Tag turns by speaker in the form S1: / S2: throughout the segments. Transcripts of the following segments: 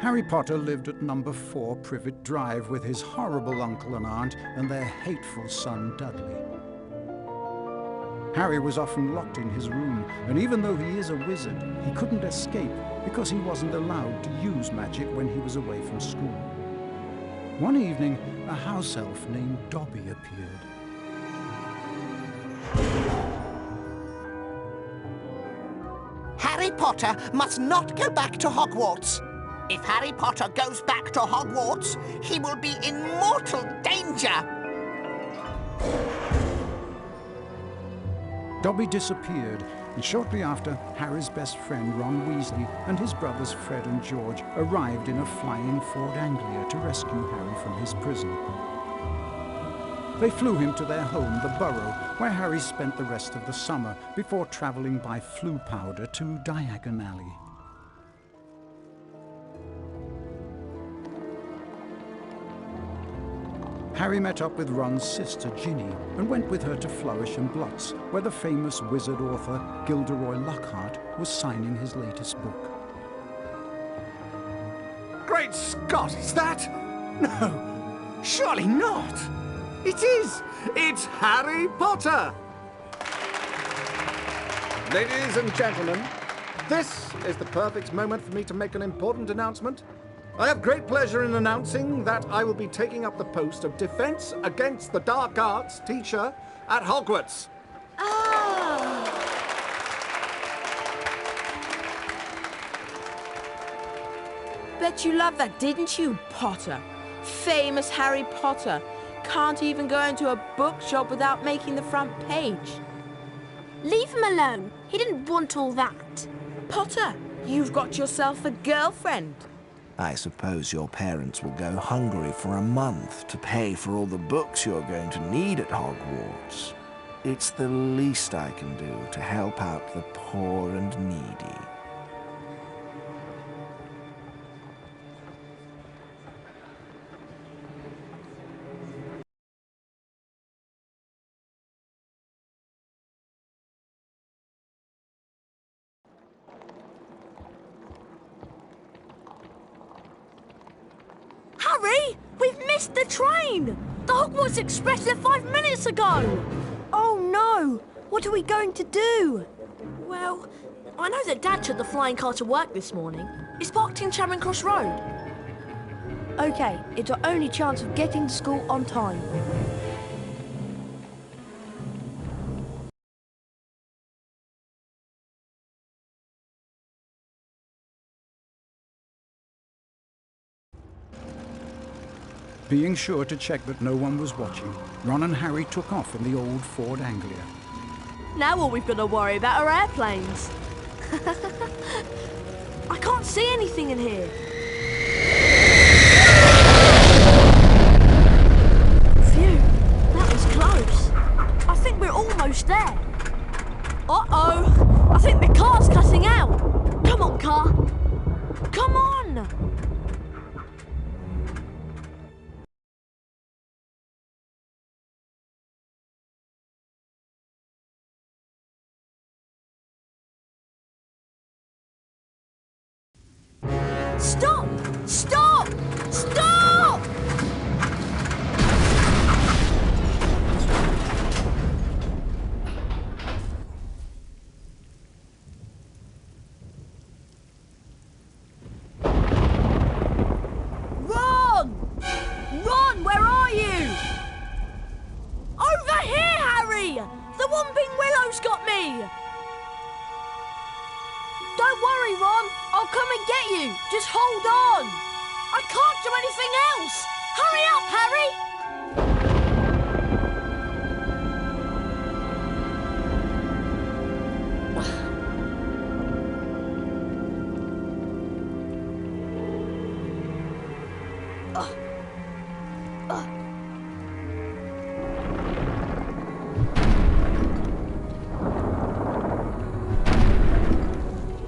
S1: Harry Potter lived at number 4 Privet Drive with his horrible uncle and aunt and their hateful son Dudley. Harry was often locked in his room, and even though he is a wizard, he couldn't escape because he wasn't allowed to use magic when he was away from school. One evening, a house elf named Dobby appeared.
S2: Harry Potter must not go back to Hogwarts. If Harry Potter goes back to Hogwarts, he will be in mortal danger.
S1: Dobby disappeared, and shortly after, Harry's best friend Ron Weasley and his brothers Fred and George arrived in a flying Ford Anglia to rescue Harry from his prison. They flew him to their home, the Burrow, where Harry spent the rest of the summer before travelling by Floo powder to Diagon Alley. Harry met up with Ron's sister Ginny and went with her to Flourish and Blotts, where the famous wizard author Gilderoy Lockhart was signing his latest book.
S3: Great Scott, is that? No, surely not. It is! It's Harry Potter! Ladies and gentlemen, this is the perfect moment for me to make an important announcement. I have great pleasure in announcing that I will be taking up the post of Defense Against the Dark Arts teacher at Hogwarts.
S4: Bet you loved that, didn't you, Potter? Famous Harry Potter. Can't even go into a bookshop without making the front page.
S5: Leave him alone. He didn't want all that.
S4: Potter, you've got yourself a girlfriend.
S6: I suppose your parents will go hungry for a month to pay for all the books you're going to need at Hogwarts. It's the least I can do to help out the poor and needy.
S5: Harry, we've missed the train! The Hogwarts Express left 5 minutes ago! Oh no! What are we going to do? Well, I know that Dad took the flying car to work this morning. It's parked in Charing Cross Road. OK, it's our only chance of getting to school on time.
S1: Being sure to check that no one was watching, Ron and Harry took off in the old Ford Anglia.
S5: Now all we've got to worry about are airplanes. I can't see anything in here. Phew, that was close. I think we're almost there. Uh-oh, I think the car's cutting out. Come on, car. Come on. Stop! Stop! Stop! Ron! Ron, where are you? Over here, Harry! The Whomping Willow's got me! Don't worry, Ron. I'll come and get you. Just hold on. I can't do anything else. Hurry up, Harry!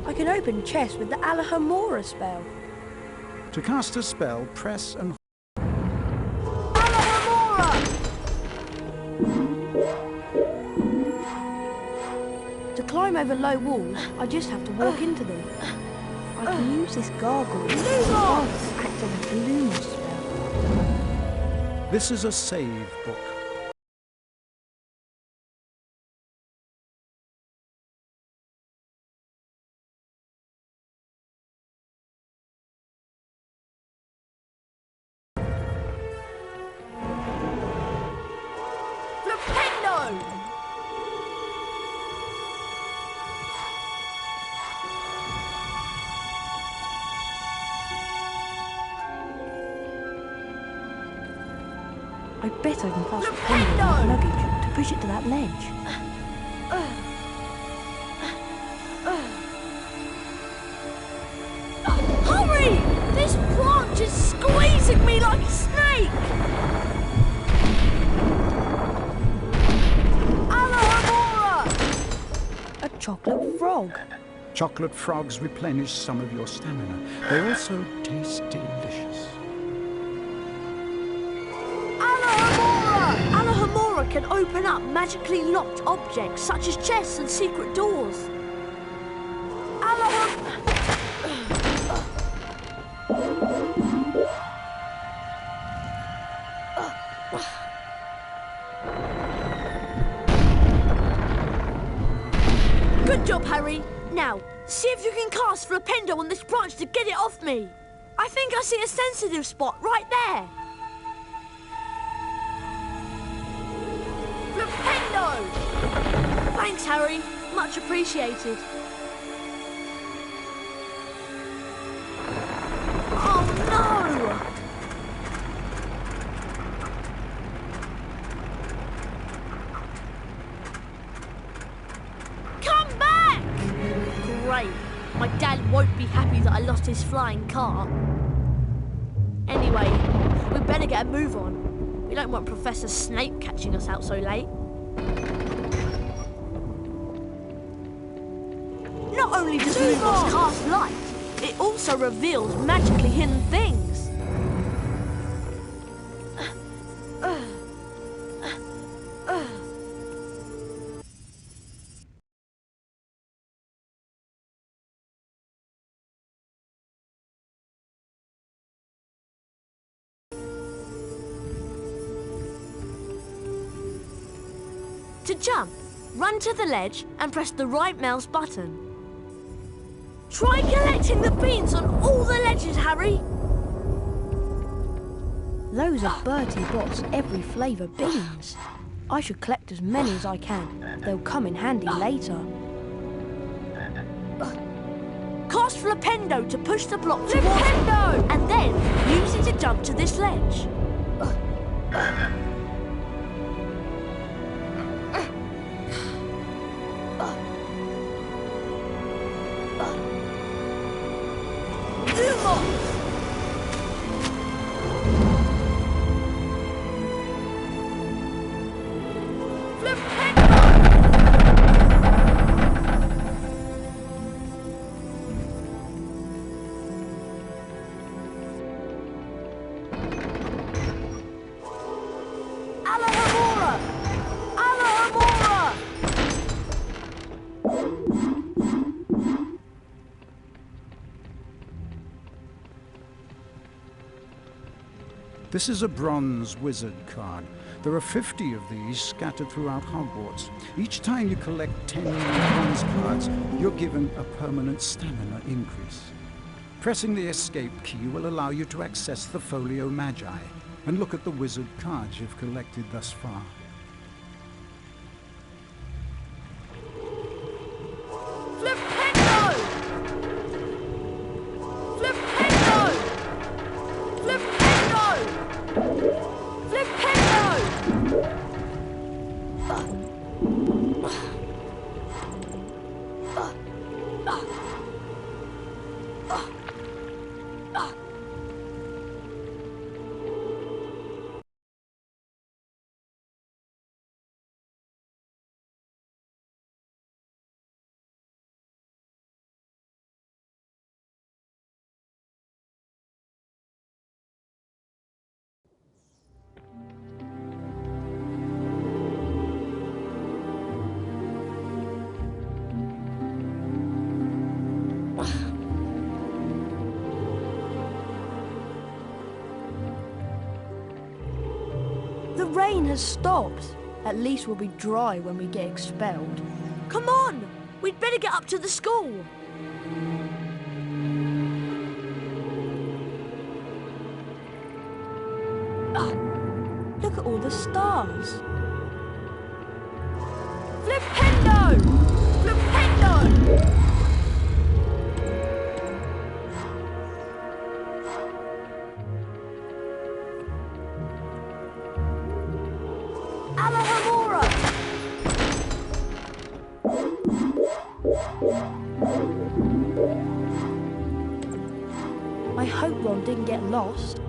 S5: I can open chests with the Alohomora spell.
S1: To cast a spell, press and
S5: To climb climb over low walls, I just have to walk into them. I can use this gargoyle to act as a gloom spell.
S1: This is a save book.
S5: Flipendo! I bet I can pass Flipendo with luggage to push it to that ledge. Hurry! This branch is squeezing me like a snake! Alohomora! A chocolate frog.
S1: Chocolate frogs replenish some of your stamina. They also taste delicious.
S5: Alohomora can open up magically locked objects such as chests and secret doors. Good job, Harry. Now, see if you can cast Flipendo on this branch to get it off me. I think I see a sensitive spot right there. Flipendo! Thanks, Harry. Much appreciated. Oh, no! Come back! Great. My dad won't be happy that I lost his flying car. Anyway, we'd better get a move on. We don't want Professor Snape catching us out so late. Not only does Lumos cast light, it also reveals magically hidden things. To jump, run to the ledge and press the right mouse button. Try collecting the beans on all the ledges, Harry! Those are Bertie Bott's every flavour beans. I should collect as many as I can. They'll come in handy later. Cast Flipendo to push the block towards Flipendo! And then use it to jump to this ledge. Alohomora! Alohomora!
S1: This is a bronze wizard card. There are 50 of these scattered throughout Hogwarts. Each time you collect 10 new bronze cards, you're given a permanent stamina increase. Pressing the escape key will allow you to access the Folio Magi and look at the wizard cards you've collected thus far.
S5: Flipendo! Flipendo! Flipendo! Flipendo! The rain has stopped. At least we'll be dry when we get expelled. Come on! We'd better get up to the school. Look at all the stars. Flipendo! Flipendo! Alohomora! I hope Ron didn't get lost.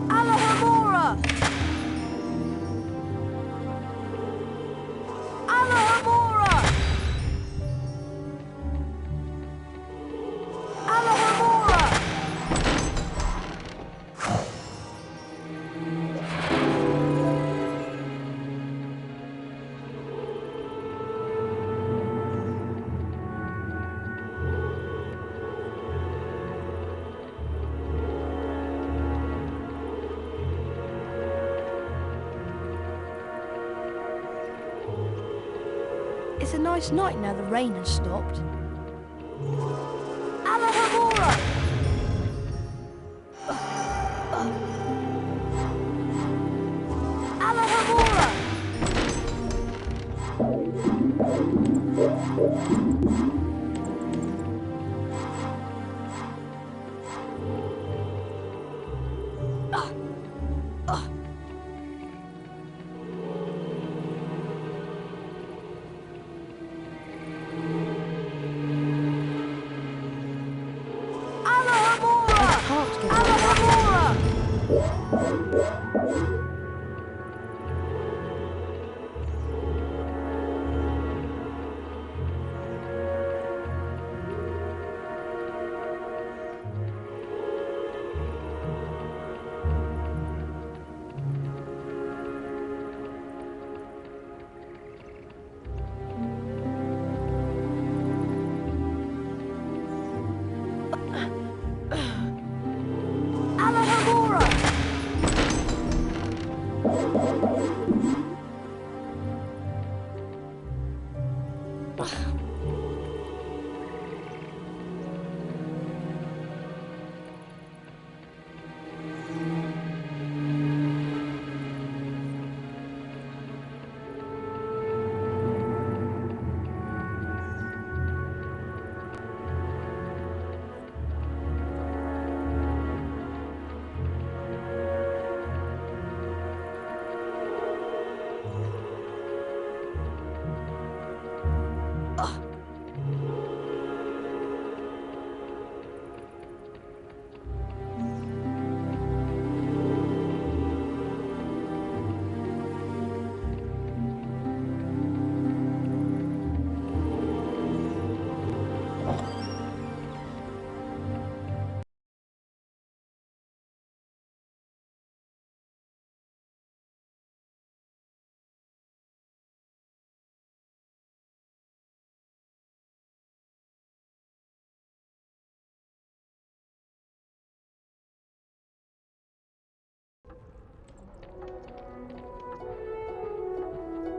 S5: Alohomora! Alohomora! Alohomora! It's a nice night now the rain has stopped. Alohomora! Alohomora!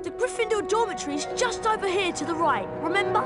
S5: The Gryffindor dormitory is just over here to the right, remember?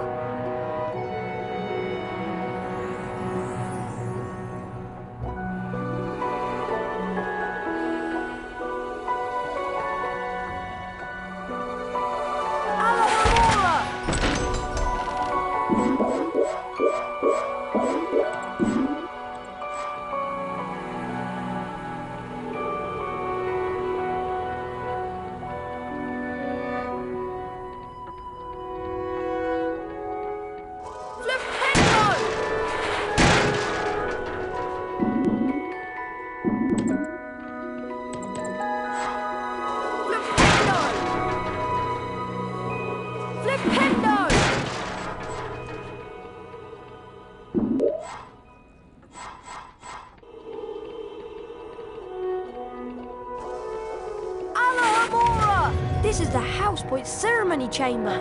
S5: This is the House Point Ceremony Chamber.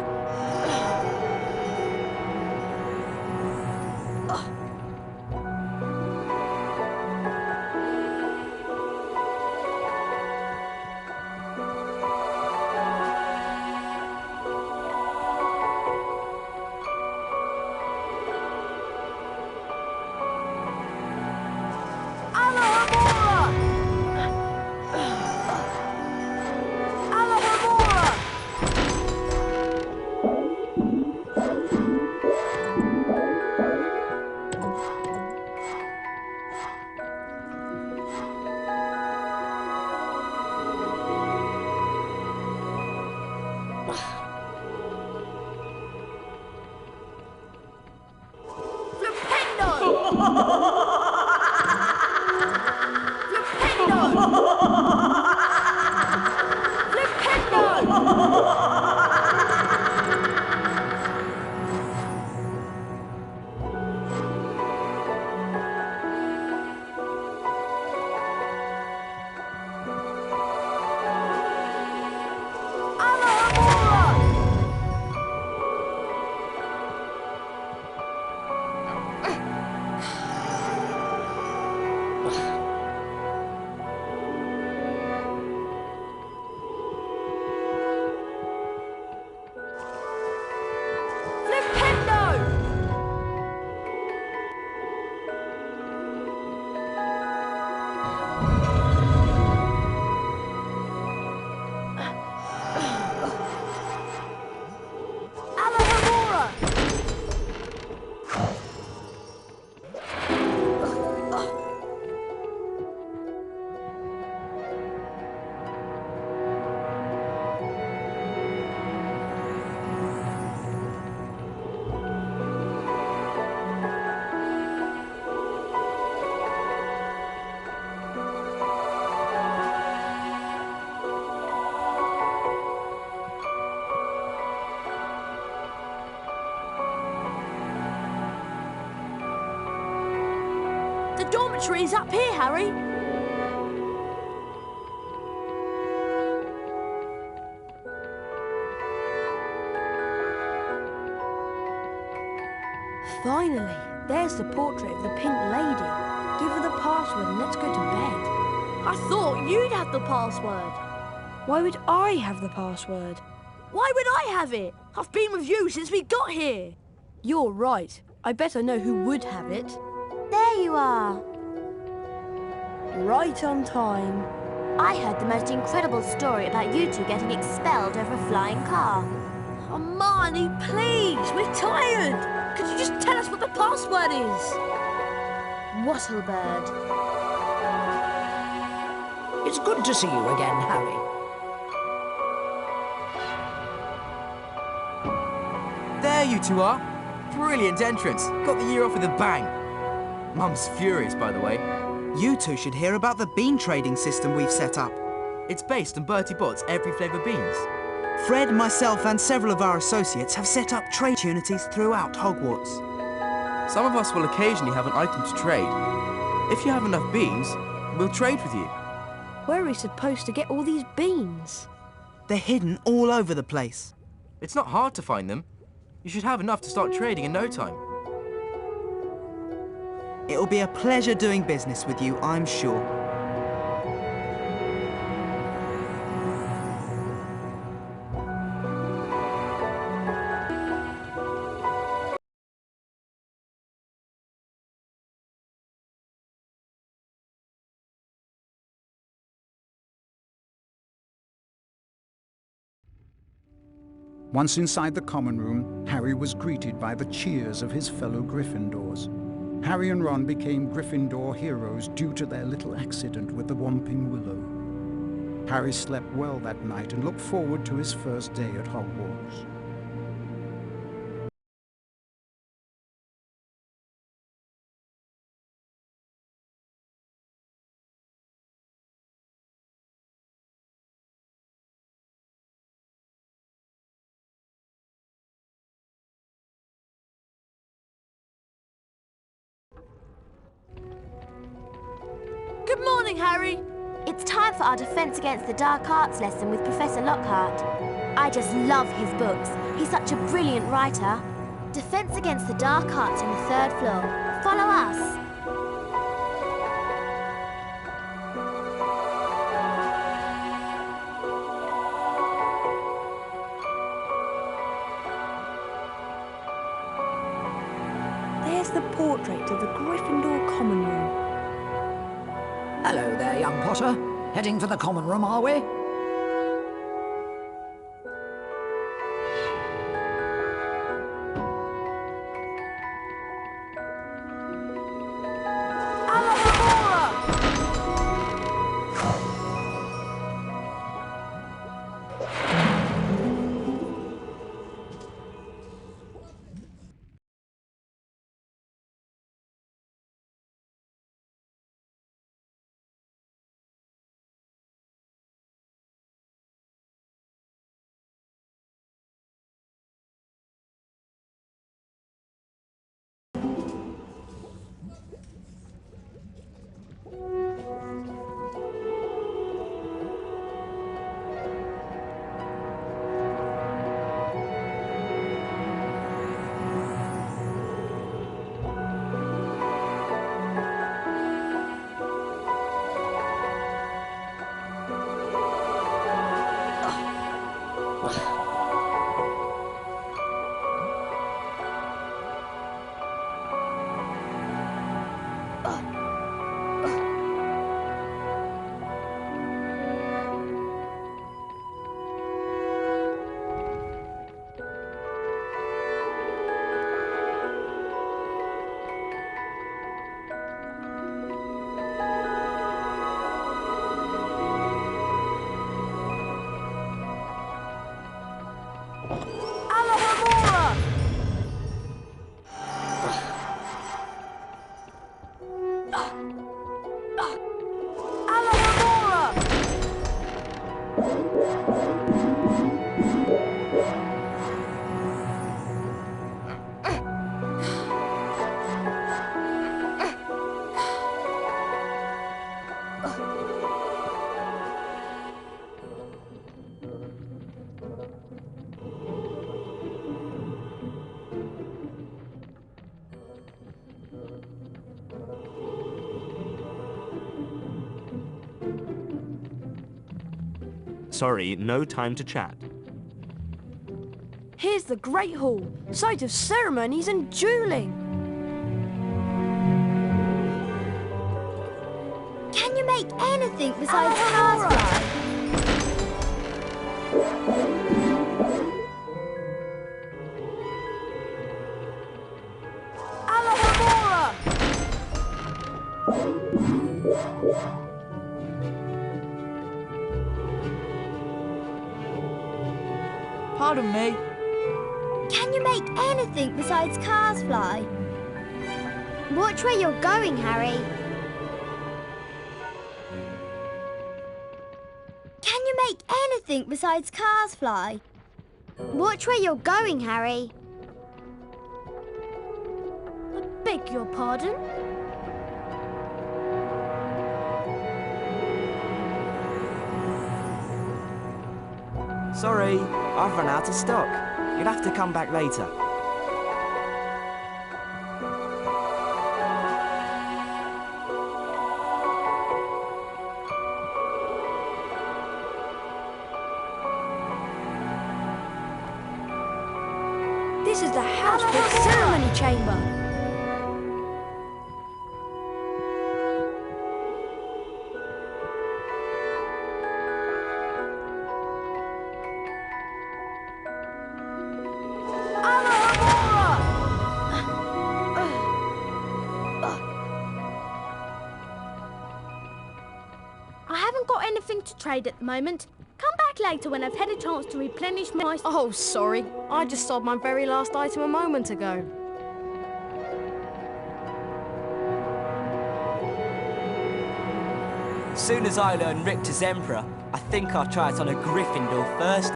S5: The dormitory is up here, Harry. Finally, there's the portrait of the Pink Lady. Give her the password and let's go to bed. I thought you'd have the password.
S4: Why would I have the password?
S5: Why would I have it? I've been with you since we got here.
S4: You're right. I better know who would have it.
S7: There you are.
S4: Right on time.
S7: I heard the most incredible story about you two getting expelled over a flying car.
S5: Hermione, please, we're tired. Could you just tell us what the password is?
S7: Wattlebird.
S2: It's good to see you again, Harry.
S8: There you two are. Brilliant entrance. Got the year off with a bang. Mum's furious, by the way.
S9: You two should hear about the bean trading system we've set up.
S8: It's based on Bertie Bott's every flavour beans.
S9: Fred, myself and several of our associates have set up trade opportunities throughout Hogwarts.
S8: Some of us will occasionally have an item to trade. If you have enough beans, we'll trade with you.
S4: Where are we supposed to get all these beans?
S9: They're hidden all over the place.
S8: It's not hard to find them. You should have enough to start trading in no time.
S9: It'll be a pleasure doing business with you, I'm sure.
S1: Once inside the common room, Harry was greeted by the cheers of his fellow Gryffindors. Harry and Ron became Gryffindor heroes due to their little accident with the Whomping Willow. Harry slept well that night and looked forward to his first day at Hogwarts.
S5: Good morning, Harry.
S7: It's time for our Defense Against the Dark Arts lesson with Professor Lockhart. I just love his books. He's such a brilliant writer. Defense Against the Dark Arts on the 3rd floor. Follow us.
S4: There's the portrait of the Gryffindor common room.
S2: Hello there, young Potter. Heading for the common room, are we?
S10: Sorry, no time to chat.
S5: Here's the Great Hall, site of ceremonies and dueling.
S7: Can you make anything besides cars fly?
S5: Alohomora!
S8: Pardon me.
S7: Can you make anything besides cars fly? Watch where you're going, Harry. Can you make anything besides cars fly? Watch where you're going, Harry.
S5: I beg your pardon?
S9: Sorry, I've run out of stock. You'll have to come back later.
S5: This is the Housebook Ceremony Chamber. I haven't got anything to trade at the moment. Come back later when I've had a chance to replenish my... Oh, sorry. I just sold my very last item a moment ago.
S8: Soon as I learn Richter's Emperor, I think I'll try it on a Gryffindor first.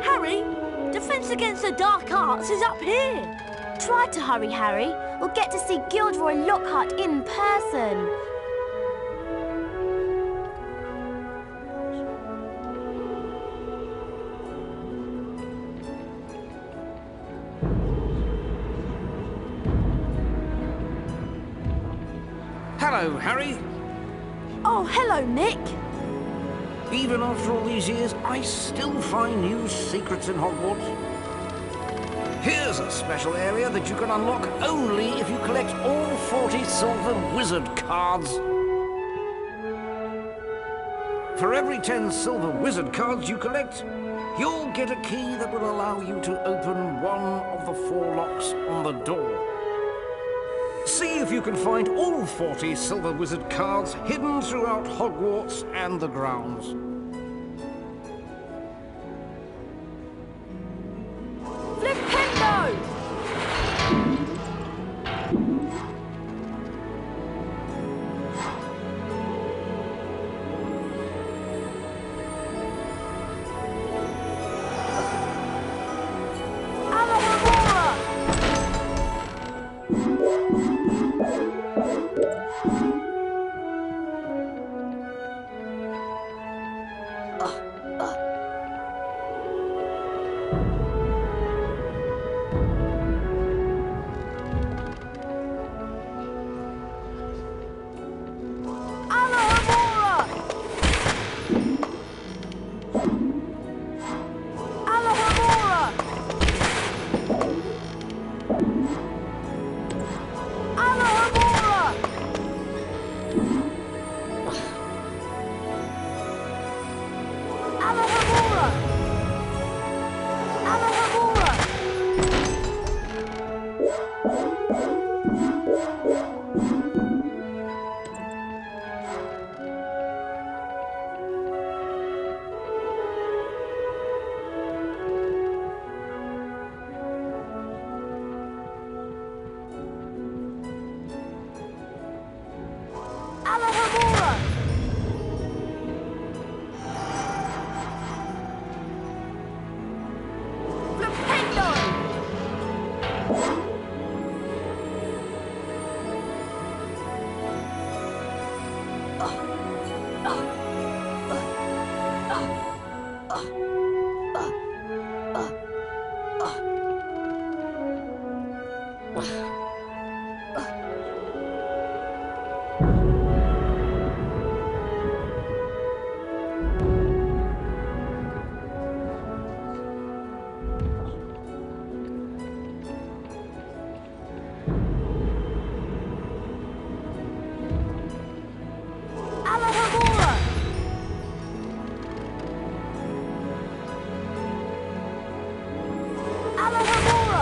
S5: Harry, Defense Against the Dark Arts is up here.
S7: Try to hurry, Harry. We'll get to see Gilderoy Lockhart in person.
S11: Hello, Harry.
S5: Oh, hello, Nick.
S11: Even after all these years, I still find new secrets in Hogwarts. Here's a special area that you can unlock only if you collect all 40 silver wizard cards. For every 10 silver wizard cards you collect, you'll get a key that will allow you to open one of the 4 locks on the door. See if you can find all 40 silver wizard cards hidden throughout Hogwarts and the grounds.
S5: Flipendo! Alohomora!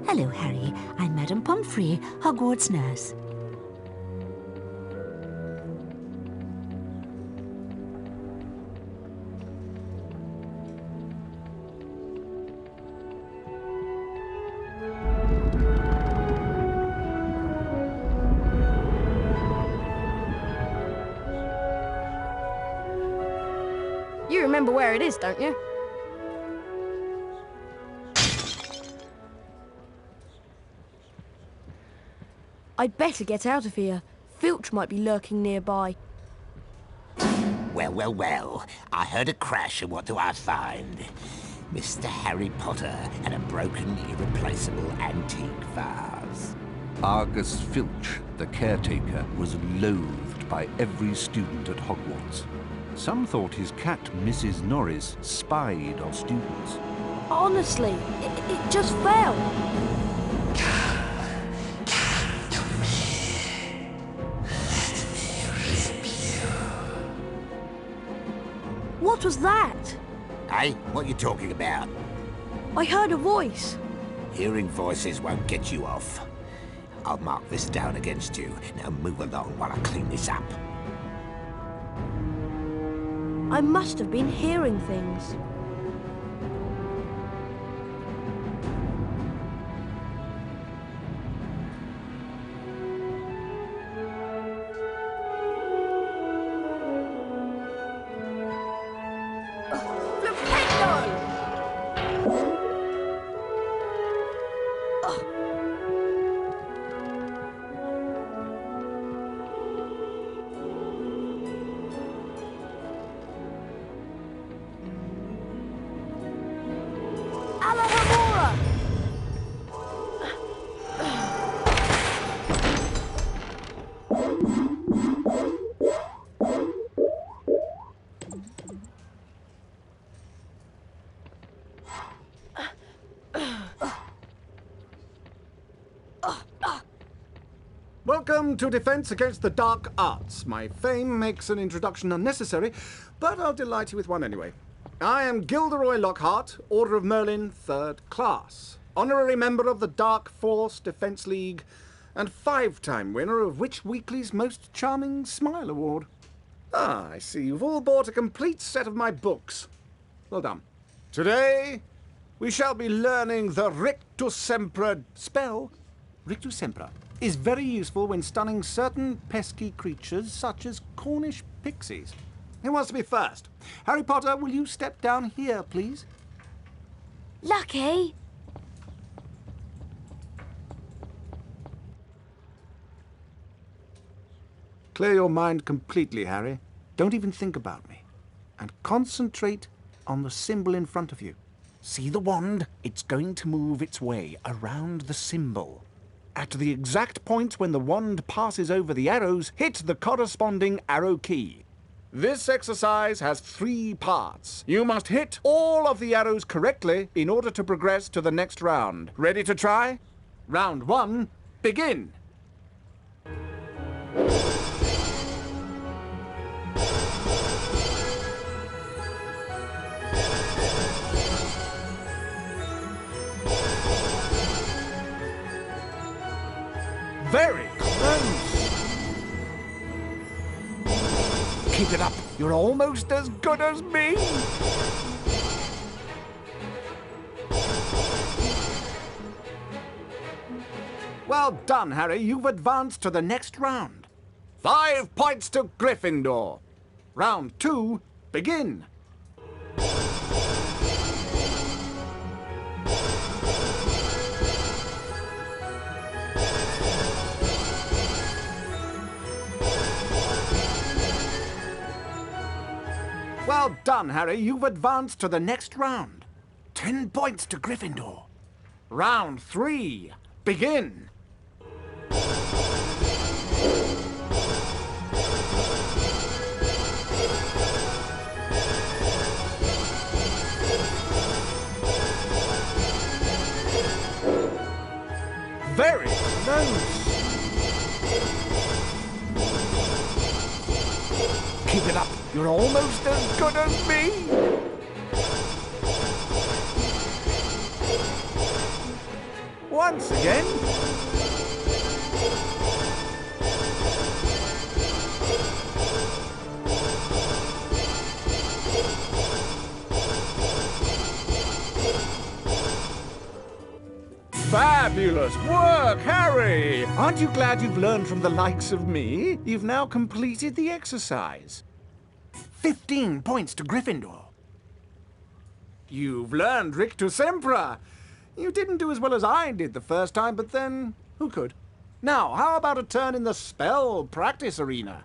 S10: Hello, Harry. I'm Madame Pomfrey, Hogwarts nurse.
S5: You remember where it is, don't you? I'd better get out of here. Filch might be lurking nearby.
S2: Well, well, well. I heard a crash, and what do I find? Mr. Harry Potter and a broken, irreplaceable antique vase.
S11: Argus Filch, the caretaker, was loathed by every student at Hogwarts. Some thought his cat, Mrs. Norris, spied on students.
S5: Honestly, it just fell. What was that?
S2: Hey, what are you talking about?
S5: I heard a voice.
S2: Hearing voices won't get you off. I'll mark this down against you. Now move along while I clean this up.
S5: I must have been hearing things.
S3: Welcome to Defense Against the Dark Arts. My fame makes an introduction unnecessary, but I'll delight you with one anyway. I am Gilderoy Lockhart, Order of Merlin, 3rd Class, honorary member of the Dark Force Defense League, and 5-time winner of Witch Weekly's Most Charming Smile Award. Ah, I see you've all bought a complete set of my books. Well done. Today, we shall be learning the Rictus Semper spell Rictus Sempra is very useful when stunning certain pesky creatures such as Cornish pixies. Who wants to be first? Harry Potter, will you step down here, please?
S5: Lucky.
S3: Clear your mind completely, Harry. Don't even think about me. And concentrate on the symbol in front of you. See the wand? It's going to move its way around the symbol. At the exact point when the wand passes over the arrows, hit the corresponding arrow key. This exercise has 3 parts. You must hit all of the arrows correctly in order to progress to the next round. Ready to try? Round 1, begin! Very close. Keep it up. You're almost as good as me. Well done, Harry. You've advanced to the next round. 5 points to Gryffindor. Round 2, begin. Well done, Harry. You've advanced to the next round. 10 points to Gryffindor. Round 3, begin. Very close. Keep it up. You're almost as good as me. Once again. Fabulous work, Harry! Aren't you glad you've learned from the likes of me? You've now completed the exercise. 15 points to Gryffindor. You've learned Rictus Sempra. You didn't do as well as I did the first time, but then who could? Now, how about a turn in the spell practice arena?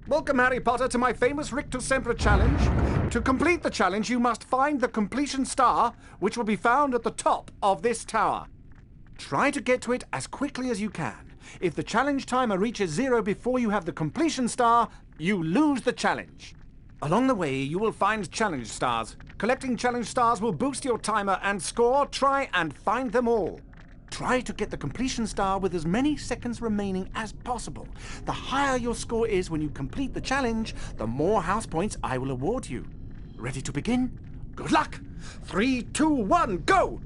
S3: Welcome, Harry Potter, to my famous Rictus Sempra challenge. To complete the challenge, you must find the completion star, which will be found at the top of this tower. Try to get to it as quickly as you can. If the challenge timer reaches 0 before you have the completion star, you lose the challenge. Along the way, you will find challenge stars. Collecting challenge stars will boost your timer and score. Try and find them all. Try to get the completion star with as many seconds remaining as possible. The higher your score is when you complete the challenge, the more house points I will award you. Ready to begin? Good luck! 3, 2, 1, go!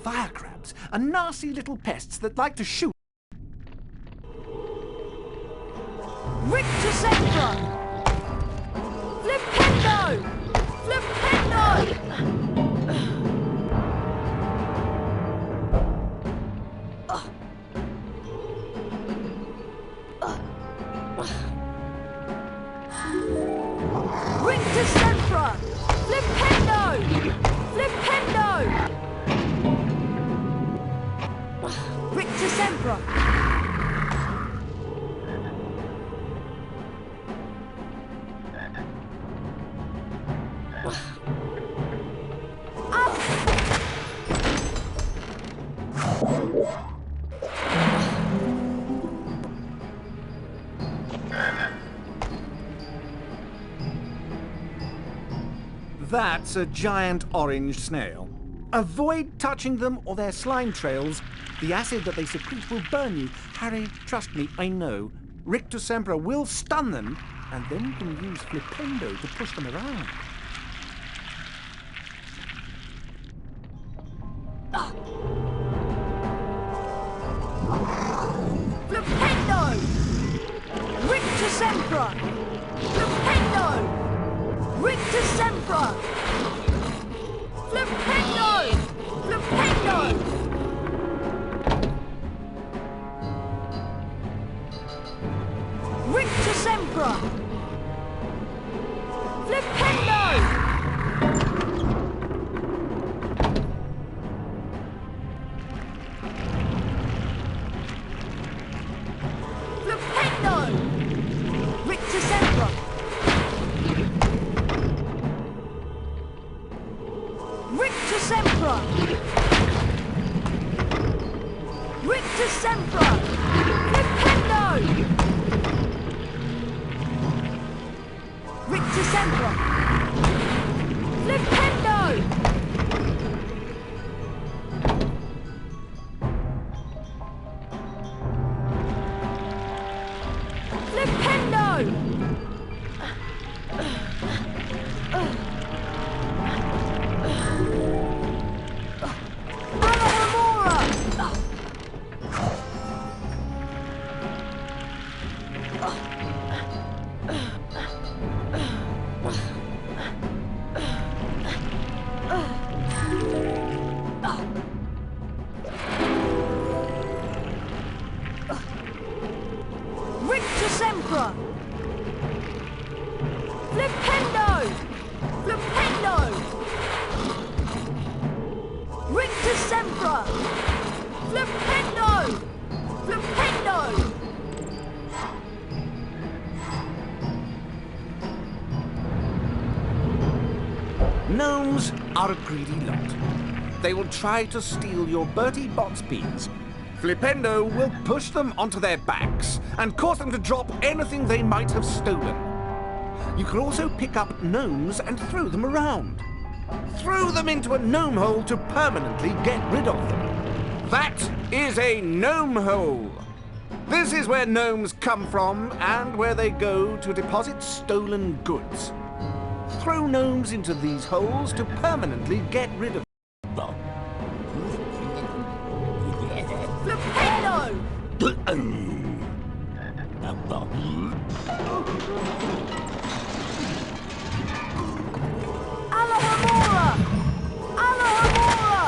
S3: Fire crabs are nasty little pests that like to shoot.
S5: Rictus Sempra! Flipendo! Flipendo! Rictus Sempra! Flipendo! Flipendo! Rictus Sempra!
S3: That's a giant orange snail. Avoid touching them or their slime trails. The acid that they secrete will burn you. Harry, trust me, I know. Rictus Sempra will stun them, and then you can use Flipendo to push them around.
S5: Flipendo! Rictus Sempra! Flipendo! Rictus Sempra! Flipendo! Flipendo! Rictus Sempra! Flipendo! Flipendo! Rictus Sempra! Rictus Sempra! Rictus Sempra! Flipendo! Rictus Sempra! Flipendo! Flipendo! Alohomora! Rictus Sempra! Flipendo! Flipendo! Rictus Sempra! Flipendo! Flipendo!
S11: Gnomes are a greedy lot. They will try to steal your Bertie Bott's beans. Flipendo will push them onto their backs and cause them to drop anything they might have stolen. You can also pick up gnomes and throw them around. Throw them into a gnome hole to permanently get rid of them. That is a gnome hole. This is where gnomes come from and where they go to deposit stolen goods. Throw gnomes into these holes to permanently get rid of them.
S5: Flipendo! Alohomora! Alohomora!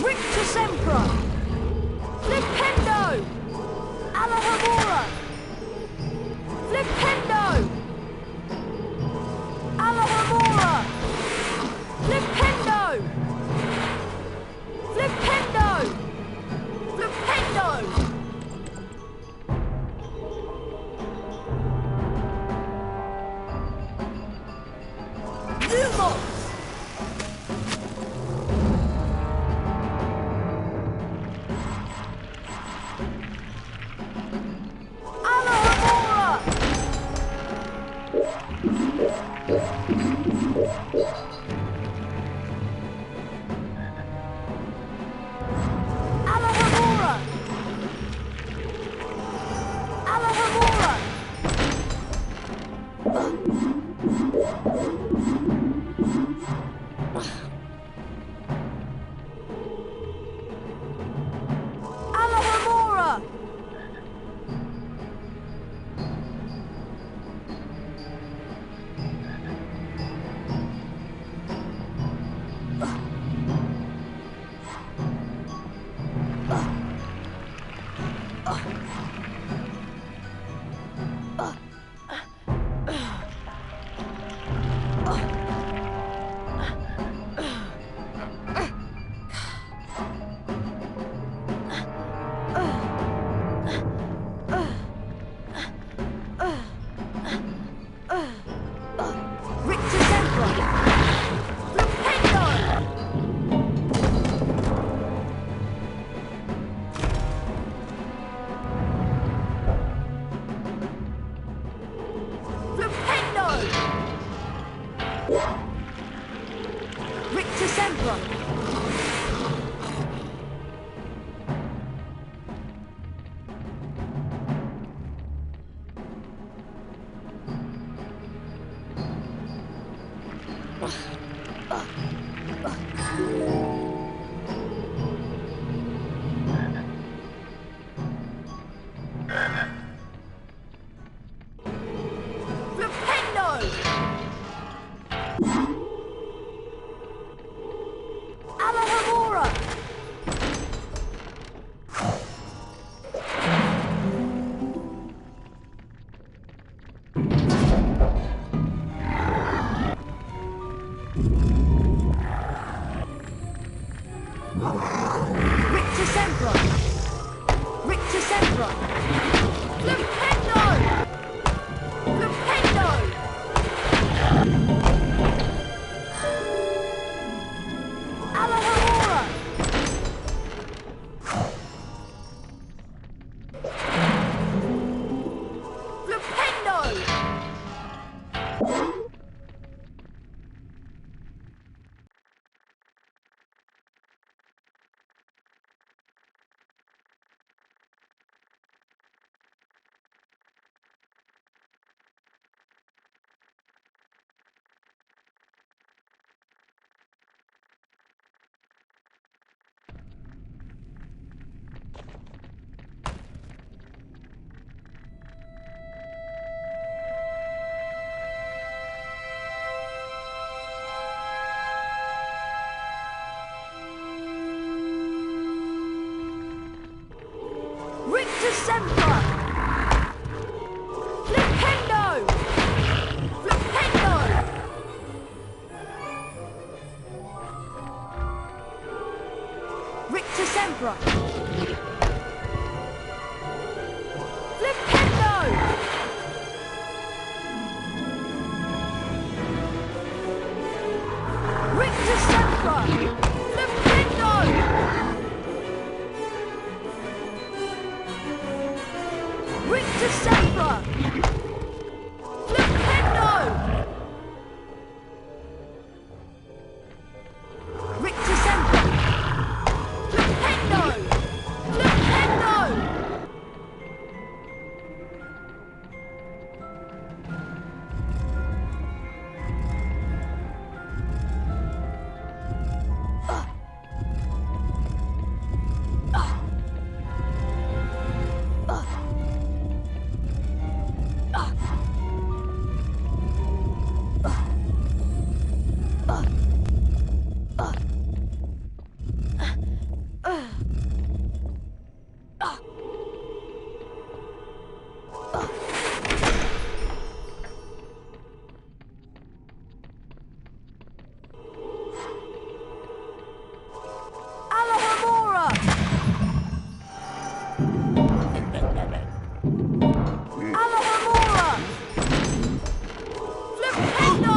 S5: Rictus Emperor! Flipendo! Alahamora! Flipendo! Alahamora! Flipendo! Flipendo! Flipendo! Lumos! Rictusembra! Flipendo! Rictusembra! Flipendo! Flipendo! Alohomora! Alohomora! Flipendo!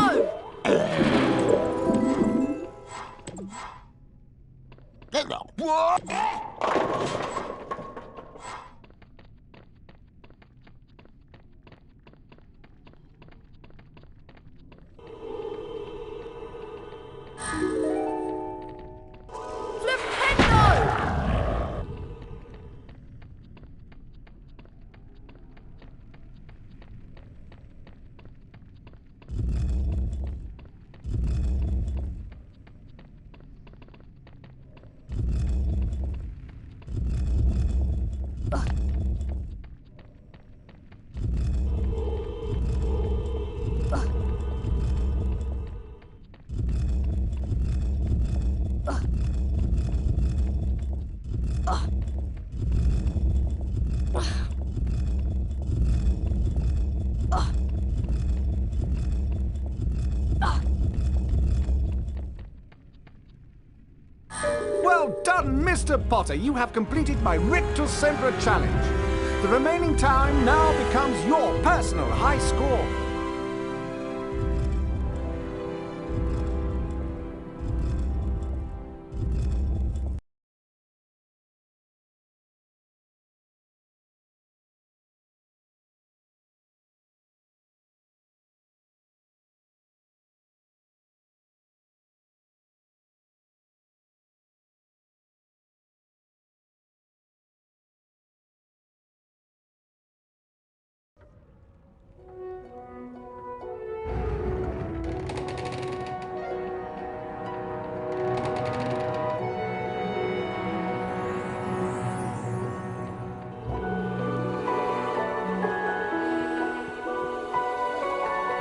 S3: Well done, Mr. Potter. You have completed my Rictusembra challenge. The remaining time now becomes your personal high score.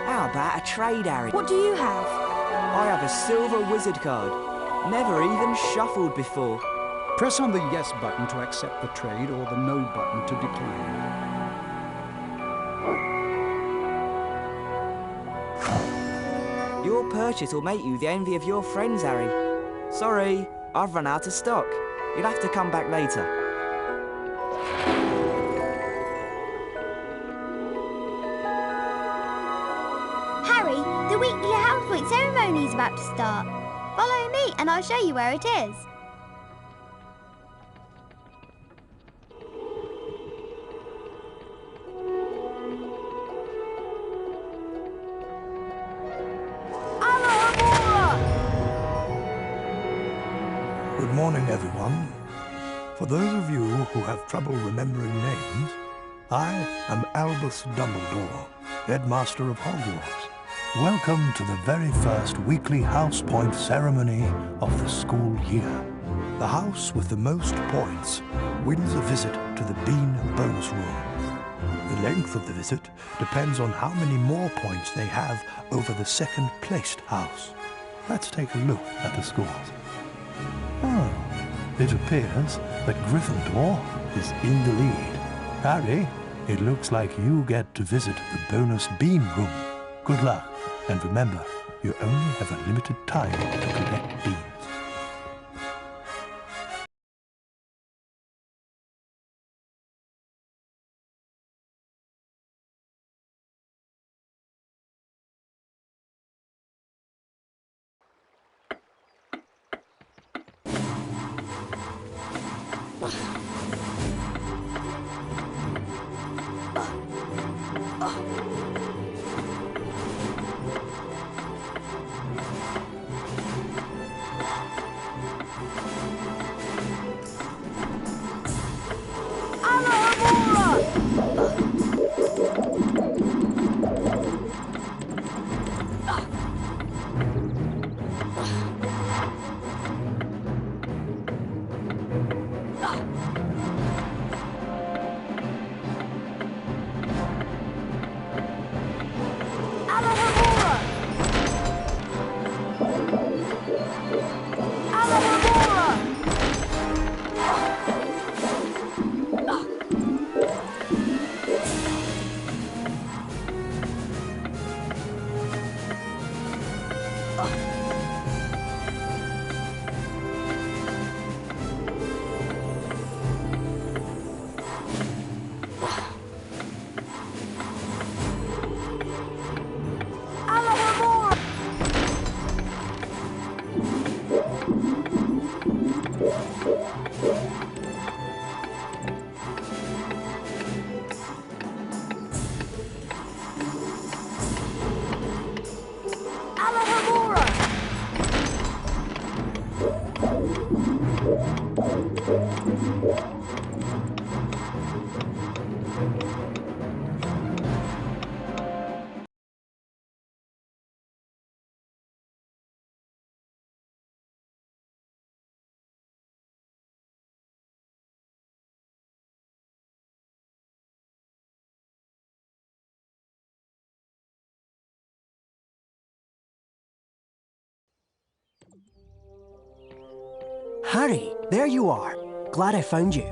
S8: How about a trade, Harry?
S5: What do you have?
S8: I have a silver wizard card. Never even shuffled before.
S1: Press on the yes button to accept the trade or the no button to decline.
S8: Your purchase will make you the envy of your friends, Harry. Sorry, I've run out of stock. You'll have to come back later.
S7: Harry, the weekly Hound Point ceremony is about to start. Follow me and I'll show you where it is.
S12: Good morning, everyone. For those of you who have trouble remembering names, I am Albus Dumbledore, Headmaster of Hogwarts. Welcome to the very first weekly House Point ceremony of the school year. The house with the most points wins a visit to the Bean bonus room. The length of the visit depends on how many more points they have over the second-placed house. Let's take a look at the scores. Oh, it appears that Gryffindor is in the lead. Harry, it looks like you get to visit the bonus bean room. Good luck, and remember, you only have a limited time to collect beans.
S13: Harry, there you are. Glad I found you.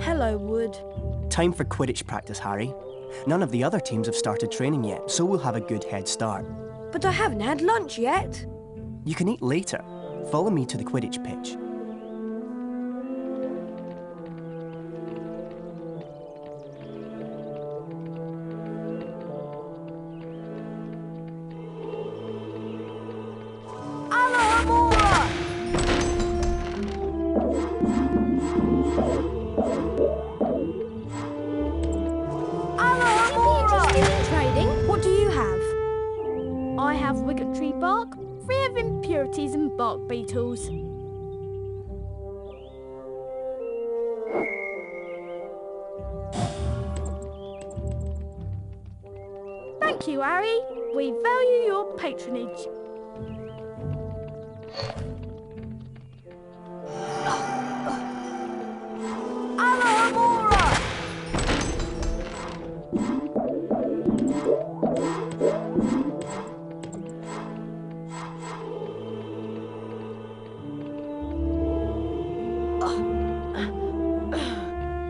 S5: Hello, Wood.
S13: Time for Quidditch practice, Harry. None of the other teams have started training yet, so we'll have a good head start.
S5: But I haven't had lunch yet.
S13: You can eat later. Follow me to the Quidditch pitch.
S5: And bark beetles. Thank you, Harry. We value your patronage.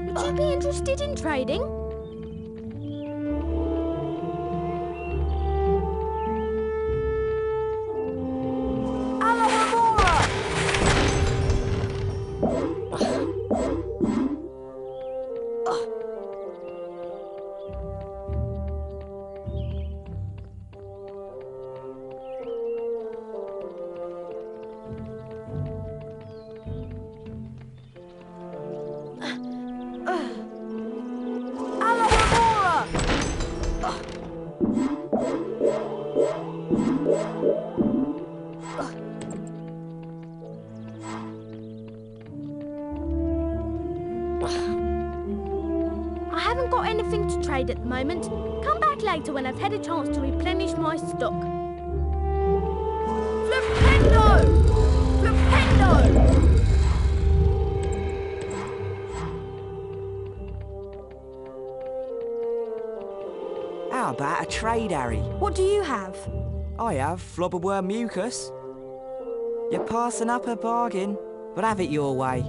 S5: Would you be interested in trading? I haven't got anything to trade at the moment. Come back later when I've had a chance to replenish my stock. Flipendo! Flipendo!
S8: How about a trade, Harry?
S5: What do you have?
S8: I have flobberworm mucus. You're passing up a bargain, but have it your way.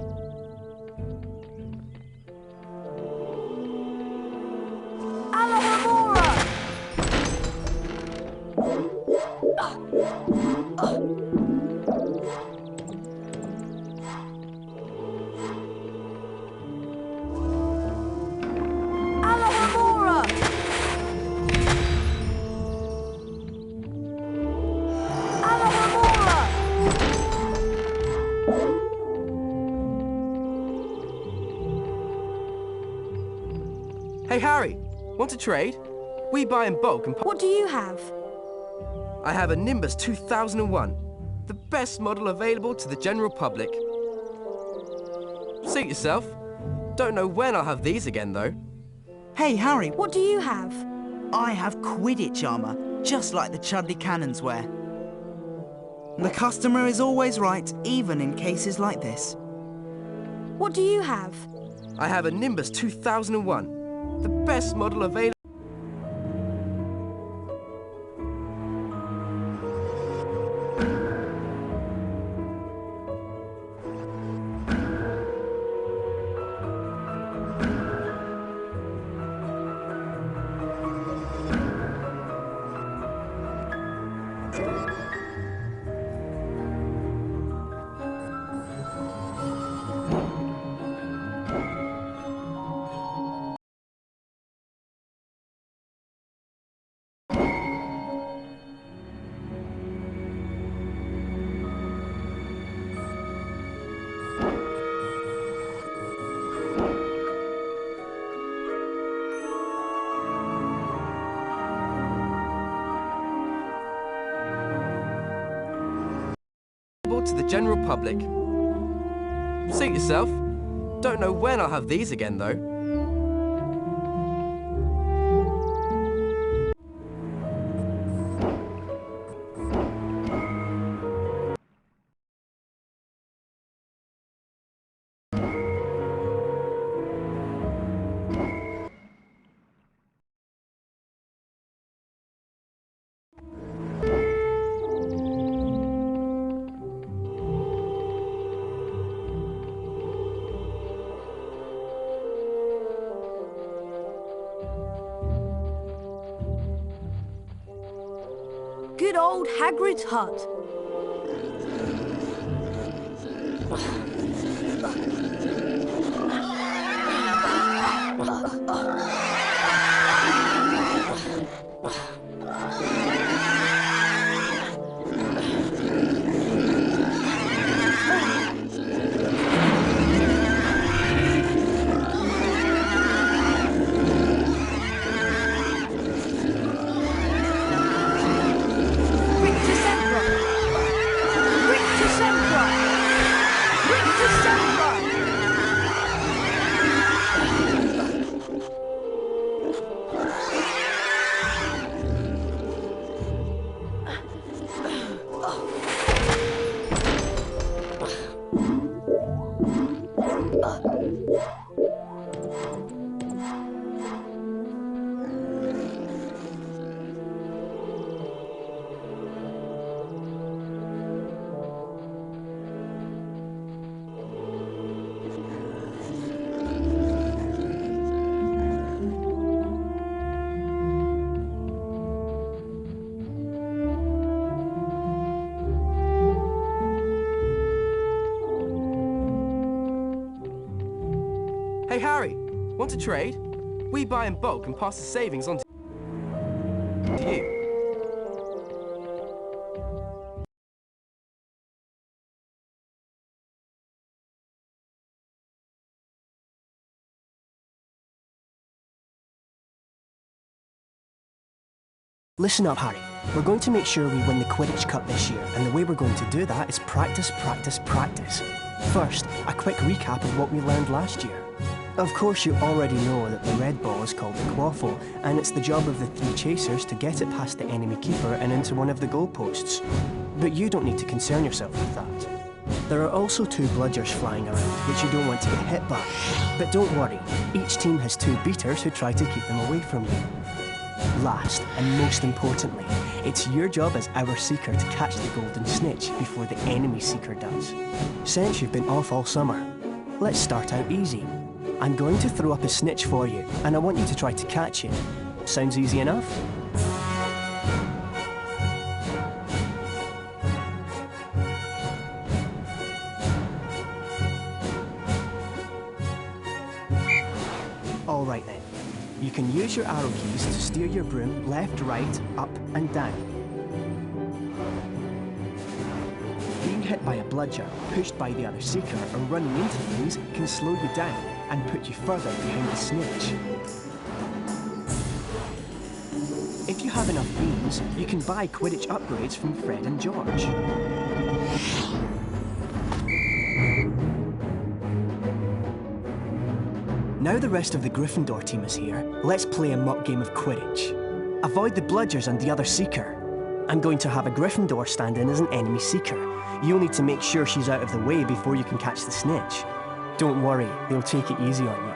S8: Hey, Harry, want to trade? We buy in bulk and...
S5: What do you have?
S8: I have a Nimbus 2001, the best model available to the general public. Suit yourself. Don't know when I'll have these again, though.
S9: Hey, Harry.
S5: What do you have?
S9: I have Quidditch armour, just like the Chudley Cannons wear. The customer is always right, even in cases like this.
S5: What do you have?
S8: I have a Nimbus 2001, the best model available. To the general public. Suit yourself. Don't know when I'll have these again, though.
S5: Good old Hagrid's hut.
S8: Hey, Harry, want to trade? We buy in bulk and pass the savings on to you.
S13: Listen up, Harry. We're going to make sure we win the Quidditch Cup this year, and the way we're going to do that is practice, practice, practice. First, a quick recap of what we learned last year. Of course, you already know that the red ball is called the quaffle, and it's the job of the 3 chasers to get it past the enemy keeper and into one of the goalposts. But you don't need to concern yourself with that. There are also 2 bludgers flying around, which you don't want to get hit by. But don't worry, each team has 2 beaters who try to keep them away from you. Last, and most importantly, it's your job as our Seeker to catch the Golden Snitch before the enemy Seeker does. Since you've been off all summer, let's start out easy. I'm going to throw up a snitch for you, and I want you to try to catch it. Sounds easy enough? All right then. You can use your arrow keys to steer your broom left, right, up, and down. Being hit by a bludger, pushed by the other Seeker, or running into things can slow you down and put you further behind the snitch. If you have enough beans, you can buy Quidditch upgrades from Fred and George. Now the rest of the Gryffindor team is here, let's play a mock game of Quidditch. Avoid the Bludgers and the other Seeker. I'm going to have a Gryffindor stand in as an enemy Seeker. You'll need to make sure she's out of the way before you can catch the snitch. Don't worry, they'll take it easy on you.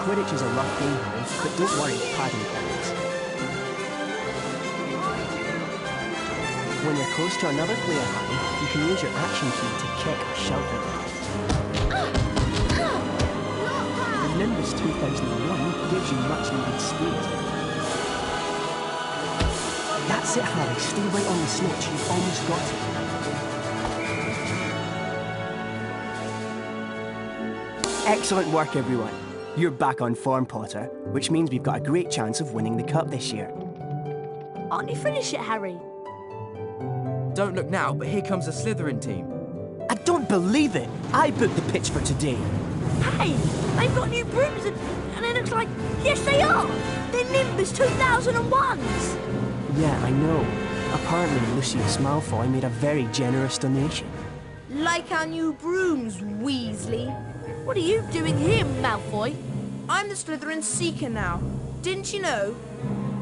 S13: Quidditch is a rough game, Harry, but don't worry, padding counts. When you're close to another player, Harry, you can use your action key to kick or shove them. The Nimbus 2001 gives you much needed speed. That's it, Harry. Stay right on the snitch. You've almost got it. Excellent work, everyone. You're back on form, Potter, which means we've got a great chance of winning the cup this year.
S5: Aren't you finished yet, Harry?
S8: Don't look now, but here comes the Slytherin team.
S13: I don't believe it! I booked the pitch for today.
S5: Hey, they've got new brooms and it looks like... Yes, they are! They're Nimbus 2001s!
S13: Yeah, I know. Apparently, Lucius Malfoy made a very generous donation.
S4: Like our new brooms, Weasley.
S5: What are you doing here, Malfoy?
S4: I'm the Slytherin Seeker now. Didn't you know?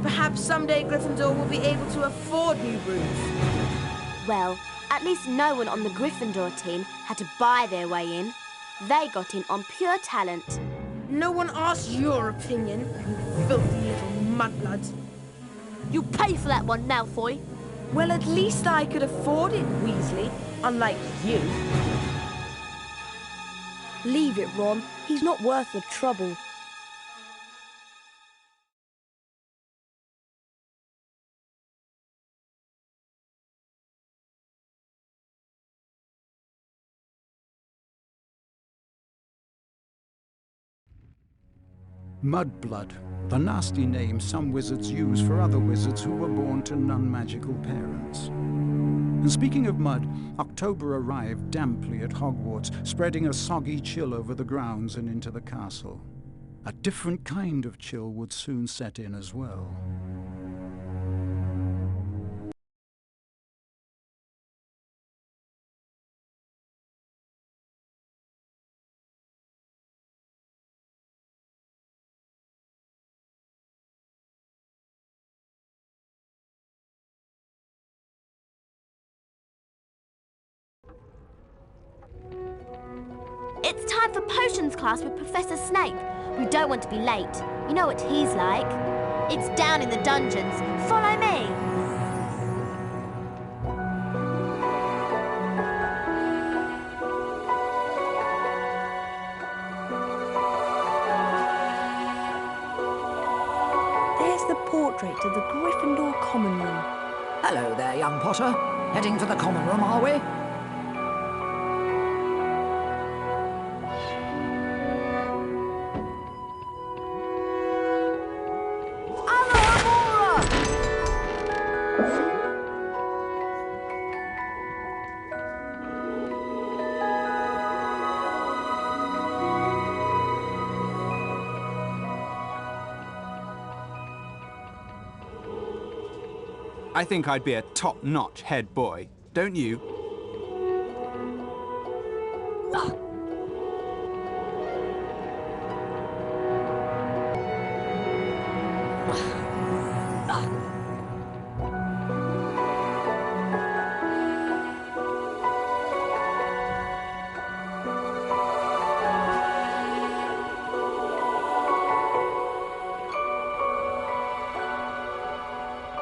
S4: Perhaps someday Gryffindor will be able to afford new brooms.
S7: Well, at least no one on the Gryffindor team had to buy their way in. They got in on pure talent.
S4: No one asked your opinion, you filthy little mudblood.
S5: You pay for that one, Malfoy.
S4: Well, at least I could afford it, Weasley, unlike you.
S5: Leave it, Ron. He's not worth the trouble.
S1: Mudblood, the nasty name some wizards use for other wizards who were born to non-magical parents. And speaking of mud, October arrived damply at Hogwarts, spreading a soggy chill over the grounds and into the castle. A different kind of chill would soon set in as well.
S7: It's time for potions class with Professor Snape. We don't want to be late. You know what he's like. It's down in the dungeons. Follow me.
S5: There's the portrait of the Gryffindor common room.
S14: Hello there, young Potter. Heading for the common room, are we?
S15: I think I'd be a top-notch head boy, don't you?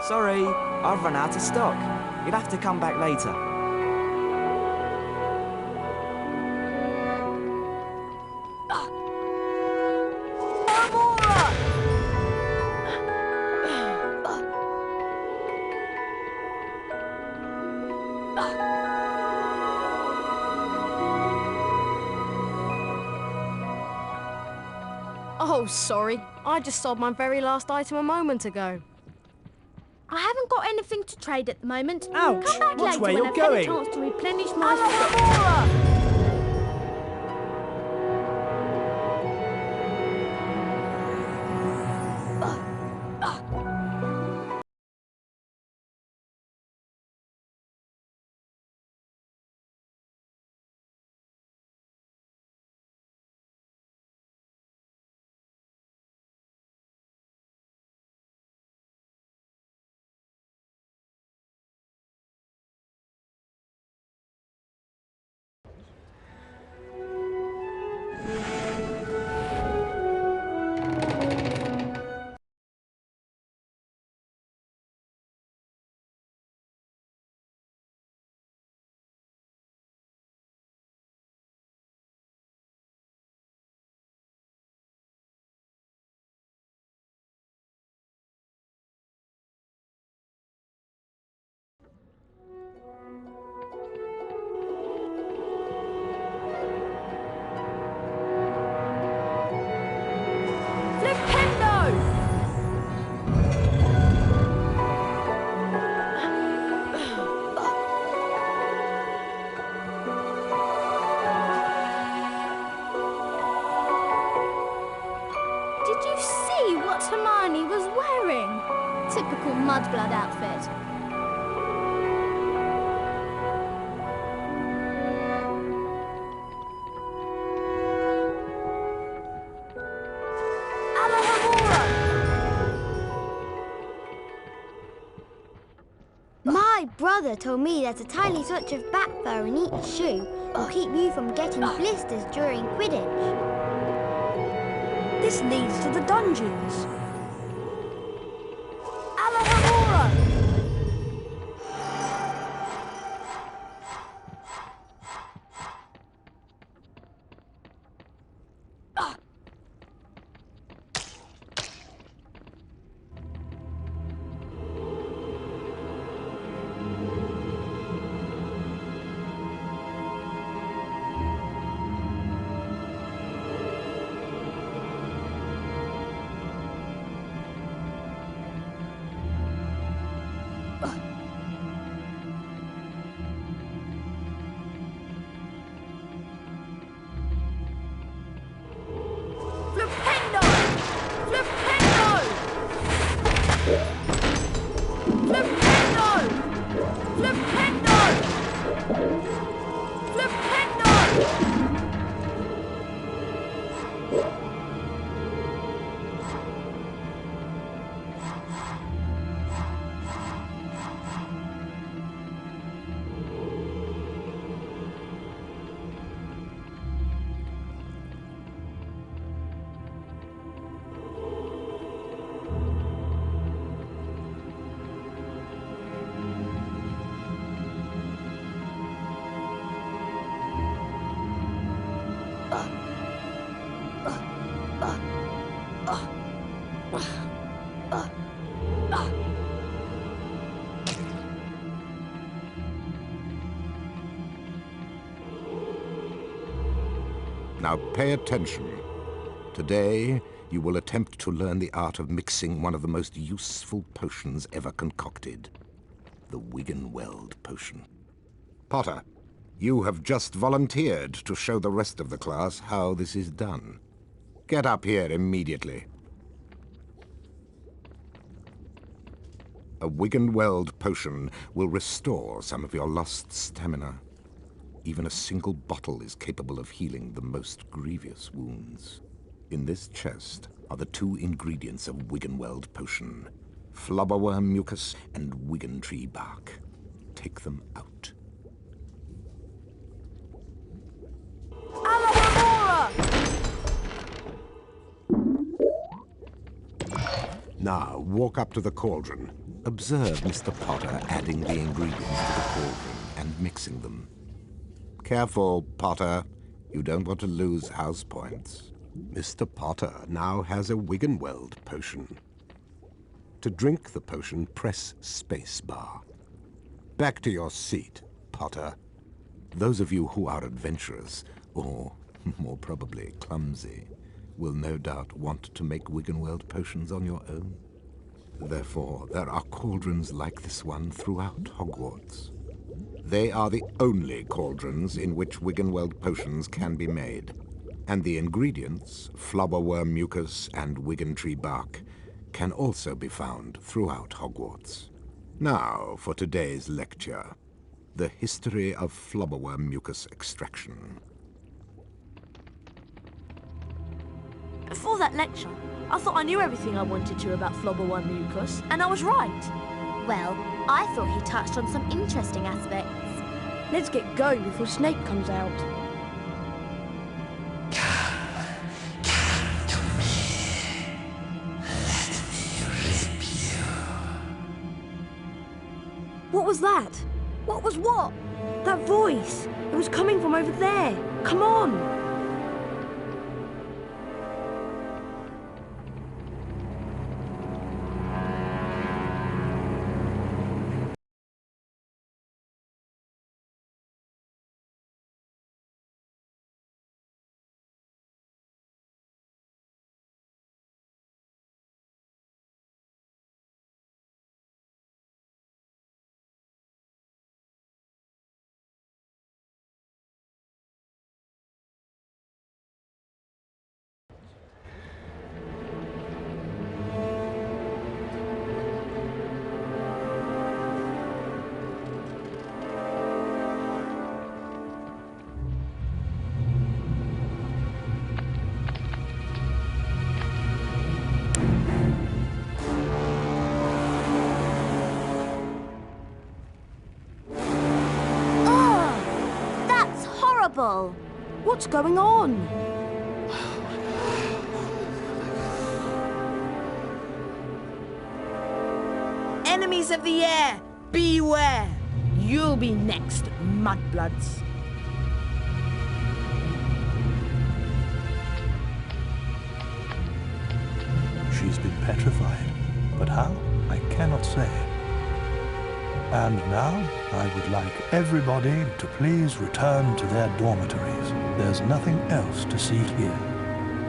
S9: Sorry, I've run out of stock. You'll have to come back later.
S5: Oh, Oh, sorry. I just sold my very last item a moment ago.
S7: I haven't got anything to trade at the moment.
S16: Ouch!
S7: Come back
S16: Watch
S7: later
S16: where
S7: when
S16: you're
S7: I've had
S16: going.
S7: a chance to replenish my Did you see what Hermione was wearing? Typical mudblood outfit. My brother told me that a tiny touch of bat fur in each shoe will keep you from getting blisters during Quidditch.
S5: This leads to the dungeons.
S17: Now pay attention. Today, you will attempt to learn the art of mixing one of the most useful potions ever concocted. The Wiggenweld potion. Potter, you have just volunteered to show the rest of the class how this is done. Get up here immediately. A Wiggenweld potion will restore some of your lost stamina. Even a single bottle is capable of healing the most grievous wounds. In this chest are the 2 ingredients of Wiggenweld potion: flubberworm mucus and Wiggentree bark. Take them out. Now, walk up to the cauldron. Observe Mr. Potter adding the ingredients to the cauldron and mixing them. Careful, Potter. You don't want to lose house points. Mr. Potter now has a Wiggenweld potion. To drink the potion, press spacebar. Back to your seat, Potter. Those of you who are adventurous, or more probably clumsy, will no doubt want to make Wiggenweld potions on your own. Therefore, there are cauldrons like this one throughout Hogwarts. They are the only cauldrons in which Wiggenweld potions can be made, and the ingredients, flobberworm mucus and Wiggentree bark, can also be found throughout Hogwarts. Now for today's lecture, the history of flobberworm mucus extraction.
S5: Before that lecture, I thought I knew everything I wanted to about flobberworm mucus, and I was right.
S7: Well, I thought he touched on some interesting aspects.
S5: Let's get going before Snape comes out. What was that? What was what? That voice. It was coming from over there. Come on. What's going on?
S4: Enemies of the air, beware! You'll be next, mudbloods.
S12: She's been petrified, but how? I cannot say. And now, I would like everybody to please return to their dormitories. There's nothing else to see here.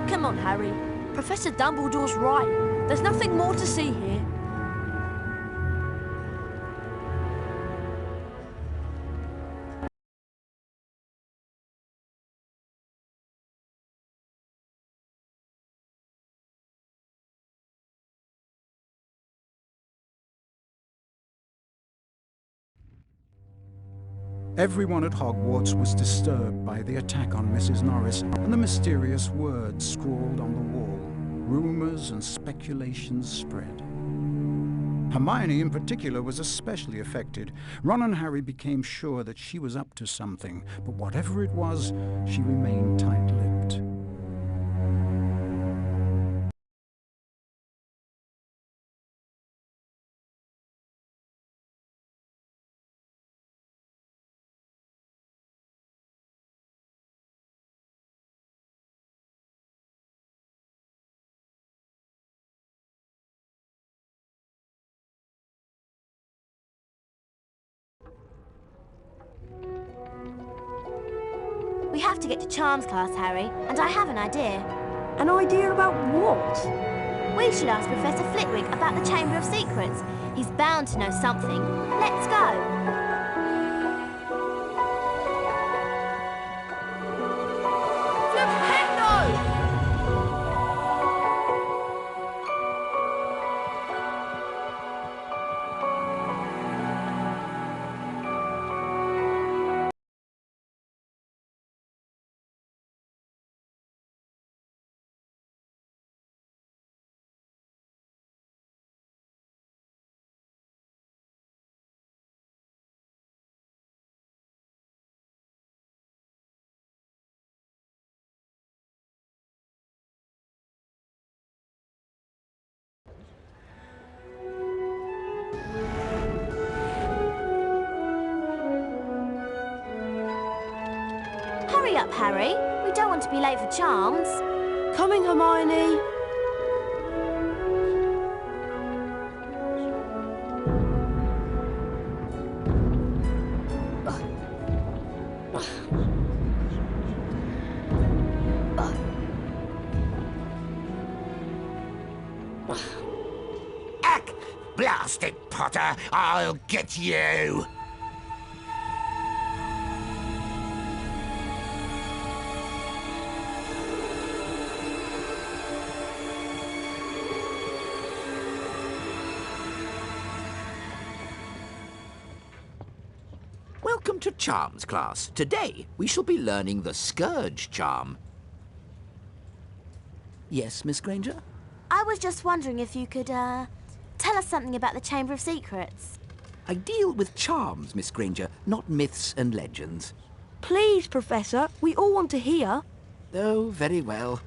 S5: Come on, Harry. Professor Dumbledore's right. There's nothing more to see here.
S1: Everyone at Hogwarts was disturbed by the attack on Mrs. Norris and the mysterious words scrawled on the wall. Rumors and speculations spread. Hermione in particular was especially affected. Ron and Harry became sure that she was up to something, but whatever it was, she remained tight-lipped.
S7: We have to get to Charms class, Harry, and I have an idea.
S5: An idea about what?
S7: We should ask Professor Flitwick about the Chamber of Secrets. He's bound to know something. Let's go. Hurry up, Harry. We don't want to be late for Charms.
S5: Coming, Hermione.
S2: Ack! Blast it, Potter! I'll get you!
S14: Welcome to Charms class. Today, we shall be learning the Scourge charm. Yes, Miss Granger?
S7: I was just wondering if you could, tell us something about the Chamber of Secrets.
S14: I deal with charms, Miss Granger, not myths and legends.
S5: Please, Professor, we all want to hear.
S14: Oh, very well.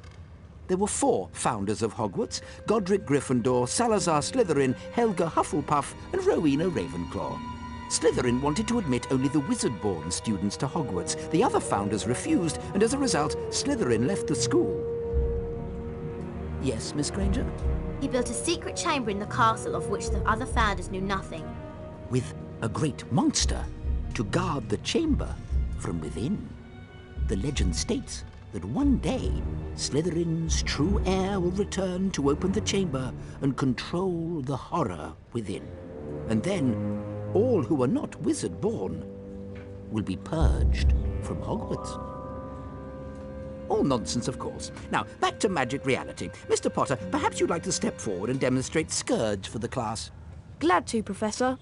S14: There were 4 founders of Hogwarts: Godric Gryffindor, Salazar Slytherin, Helga Hufflepuff, and Rowena Ravenclaw. Slytherin wanted to admit only the wizard-born students to Hogwarts. The other founders refused, and as a result, Slytherin left the school. Yes, Miss Granger?
S7: He built a secret chamber in the castle of which the other founders knew nothing.
S14: With a great monster to guard the chamber from within. The legend states that one day, Slytherin's true heir will return to open the chamber and control the horror within. And then, all who are not wizard-born will be purged from Hogwarts. All nonsense, of course. Now, back to magic reality. Mr. Potter, perhaps you'd like to step forward and demonstrate Scourge for the class.
S5: Glad to, Professor.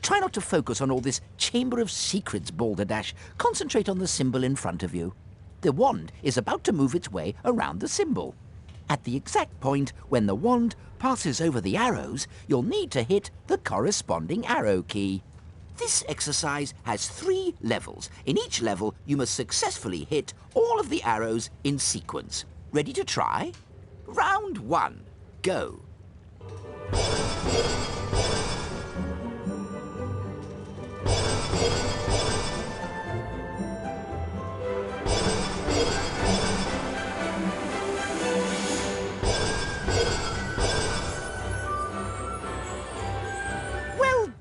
S14: Try not to focus on all this Chamber of Secrets balderdash. Concentrate on the symbol in front of you. The wand is about to move its way around the symbol. At the exact point when the wand passes over the arrows, you'll need to hit the corresponding arrow key. This exercise has 3 levels. In each level, you must successfully hit all of the arrows in sequence. Ready to try? Round 1. Go.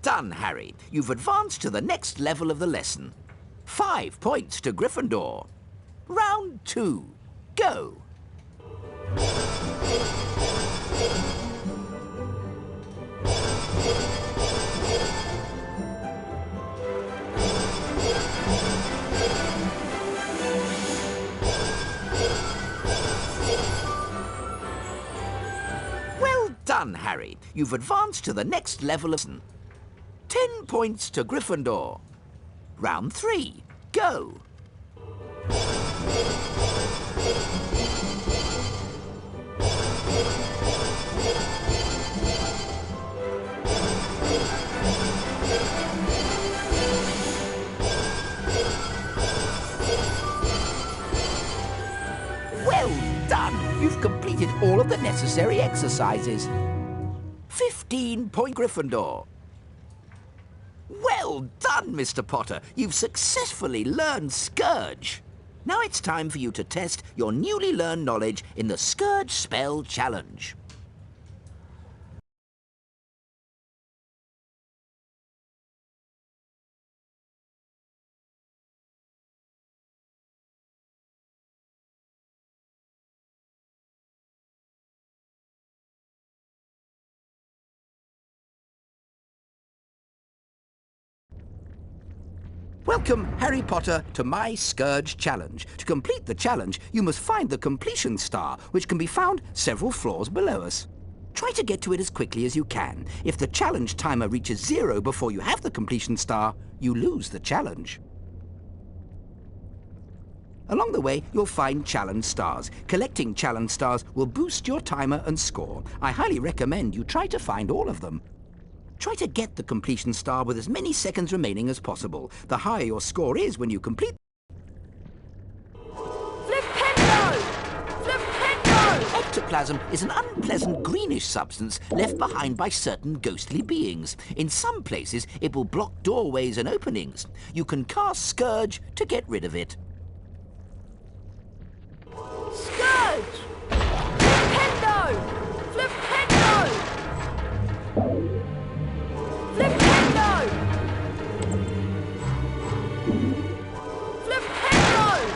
S14: Done, Harry. You've advanced to the next level of the lesson. 5 points to Gryffindor. Round 2. Go. Well done, Harry. You've advanced to the next level of... 10 points to Gryffindor. Round 3. Go. Well done! You've completed all of the necessary exercises. 15-point Gryffindor. Well done, Mr. Potter. You've successfully learned Scourge. Now it's time for you to test your newly learned knowledge in the Scourge Spell Challenge. Welcome, Harry Potter, to my Scourge Challenge. To complete the challenge, you must find the completion star, which can be found several floors below us. Try to get to it as quickly as you can. If the challenge timer reaches 0 before you have the completion star, you lose the challenge. Along the way, you'll find challenge stars. Collecting challenge stars will boost your timer and score. I highly recommend you try to find all of them. Try to get the completion star with as many seconds remaining as possible. The higher your score is when you complete...
S5: Flipendo! Flipendo!
S14: Ectoplasm is an unpleasant greenish substance left behind by certain ghostly beings. In some places, it will block doorways and openings. You can cast Scourge to get rid of it.
S5: Scourge! Flipendo! Flipendo! Flipendo! Flipendo!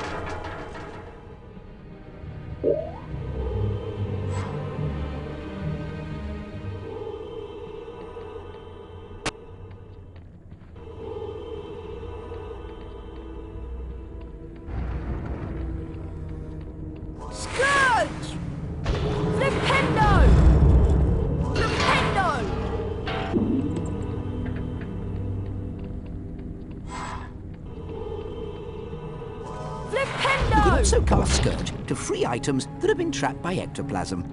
S5: Scourge! Flipendo! Flipendo!
S14: You can also cast Scourge to free items that have been trapped by ectoplasm.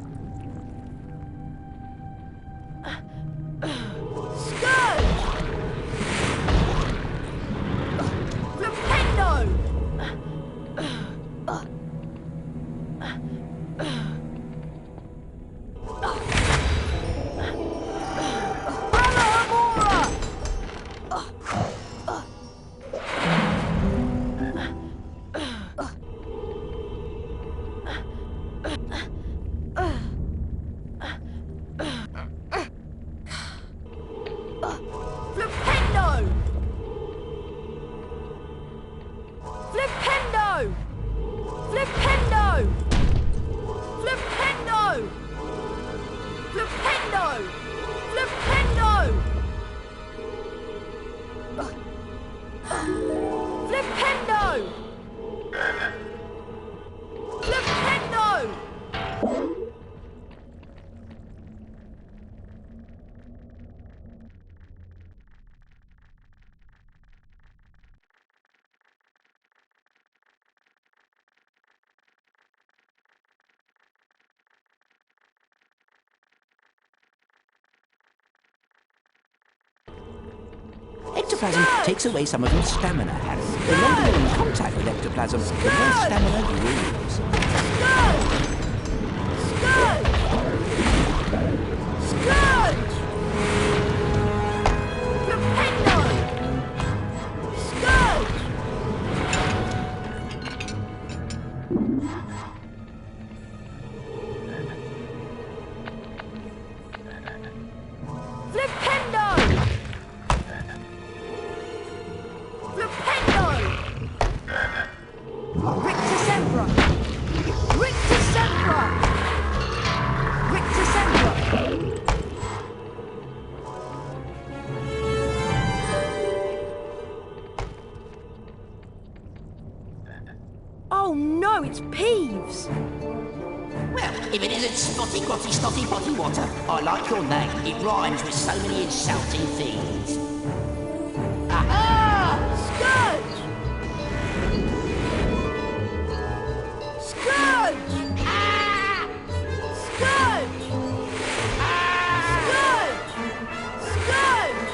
S14: Ectoplasm takes away some of your stamina, Harry. The longer you're in contact with ectoplasm, the more stamina you will lose.
S5: Scourge! Flipendo! Scourge! Flipendo! Flipendo! Rictus Sempra! Rictus Sempra! Rictus Sempra! Oh no, it's Peeves!
S14: Well, if it isn't Spotty Grotty Stotty Potty Water, I like your name. It rhymes with so many insulting things.
S5: Ah! Scourge! Scourge! Ah! Scourge! Scourge! Scourge!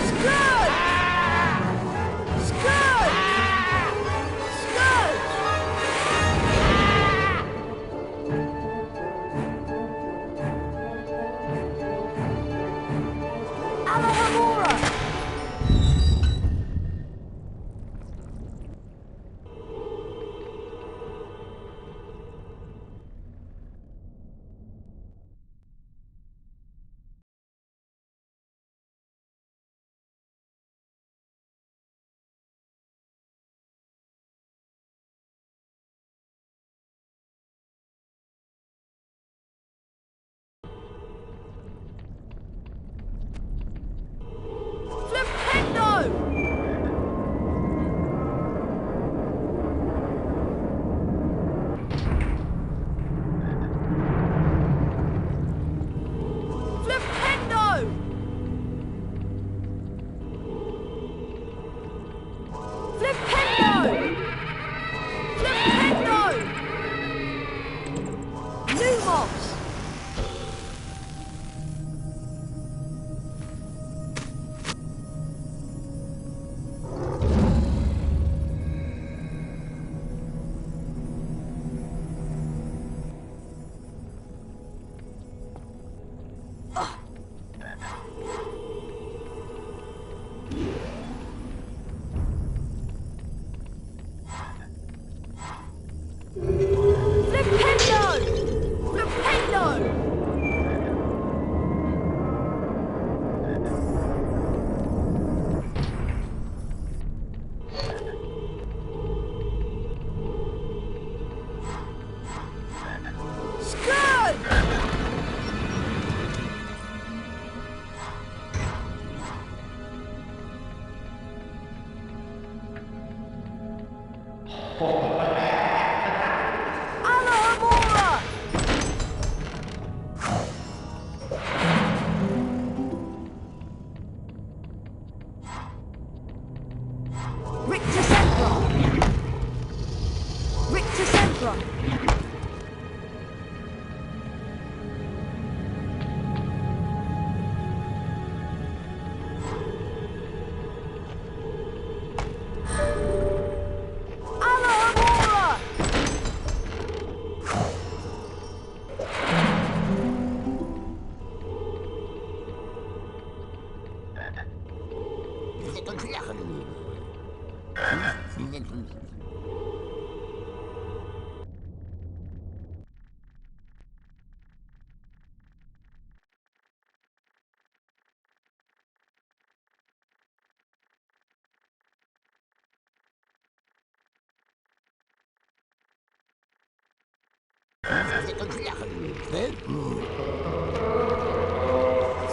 S5: Scourge! Scourge! Scourge! Alohomora! Flipendo! Flipendo! Flipendo! Flipendo! Lumos! Flipendo! Flipendo! Scourge!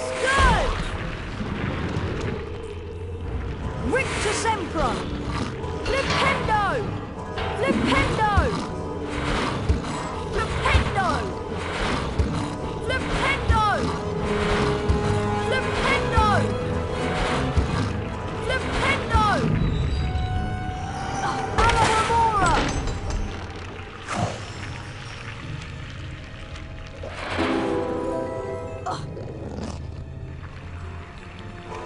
S5: Scourge! Rictus Emperor! Flipendo! Flipendo! Flipendo! Flipendo! Flipendo! Flipendo! Alamamora!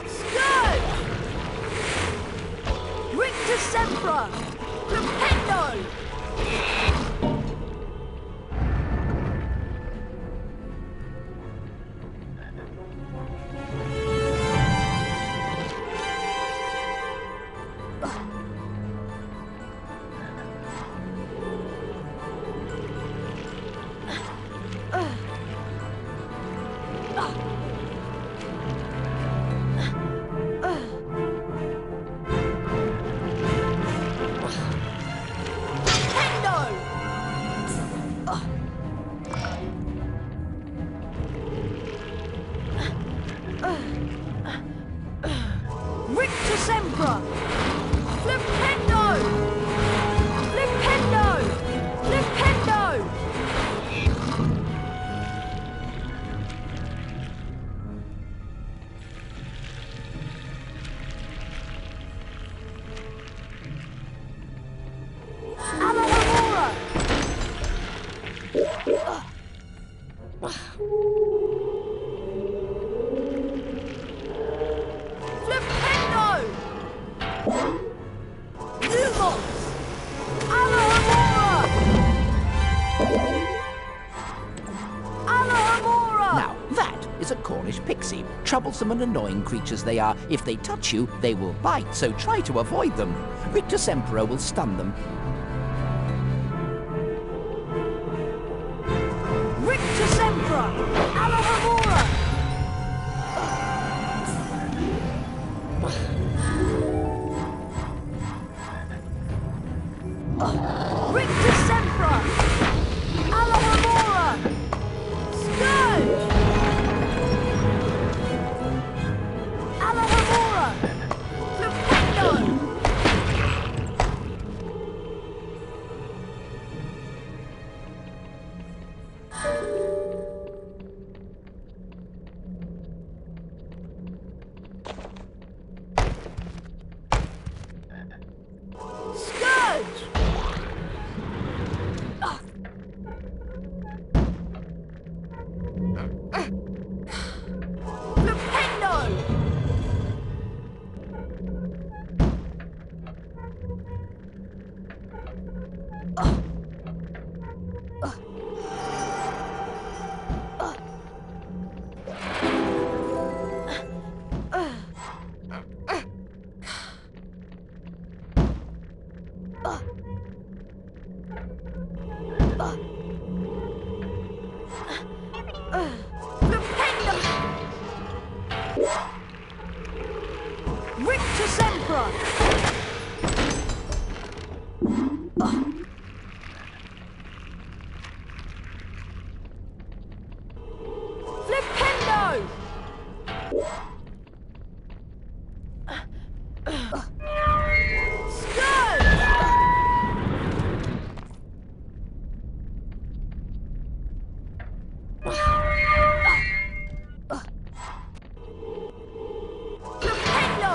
S5: Scourge! Rictus Emperor! Flipendo! Rictus Emperor! Flipendo! Flipendo! Flipendo! Alamamora! Flipendo! Lumos! Alamamora! Alamamora!
S14: Now, that is a Cornish pixie. Troublesome and annoying creatures they are. If they touch you, they will bite, so try to avoid them. Rictus Emperor will stun them.
S5: Rictus Emperor! Alamamora! Rictus Emperor! Alamamora! Scourge! Alamamora! Flipendo! Scourge! Flipendo! Rictus Emperor! Flipendo! Scourge! Flipendo!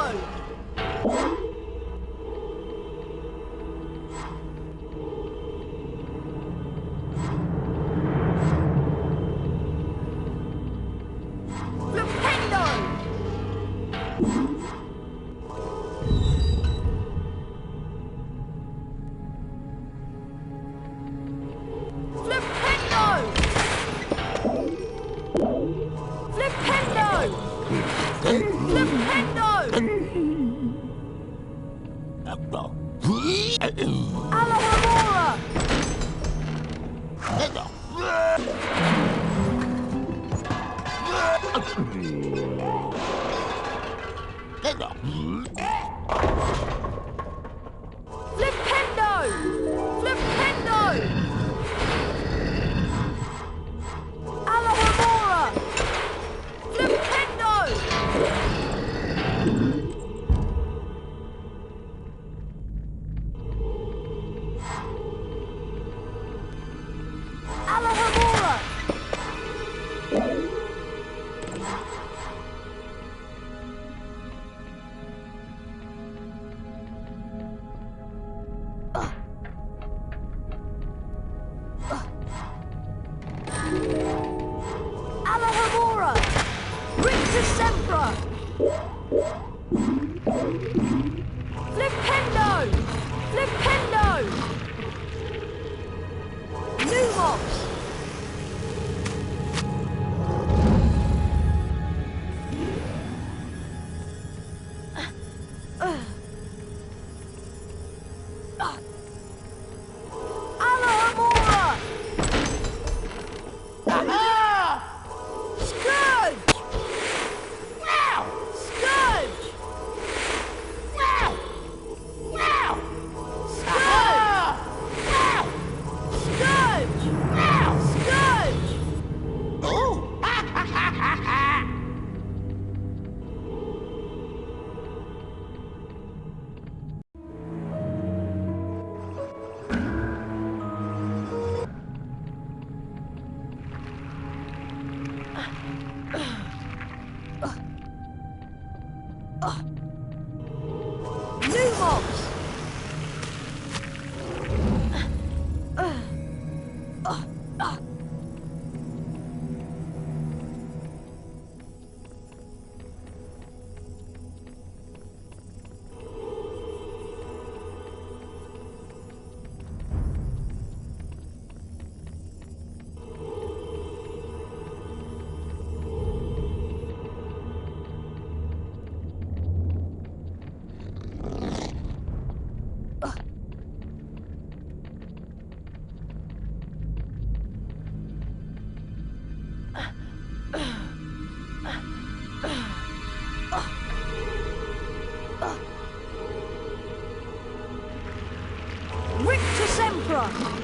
S5: Alamogorgon!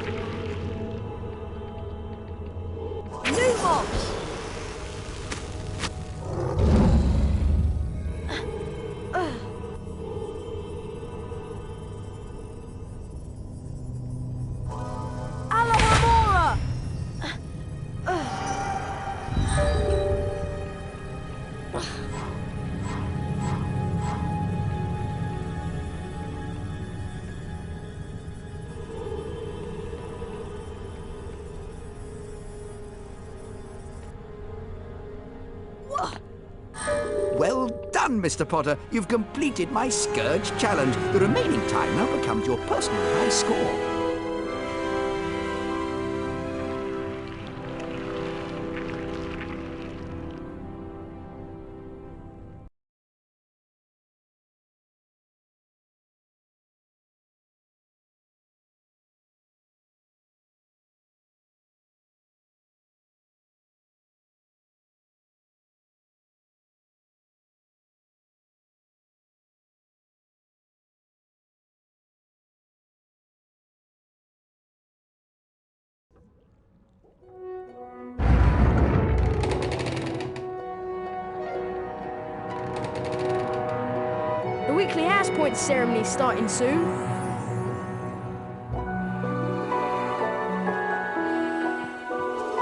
S5: Lumos! Alamogorgon!
S14: Well done, Mr. Potter. You've completed my Scourge challenge. The remaining time now becomes your personal high score.
S5: The weekly house point ceremony starting soon.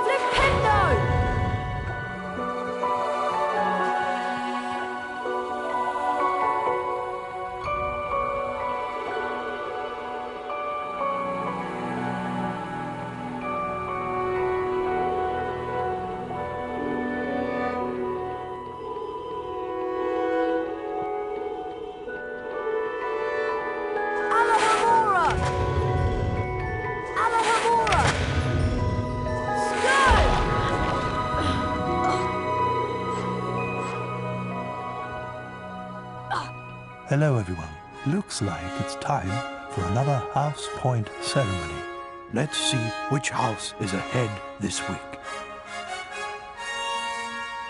S5: Flipendo! Alamogorgon! Alamogorgon! Skull!
S12: Hello, everyone. Looks like it's time for another House Point ceremony. Let's see which house is ahead this week.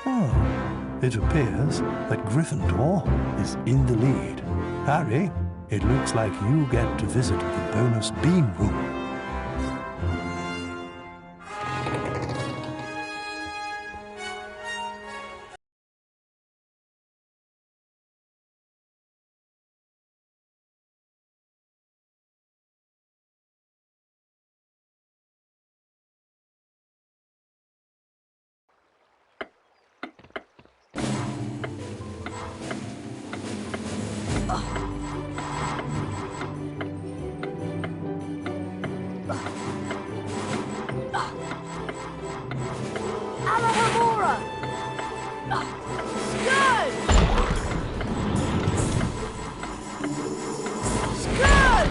S12: Oh, it appears that Gryffindor is in the lead. Harry, it looks like you get to visit the bonus bean room.
S5: Alamogorgon! Skull! Skull!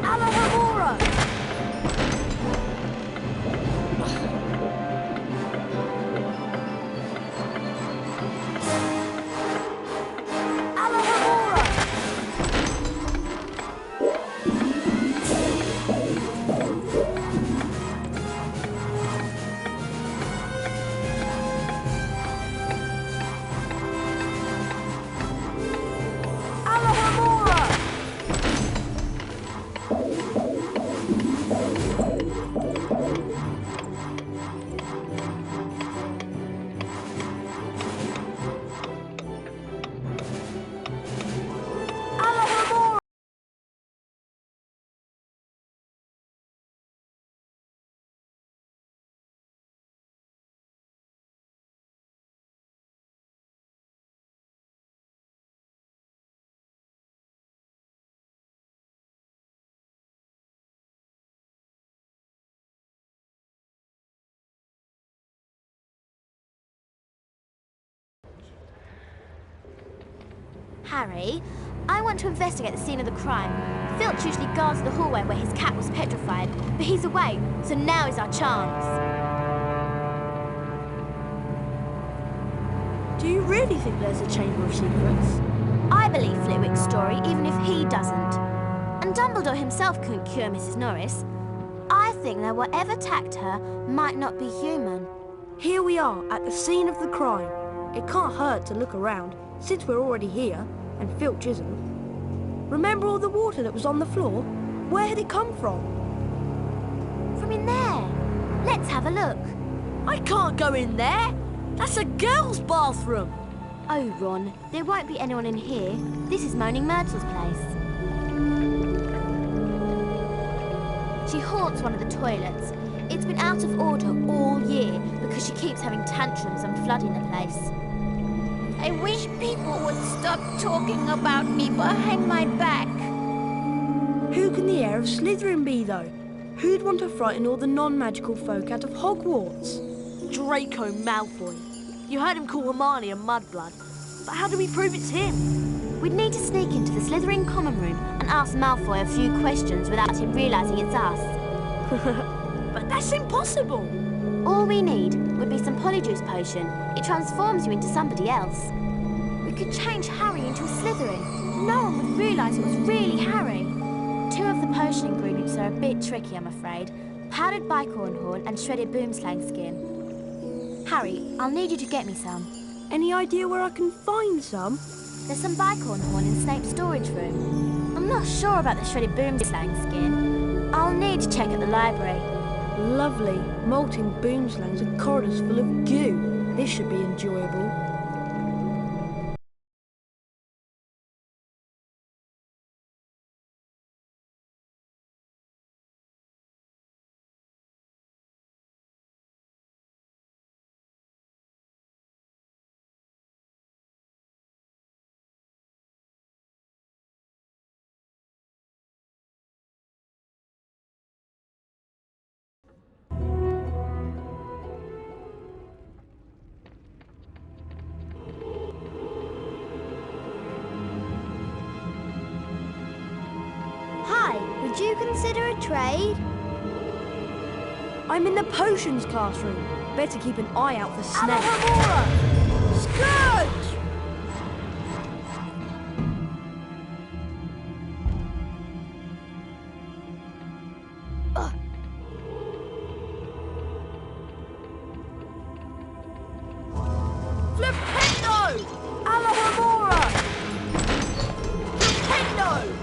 S5: Alamogorgon!
S7: Harry, I want to investigate the scene of the crime. Filch usually guards the hallway where his cat was petrified, but he's away, so now is our chance.
S5: Do you really think there's a Chamber of Secrets?
S7: I believe Flitwick's story, even if he doesn't. And Dumbledore himself couldn't cure Mrs. Norris. I think that whatever attacked her might not be human.
S5: Here we are, at the scene of the crime. It can't hurt to look around, since we're already here, and Filch isn't. Remember all the water that was on the floor? Where had it come from?
S7: From in there. Let's have a look.
S5: I can't go in there! That's a girl's bathroom!
S7: Oh, Ron, there won't be anyone in here. This is Moaning Myrtle's place. She haunts one of the toilets. It's been out of order all year because she keeps having tantrums and flooding the place.
S10: I wish people would stop talking about me behind my back.
S5: Who can the heir of Slytherin be, though? Who'd want to frighten all the non-magical folk out of Hogwarts? Draco Malfoy. You heard him call Hermione a mudblood. But how do we prove it's him?
S7: We'd need to sneak into the Slytherin common room and ask Malfoy a few questions without him realising it's us.
S5: But that's impossible!
S7: All we need would be some Polyjuice potion. It transforms you into somebody else. We could change Harry into a Slytherin. No one would realise it was really Harry. 2 of the potion ingredients are a bit tricky, I'm afraid. Powdered bicorn horn and shredded boomslang skin. Harry, I'll need you to get me some.
S5: Any idea where I can find some?
S7: There's some bicorn horn in Snape's storage room. I'm not sure about the shredded boomslang skin. I'll need to check at the library.
S5: Lovely. Molting boomslangs and corridors full of goo. This should be enjoyable.
S7: Would you consider a trade?
S5: I'm in the potions classroom. Better keep an eye out for snakes. Scourge! Flipendo! Alohomora! Flipendo!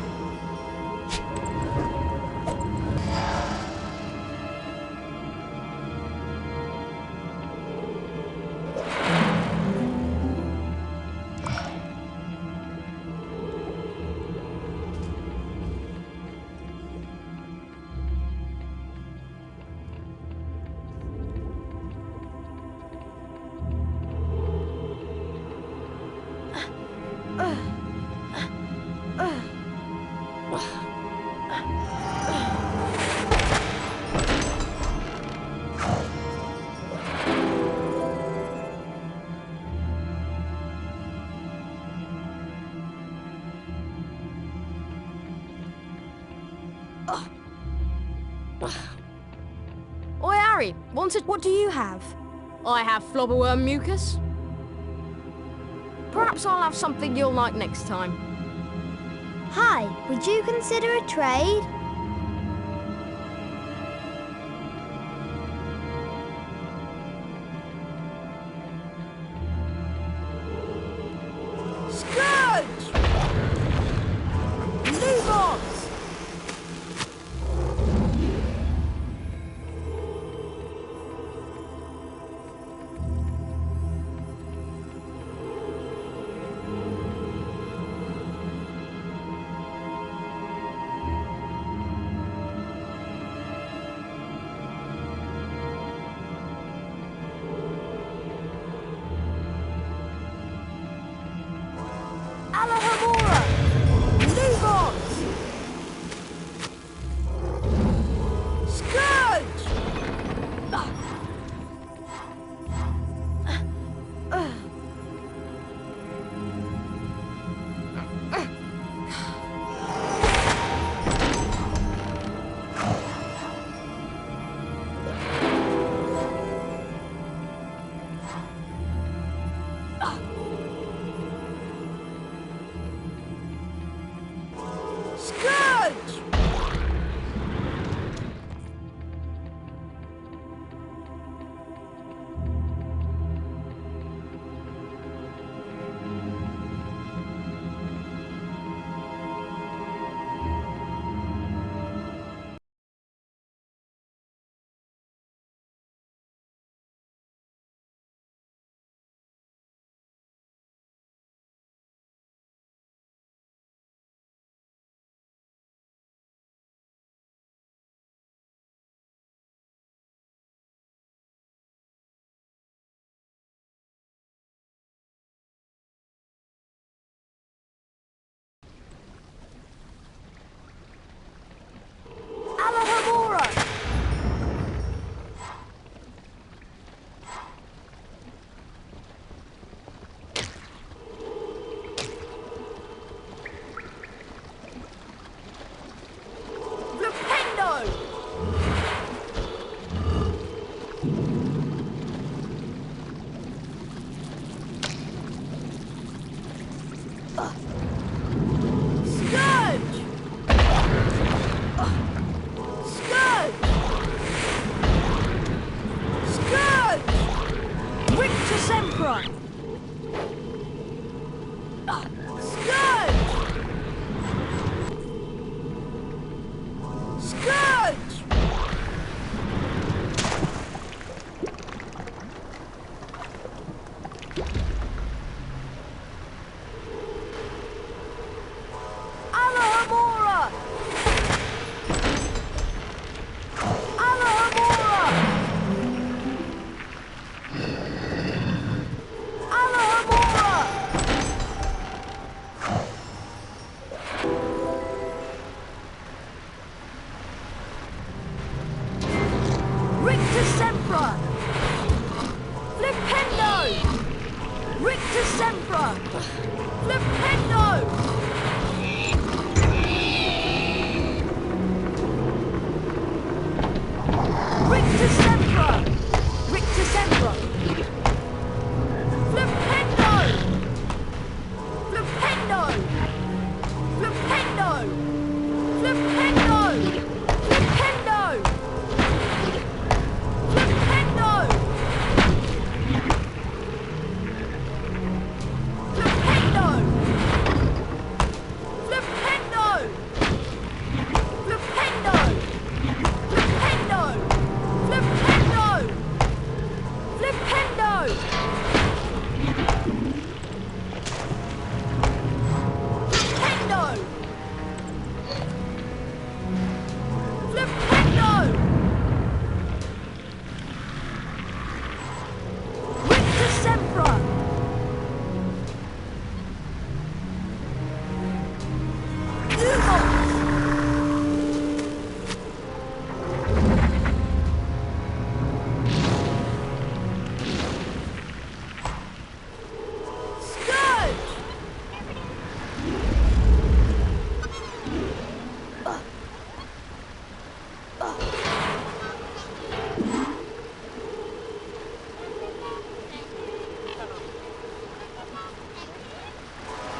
S4: Oi, Harry,
S5: What do you have?
S4: I have flobberworm mucus. Perhaps I'll have something you'll like next time.
S7: Hi, would you consider a trade?
S5: Scourge! Lumos! Rictus Sempra! Rictus Sempra! Flipendo! Flipendo! Flipendo! Flipendo! Flipendo! Flipendo! Flipendo! Flipendo! Flipendo! Flipendo! Flipendo! Flipendo! Flipendo! Flipendo! Rictus Sempra!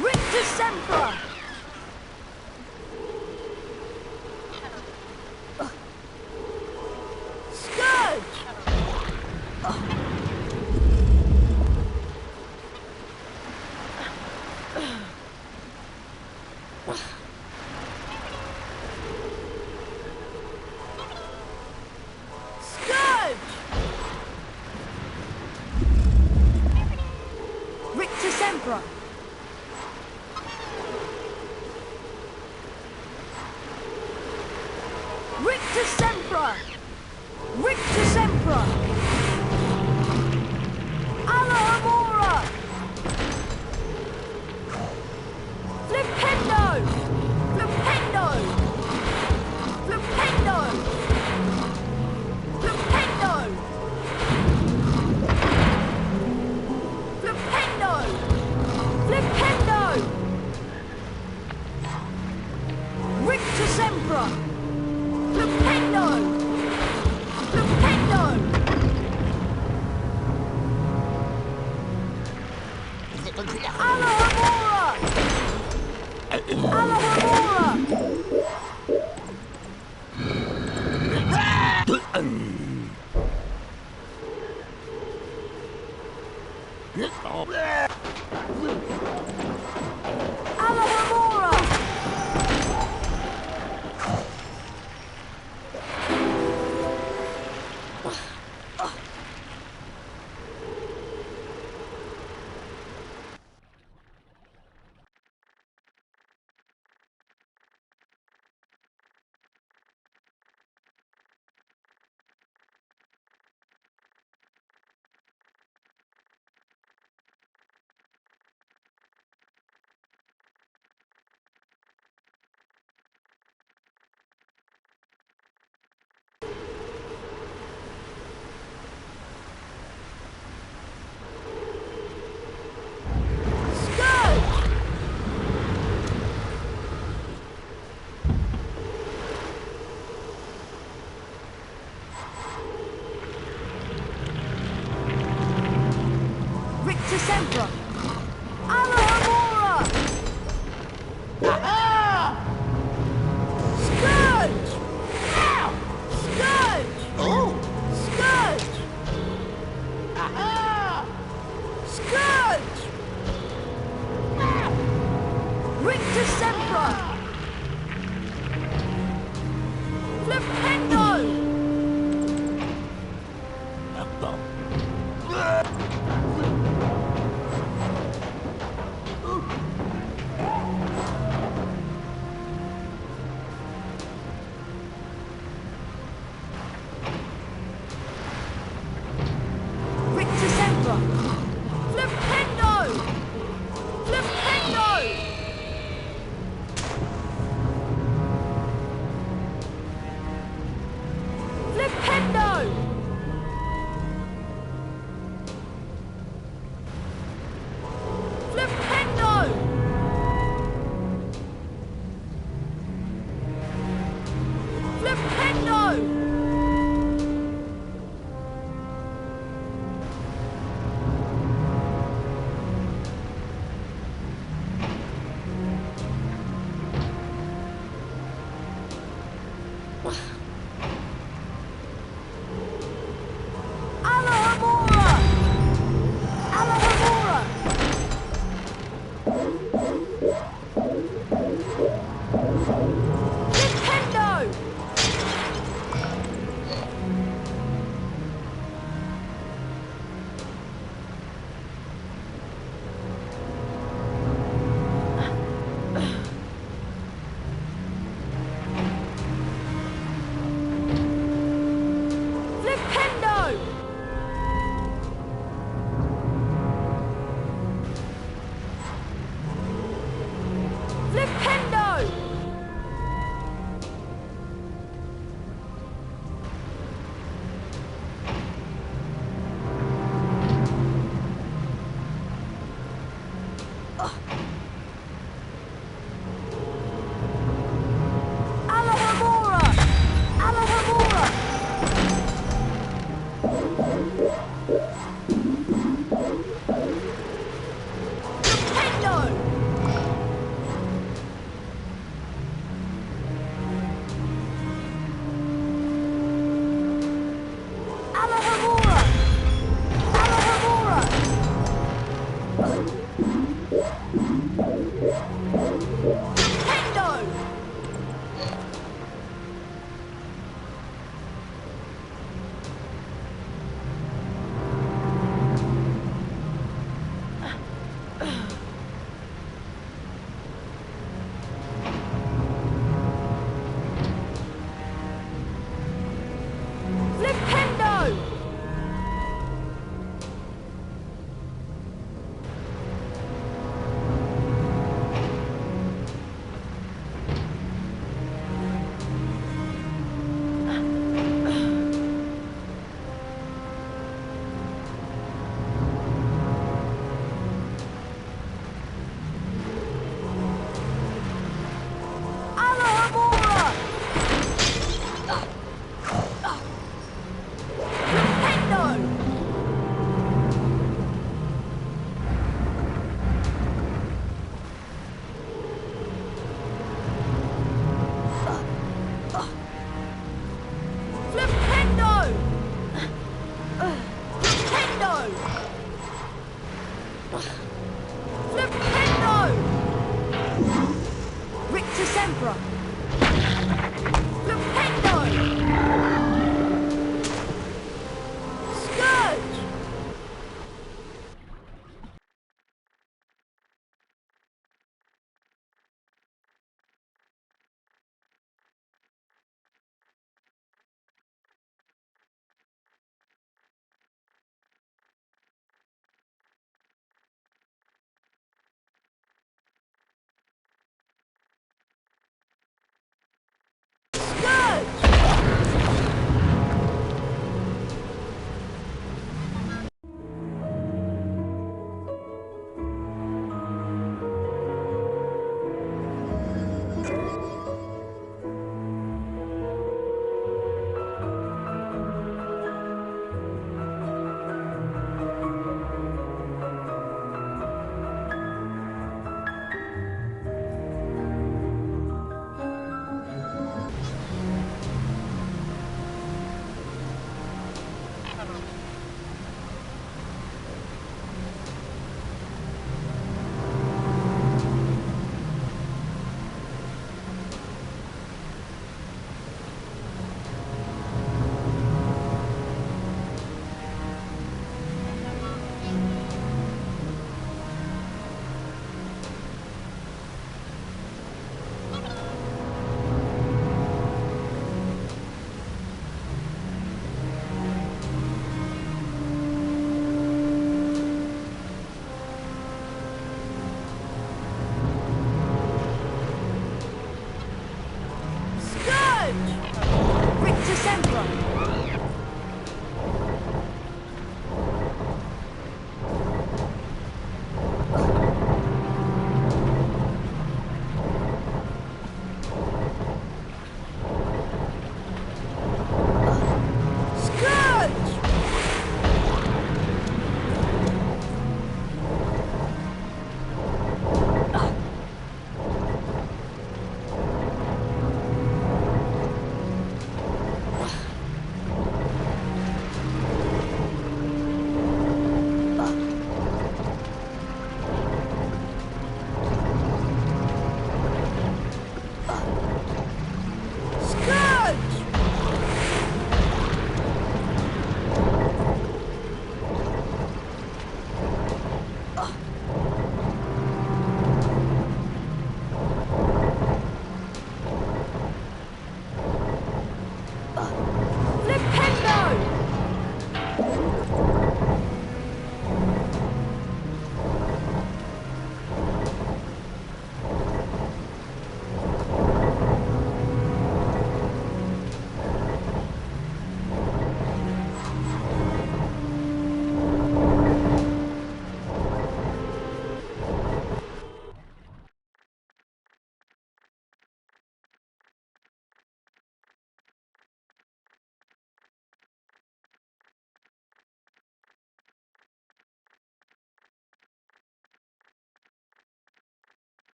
S5: Rictus Sempra! Scourge! Scourge! Rictus Sempra! Rictus Sempra! Rictus Sempra! Alohomora! Flipendo! Flipendo! Flipendo! Flipendo! Flipendo! Flipendo! Rictus Sempra! Flipendo! Flipendo! Alohomora! Alohomora!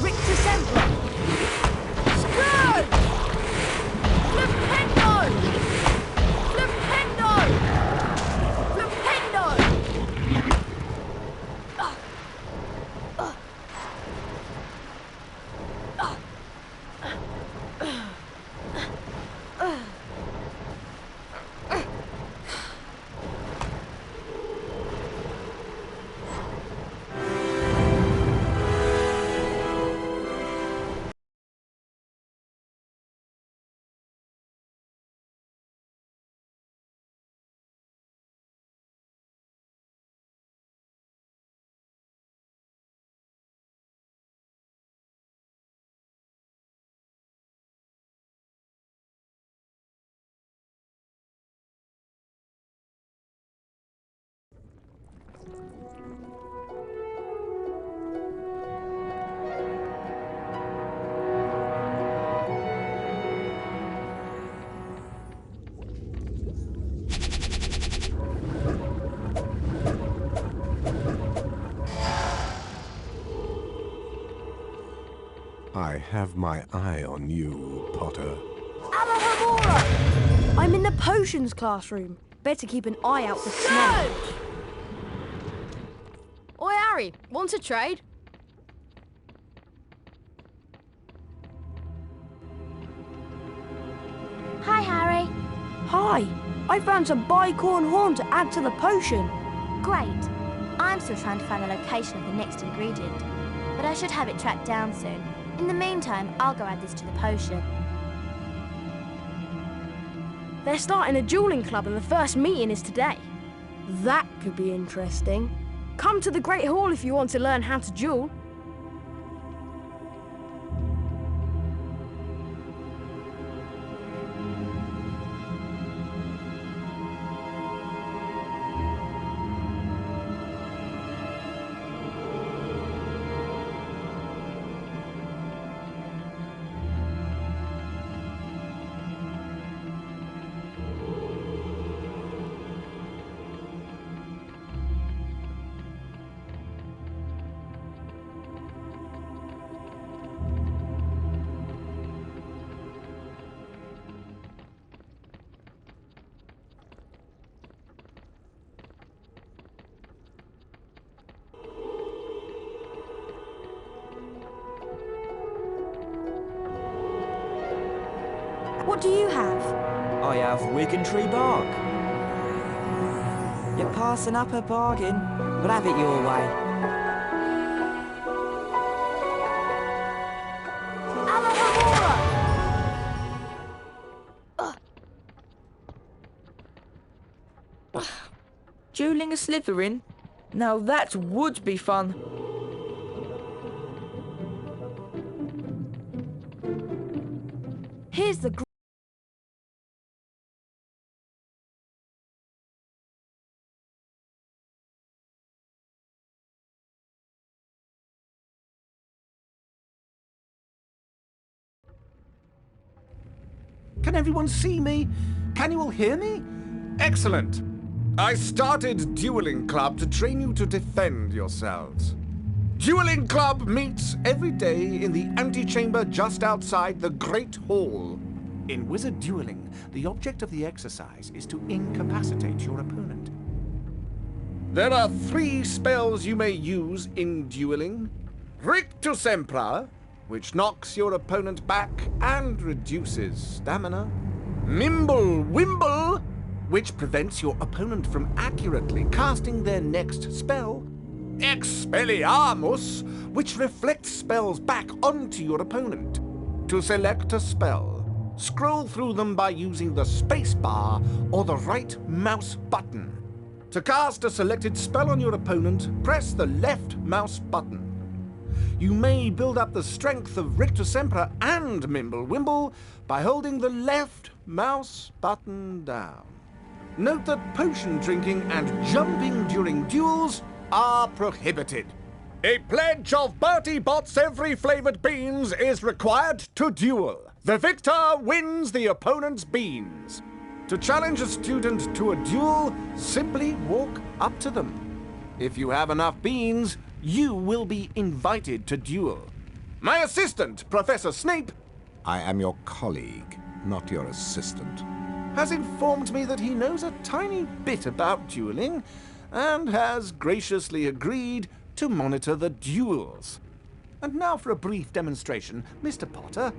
S5: Rictus Sempra! Scourge! Flipendo! Flipendo! Flipendo!
S17: I have my eye on you, Potter.
S5: Alohomora! I'm in the potions classroom. Better keep an eye out for Snape.
S16: Oi, Harry, want to trade?
S7: Hi, Harry.
S5: Hi, I found some bicorn horn to add to the potion.
S7: Great. I'm still trying to find the location of the next ingredient, but I should have it tracked down soon. In the meantime, I'll go add this to the potion.
S5: They're starting a dueling club and the first meeting is today. That could be interesting. Come to the Great Hall if you want to learn how to duel. What do you have?
S9: I have Wigan Tree bark. You're passing up a bargain, but have it your way.
S4: Dueling a Slytherin? Now that would be fun.
S5: Here's the
S3: Can everyone see me? Can you all hear me? Excellent. I started Dueling Club to train you to defend yourselves. Dueling Club meets every day in the antechamber just outside the Great Hall. In Wizard Dueling, the object of the exercise is to incapacitate your opponent. There are 3 spells you may use in dueling. Rictus Sempra, which knocks your opponent back and reduces stamina. Mimble Wimble, which prevents your opponent from accurately casting their next spell. Expelliarmus, which reflects spells back onto your opponent. To select a spell, scroll through them by using the space bar or the right mouse button. To cast a selected spell on your opponent, press the left mouse button. You may build up the strength of Rictus Sempra and Mimble Wimble by holding the left mouse button down. Note that potion drinking and jumping during duels are prohibited. A pledge of Bertie Bott's every flavored beans is required to duel. The victor wins the opponent's beans. To challenge a student to a duel, simply walk up to them. If you have enough beans, you will be invited to duel. My assistant, Professor Snape,
S17: I am your colleague, not your assistant.
S3: has informed me that he knows a tiny bit about dueling and has graciously agreed to monitor the duels. And now for a brief demonstration. Mr. Potter,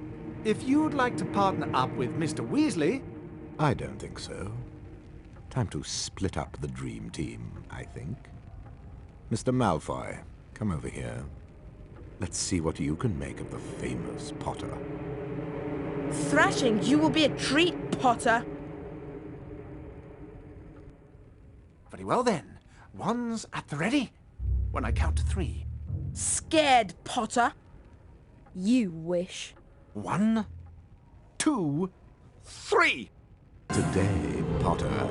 S3: if you'd like to partner up with Mr. Weasley...
S17: I don't think so. Time to split up the dream team, I think. Mr. Malfoy, come over here. Let's see what you can make of the famous Potter.
S4: Thrashing you will be a treat, Potter.
S3: Very well then. One's at the ready. When I count to 3.
S4: Scared, Potter? You wish.
S3: 1, 2, 3!
S17: Today, Potter,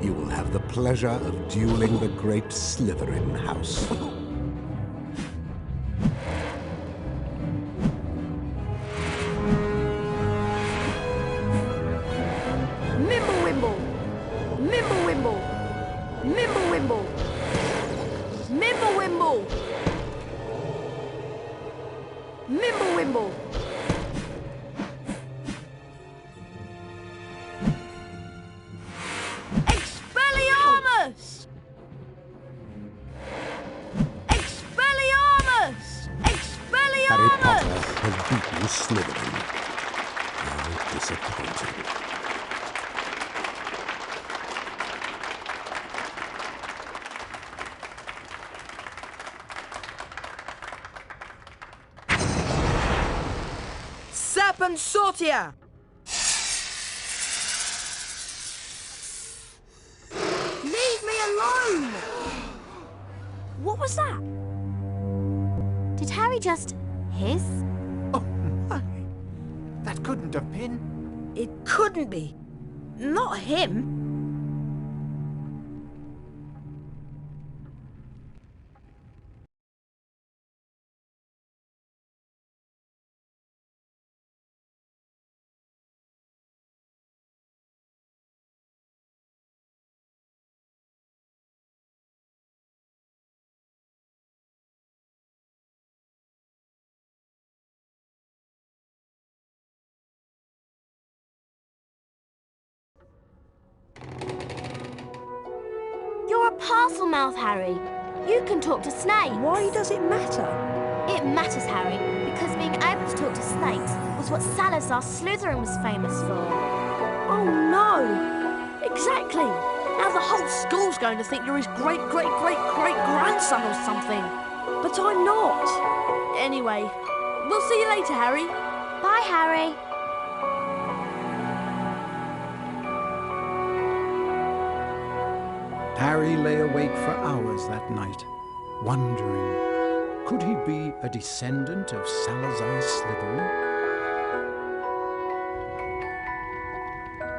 S17: you will have the pleasure of dueling the great Slytherin house.
S5: Mimblewimble! Mimblewimble! Mimblewimble! Mimblewimble! Mimblewimble! Expelliarmus! Expelliarmus!
S17: Harry Potter
S5: Expelliarmus!
S17: has beaten Slytherin. How disappointing.
S4: Serpent Sortia!
S5: Leave me alone! What was that?
S7: Did Harry just hiss?
S3: Oh my! That couldn't have been.
S4: It couldn't be. Not him.
S7: You're a Parselmouth, Harry. You can talk to snakes.
S5: Why does it matter?
S7: It matters, Harry, because being able to talk to snakes was what Salazar Slytherin was famous for.
S5: Oh no! Exactly! Now the whole school's going to think you're his great-great-great-great-grandson or something. But I'm not. Anyway, we'll see you later, Harry.
S7: Bye, Harry.
S1: Harry lay awake for hours that night, wondering, could he be a descendant of Salazar Slytherin?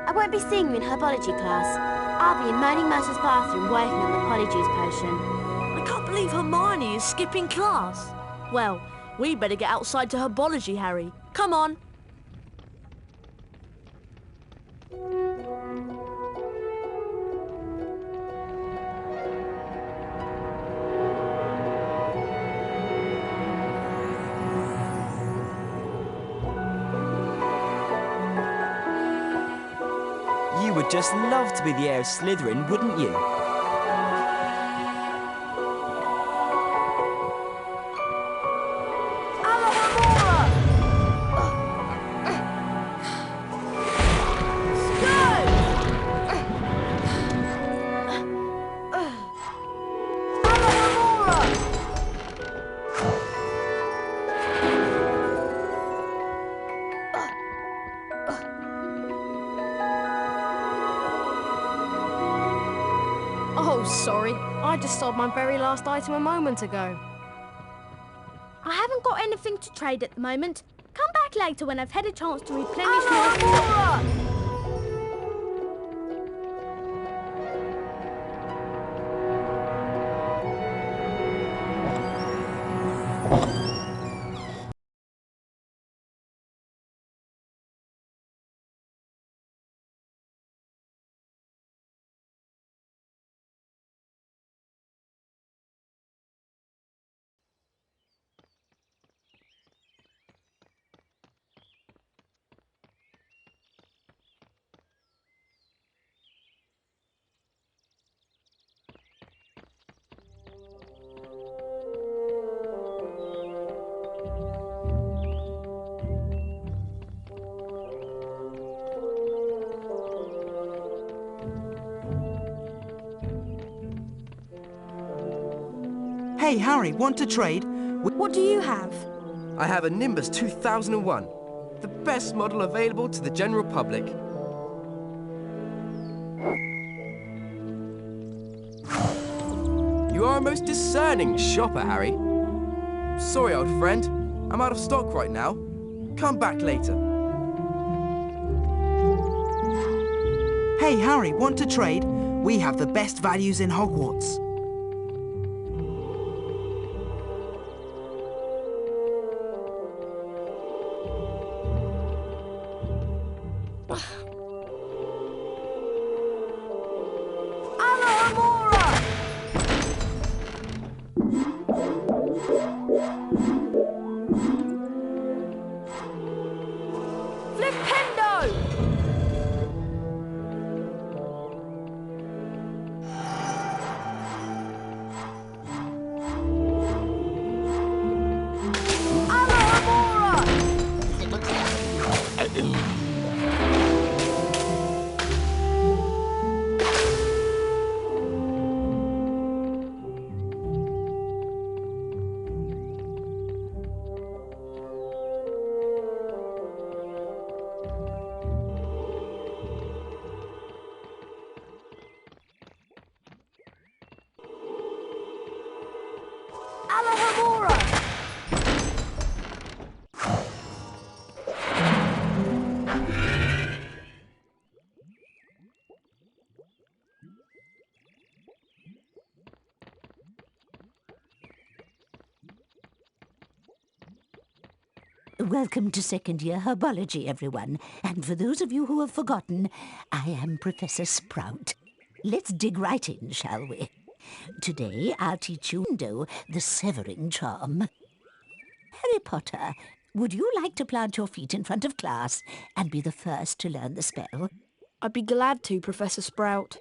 S7: I won't be seeing you in herbology class. I'll be in Moaning Myrtle's bathroom working on the Polyjuice potion.
S5: I can't believe Hermione is skipping class. Well, we better get outside to herbology, Harry. Come on.
S18: You would just love to be the heir of Slytherin, wouldn't you?
S16: Oh, sorry. I just sold my very last item a moment ago.
S10: I haven't got anything to trade at the moment. Come back later when I've had a chance to replenish my...
S9: Hey, Harry, want to trade?
S5: What do you have?
S8: I have a Nimbus 2001, the best model available to the general public. You are a most discerning shopper, Harry. Sorry, old friend. I'm out of stock right now. Come back later.
S9: Hey, Harry, want to trade? We have the best values in Hogwarts.
S19: Welcome to second year herbology, everyone. And for those of you who have forgotten, I am Professor Sprout. Let's dig right in, shall we? Today, I'll teach you the severing charm. Harry Potter, would you like to plant your feet in front of class and be the first to learn the spell?
S5: I'd be glad to, Professor Sprout.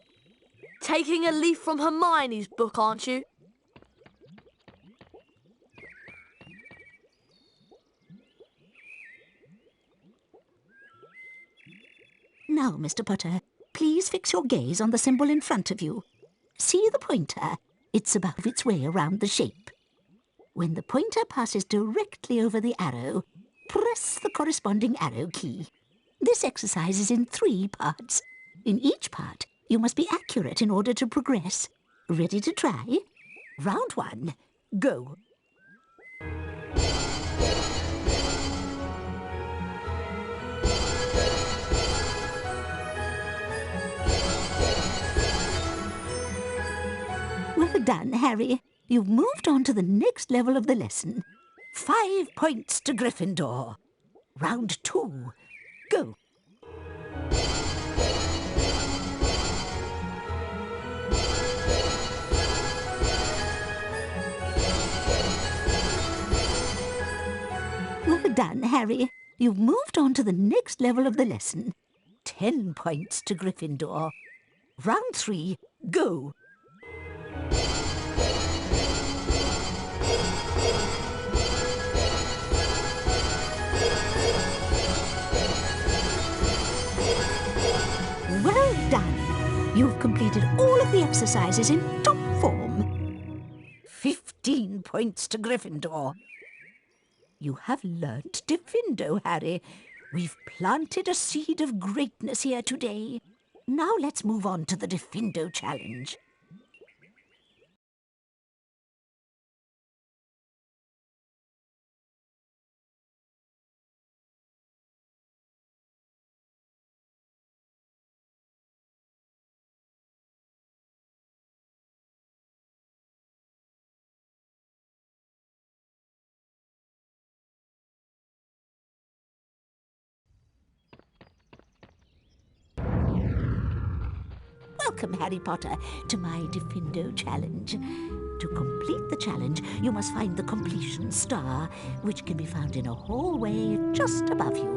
S5: Taking a leaf from Hermione's book, aren't you?
S19: Now, Mr. Potter, please fix your gaze on the symbol in front of you. See the pointer? It's about its way around the shape. When the pointer passes directly over the arrow, press the corresponding arrow key. This exercise is in 3 parts. In each part, you must be accurate in order to progress. Ready to try? Round 1, go. Well done, Harry. You've moved on to the next level of the lesson. 5 points to Gryffindor. Round 2, go. Well done, Harry. You've moved on to the next level of the lesson. 10 points to Gryffindor. Round 3, go. Well done. You've completed all of the exercises in top form. 15 points to Gryffindor. You have learnt Diffindo, Harry. We've planted a seed of greatness here today. Now let's move on to the Diffindo challenge. Welcome, Harry Potter, to my Diffindo challenge. To complete the challenge, you must find the completion star, which can be found in a hallway just above you.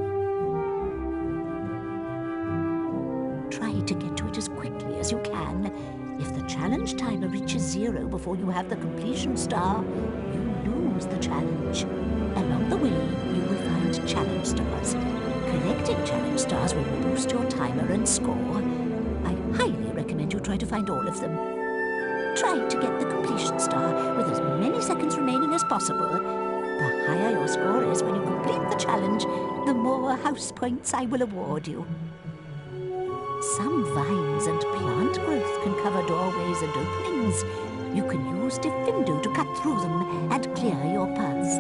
S19: Try to get to it as quickly as you can. If the challenge timer reaches 0 before you have the completion star, you lose the challenge. Along the way, you will find challenge stars. Collecting challenge stars will boost your timer and score. I highly recommend you try to find all of them. Try to get the completion star with as many seconds remaining as possible. The higher your score is when you complete the challenge, the more house points I will award you. Some vines and plant growth can cover doorways and openings. You can use Diffindo to cut through them and clear your paths.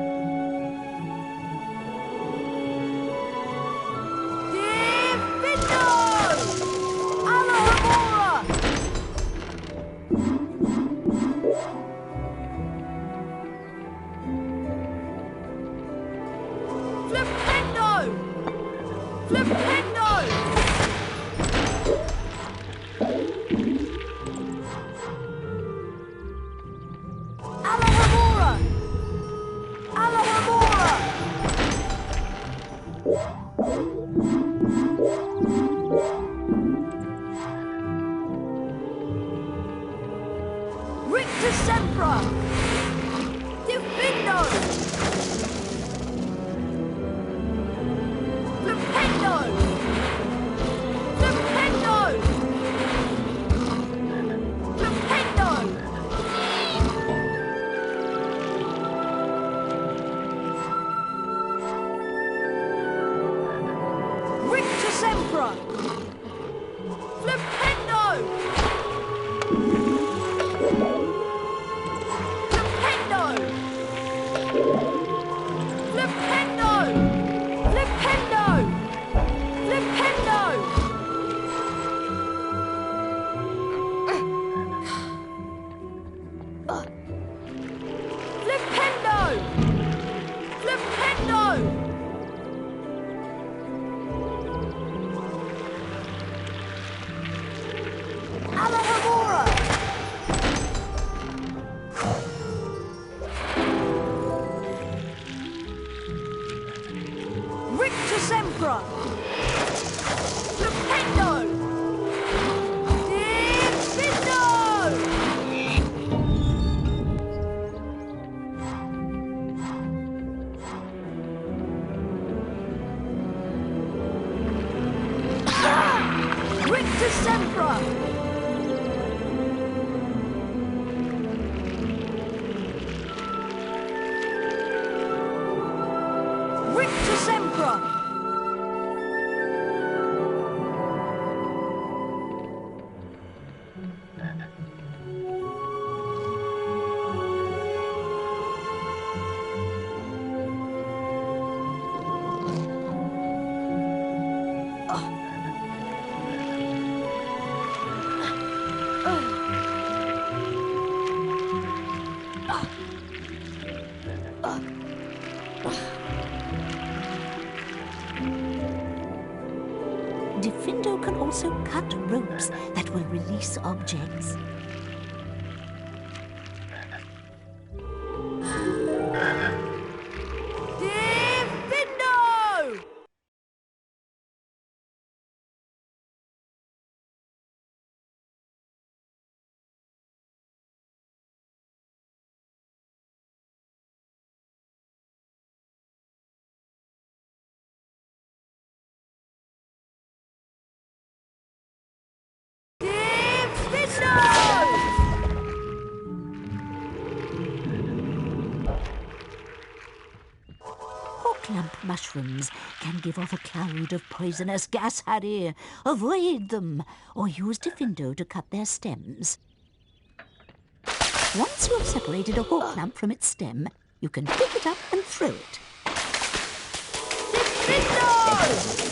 S19: Diffindo can also cut ropes that will release objects. Hawklamp mushrooms can give off a cloud of poisonous gas, Harry. Avoid them, or use Diffindo to cut their stems. Once you have separated a hawklamp from its stem, you can pick it up and throw it.
S5: Diffindo!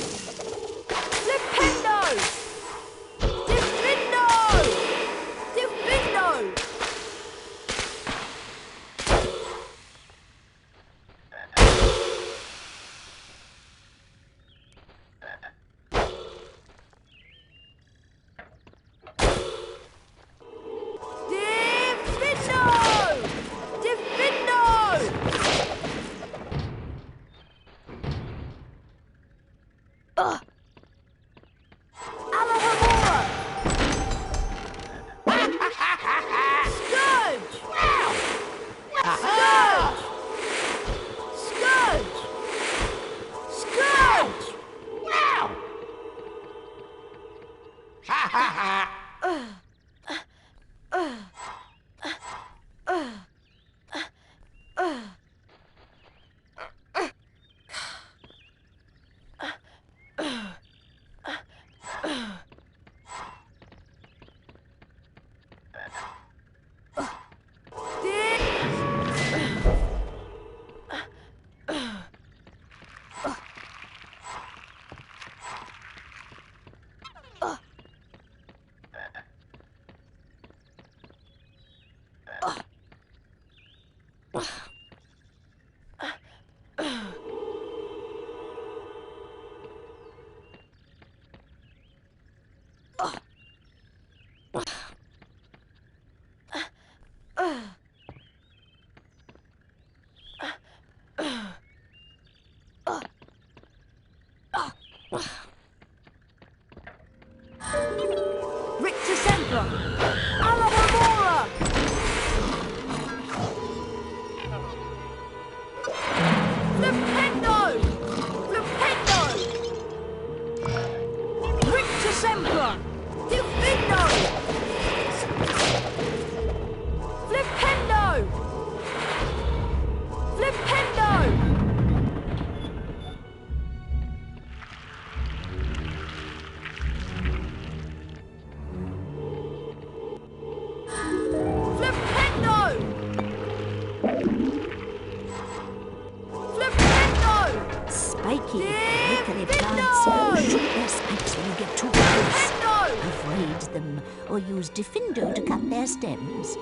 S19: or use Diffindo to cut their stems.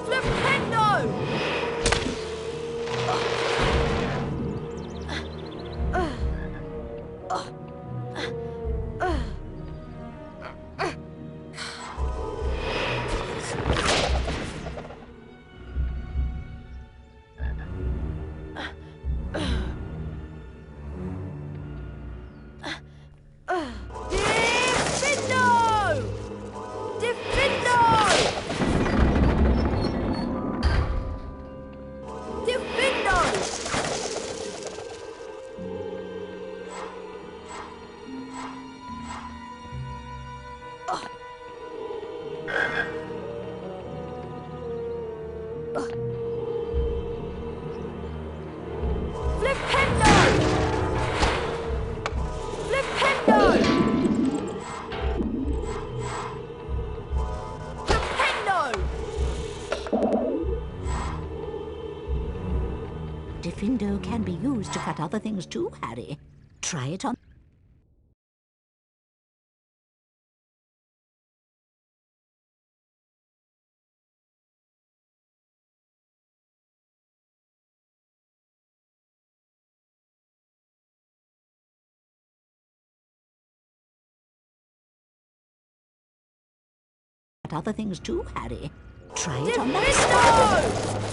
S5: Flipendo!
S19: Diffindo can be used to cut other things too, Harry. Try it on. Cut other things too, Harry. Try it on that.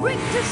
S5: Ring to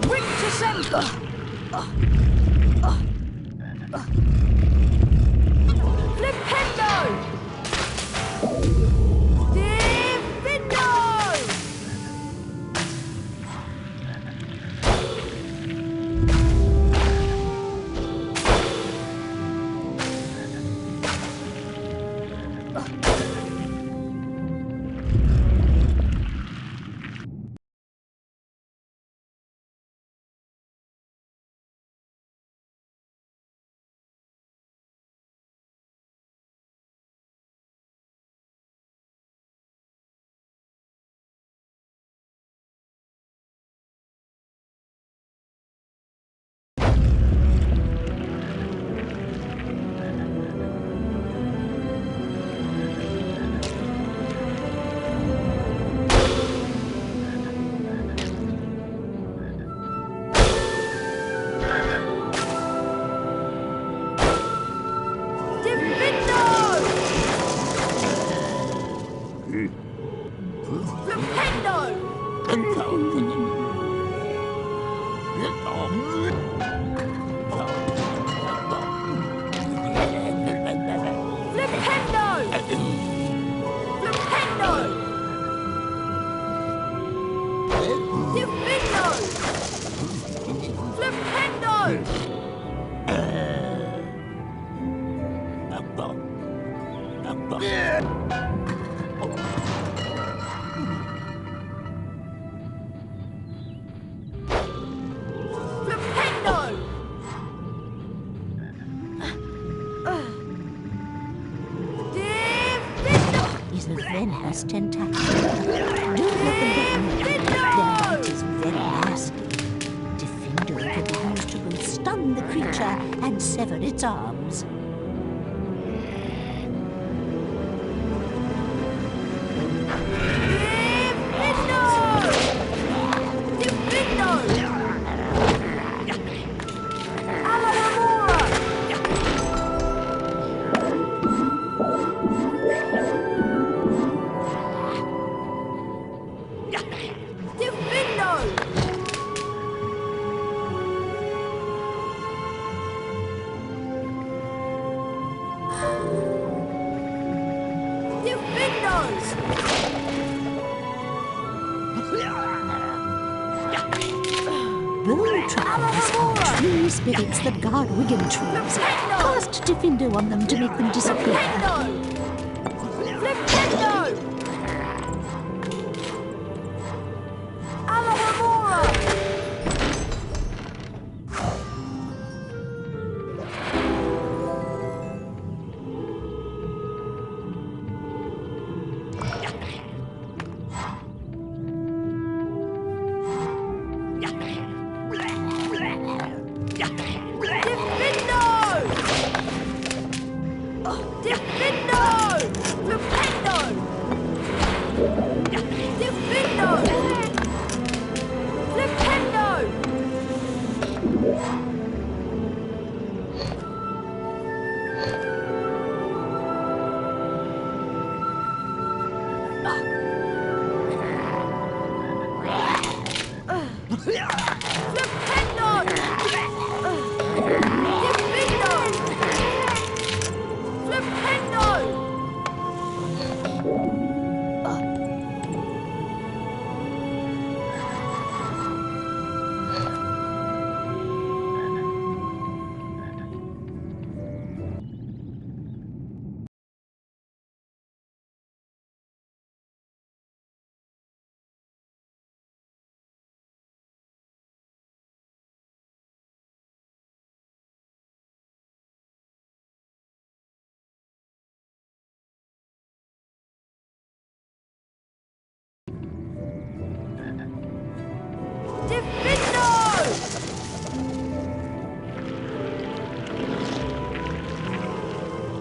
S5: center!
S19: Venomous tentacle. Don't let them get near. Their bite is very nasty. Defendo can be used to both stun the creature and sever its arms. Tree spirits that guard Wigan trees. Cast Defendo on them to make them disappear.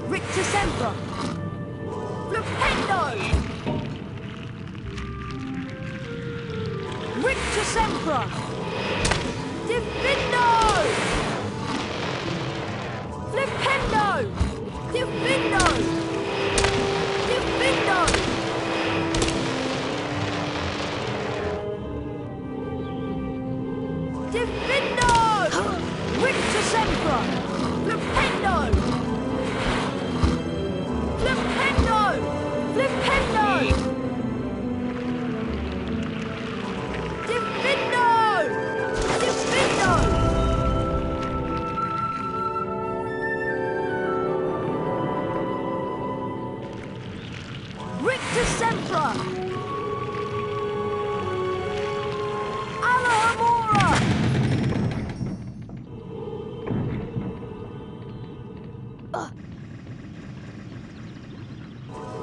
S5: Rictusempra! Flipendo! Rictusempra! Defendo! Flipendo! Defendo! Defendo! Defendo! Sempra! Alohomora!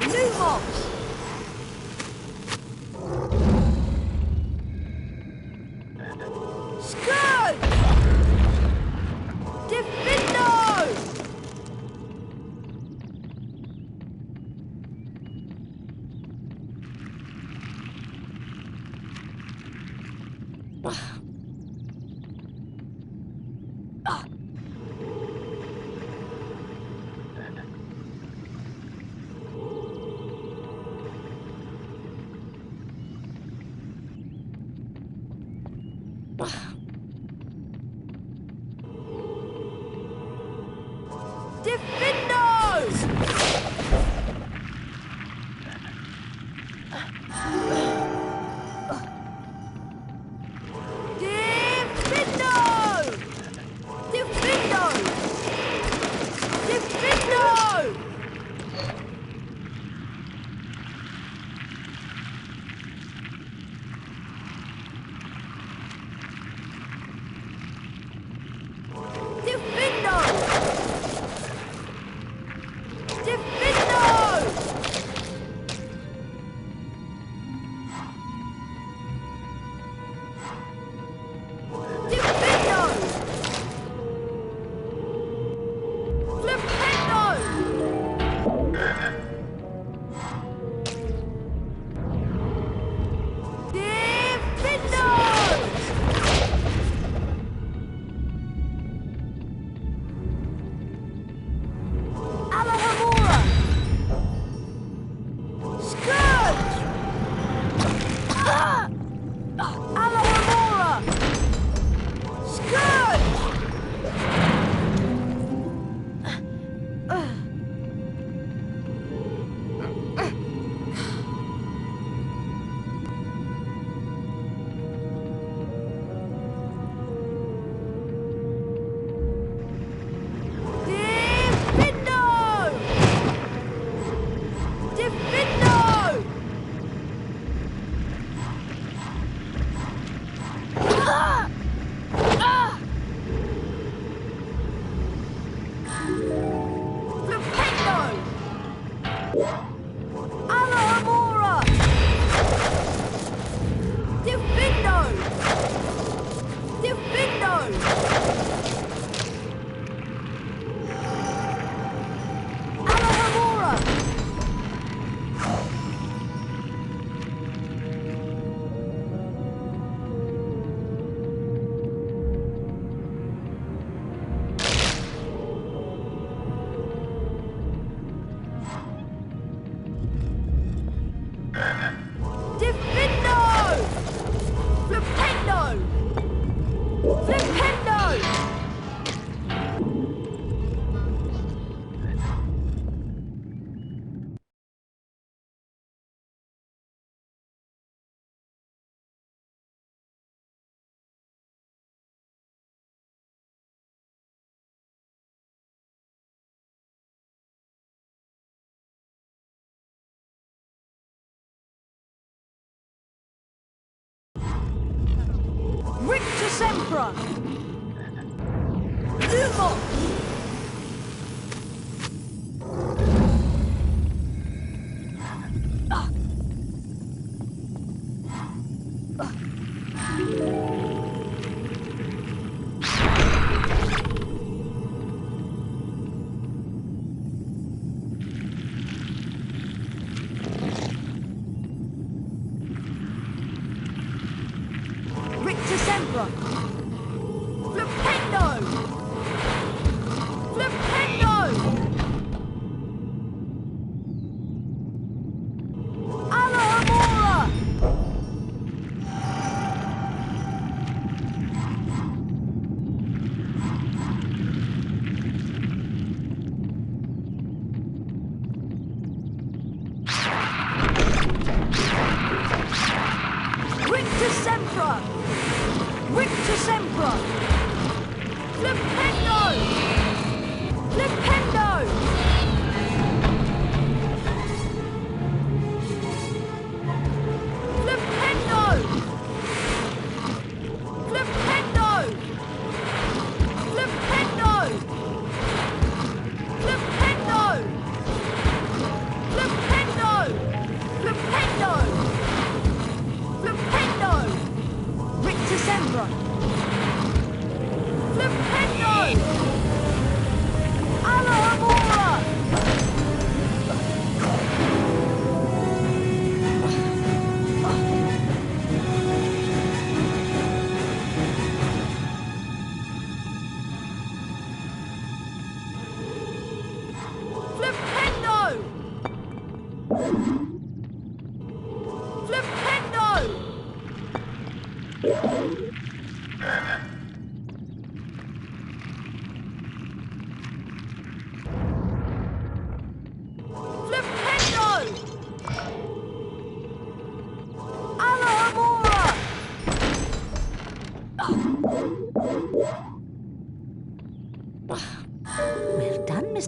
S5: Lumos! Scourge! Diffindo! Sempra! Lumos!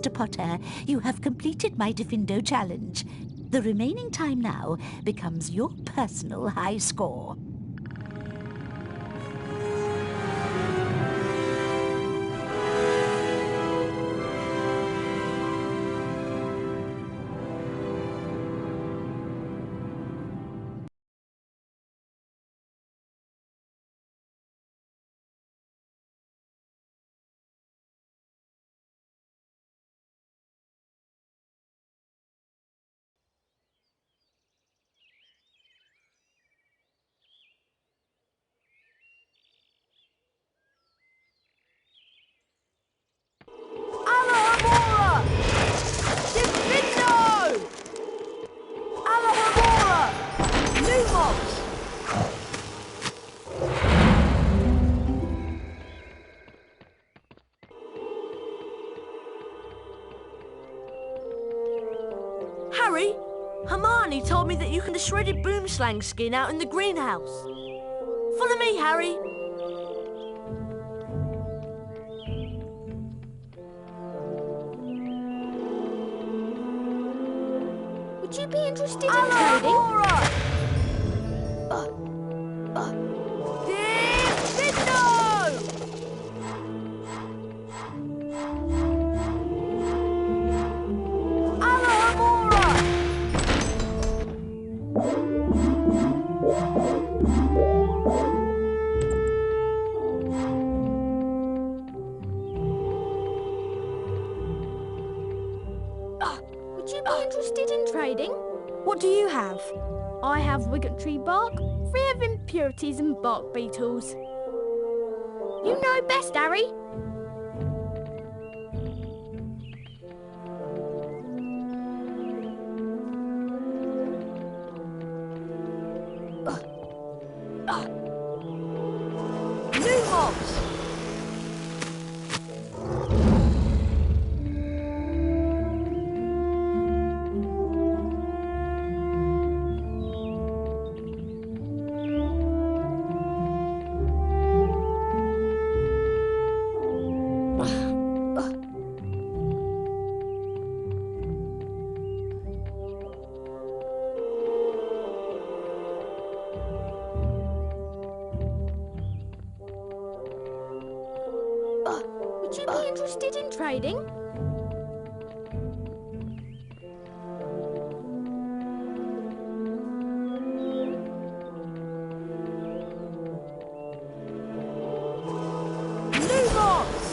S19: Mr. Potter. You have completed my Diffindo challenge. The remaining time now becomes your personal high score.
S5: Alohomora! Diffindo! Alohomora! Lumos! Harry, Hermione told me that you can the shredded boomslang skin out in the greenhouse. Follow me, Harry.
S10: Would you be interested in trading? Would you be interested in trading?
S5: What do you have?
S10: I have Wigottree bark, free of impurities and bark beetles. You know best, Harry.
S5: Lumos!
S10: Would you be interested in trading?
S5: Lumos!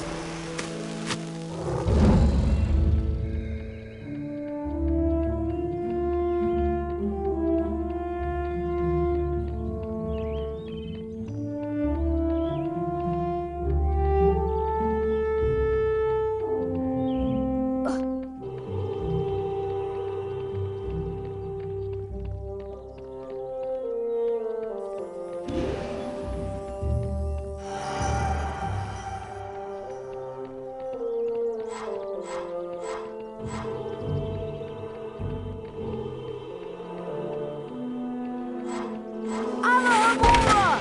S5: Alohomora!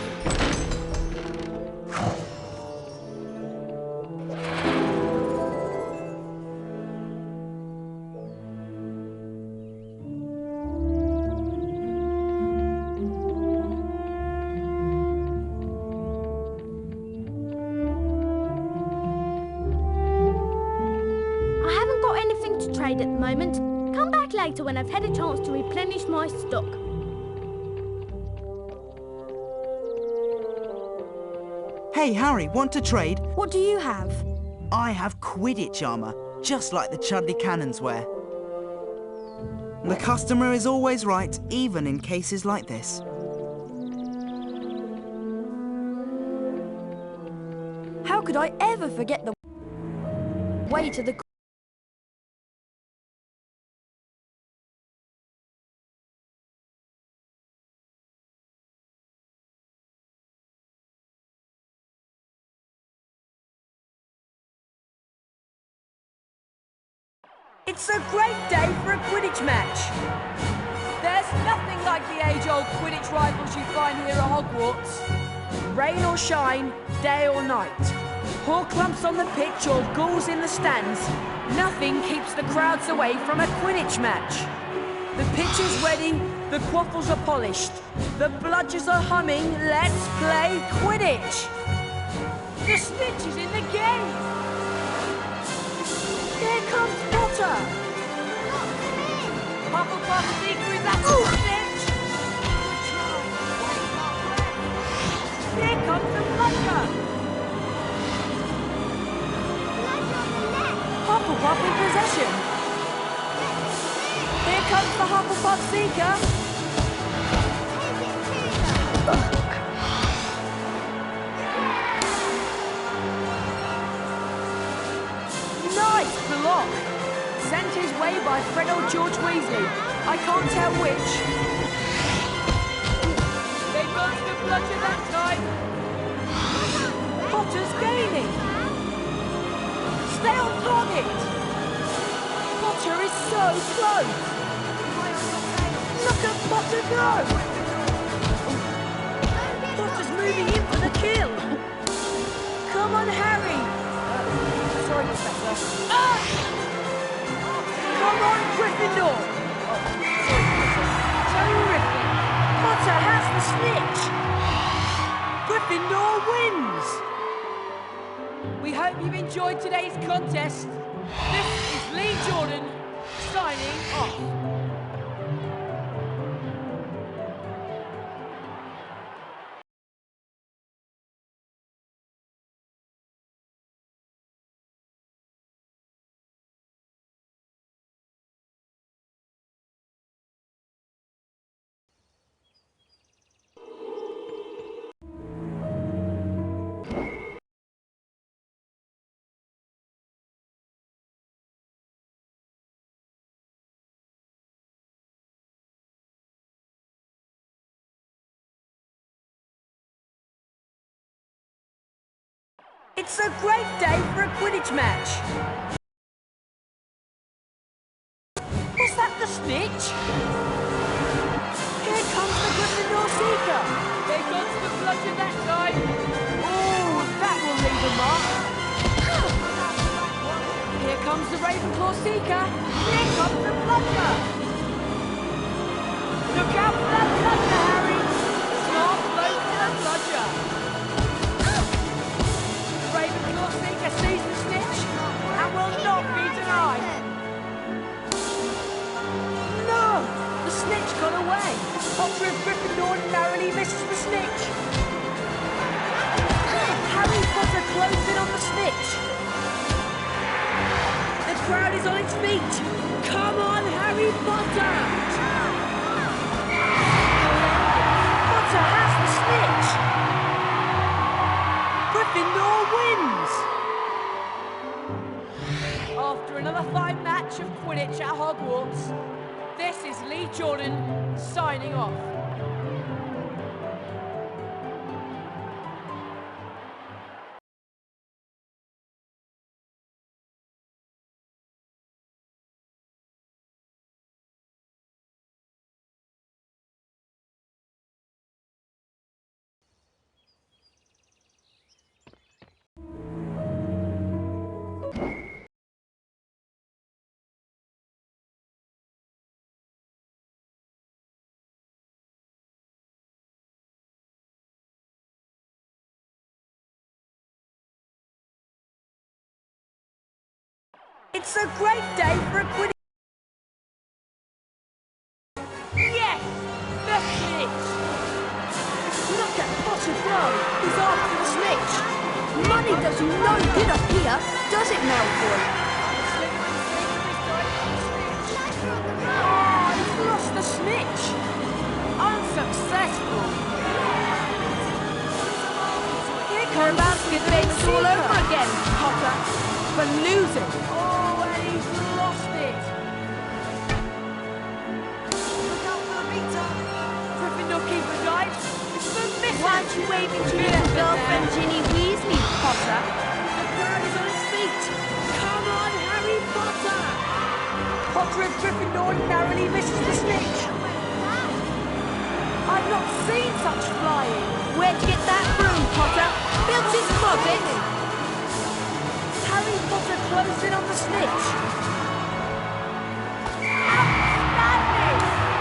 S10: I haven't got anything to trade at the moment. Come back later when I've had a chance to replenish my stock.
S9: Hey, Harry, want to trade?
S5: What do you have?
S9: I have Quidditch armour, just like the Chudley Cannons wear. The customer is always right, even in cases like this.
S5: How could I ever forget the way to the...
S20: It's a great day for a Quidditch match. There's nothing like the age-old Quidditch rivals you find here at Hogwarts. Rain or shine, day or night. Poor clumps on the pitch or ghouls in the stands, nothing keeps the crowds away from a Quidditch match. The pitch is ready, the quaffles are polished, the bludgers are humming, let's play Quidditch! The Snitch is in the game! Here comes Potter! Hufflepuff Seeker is after the Snitch! Here comes the Bludger! Hufflepuff in possession! Here comes the Hufflepuff Seeker! Nice block! Sent his way by Fred or George Weasley. I can't tell which. They got the bludger that time. Potter's gaining. Stay on target. Potter is so close. Look at Potter go. Potter's moving in for the kill. Come on, Harry. Sorry, Professor. Come on, Gryffindor! Terrific! Potter has the Snitch! Gryffindor wins! We hope you've enjoyed today's contest. This is Lee Jordan, signing off. It's a great day for a Quidditch match. Was that the Snitch? Here comes the Gryffindor Seeker. They got the bludger that time. Oh, that will leave a mark. Here comes the Ravenclaw Seeker. Here comes the bludger. Look out for that bludger, Harry. Smart blow for the bludger. Ravenclaw Seeker sees the Snitch and will not be denied. No! The Snitch got away. Potter of Gryffindor narrowly misses the Snitch. Harry Potter closed in on the Snitch. The crowd is on its feet. Come on, Harry Potter! Potter has the Snitch. Gryffindor wins! After another fine match of Quidditch at Hogwarts, this is Lee Jordan signing off. It's a great day for a Quidditch. Yes! The Snitch! Look at Potter go! He's after the Snitch! Money does you no good up here, does it, Malfoy? Oh, he's lost the Snitch! Unsuccessful! Here comes basket bits all over again, Potter, for losing. Oh, and he's lost it! Look out for the meter! Gryffindor keeper dives. It's the miss. Why aren't you waving to your girlfriend Ginny Weasley, Potter? The crowd is on its feet. Come on, Harry Potter! Potter of Gryffindor narrowly misses the Snitch. I've not seen such flying. Where'd you get that broom, Potter? Built his closet? Potter closed in on the snitch.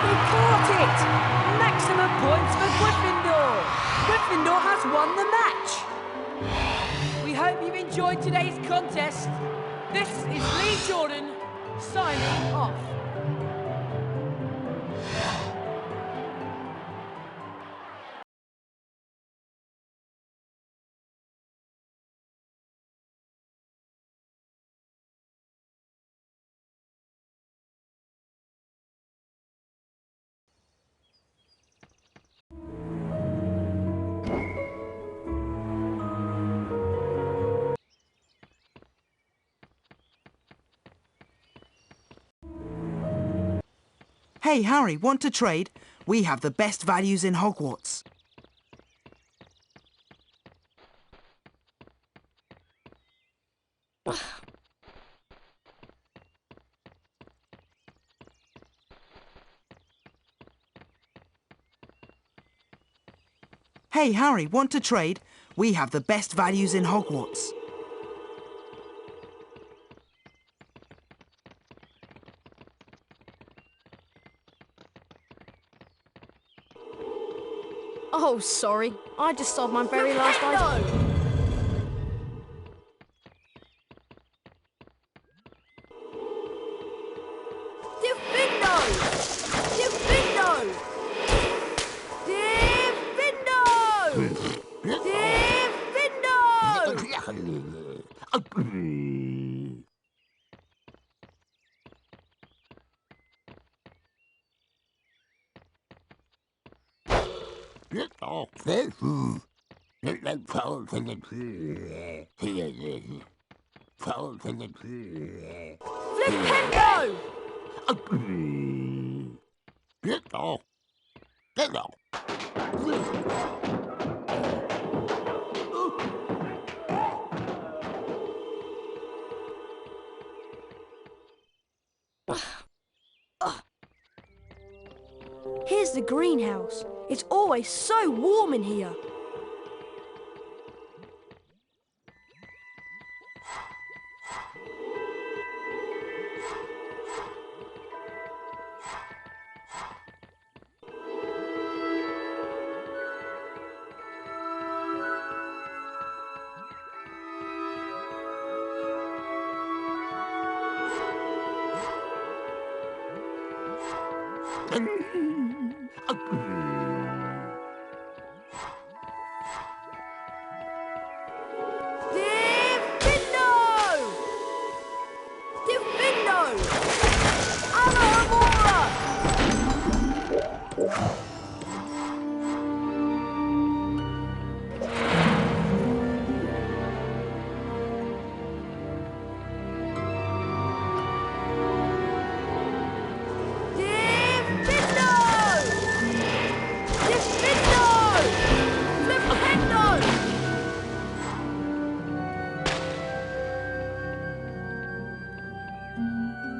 S20: He caught it! Maximum points for Gryffindor! Gryffindor has won the match! We hope you've enjoyed today's contest. This is Lee Jordan, signing off.
S9: Hey, Harry, want to trade? We have the best values in Hogwarts. Hey, Harry, want to trade? We have the best values in Hogwarts.
S16: Oh, sorry. I just sold my very last item.
S5: Here's the greenhouse. It's always so warm in here.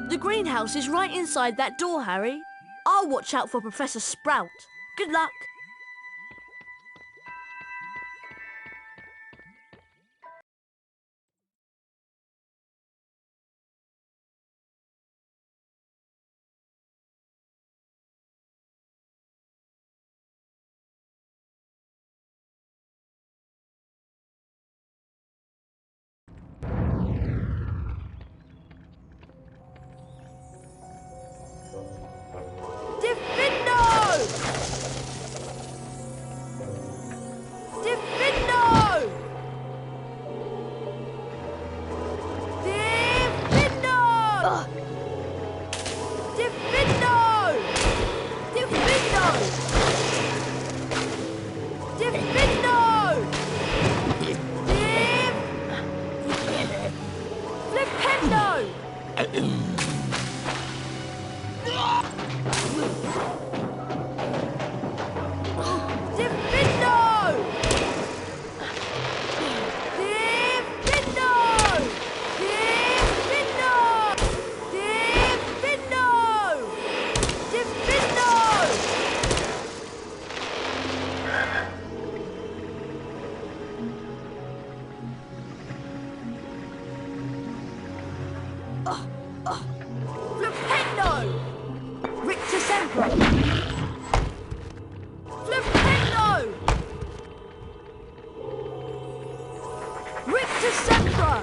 S5: The greenhouse is right inside that door, Harry. I'll watch out for Professor Sprout. Good luck. Sempra! Flipendo! Rictus Sempra!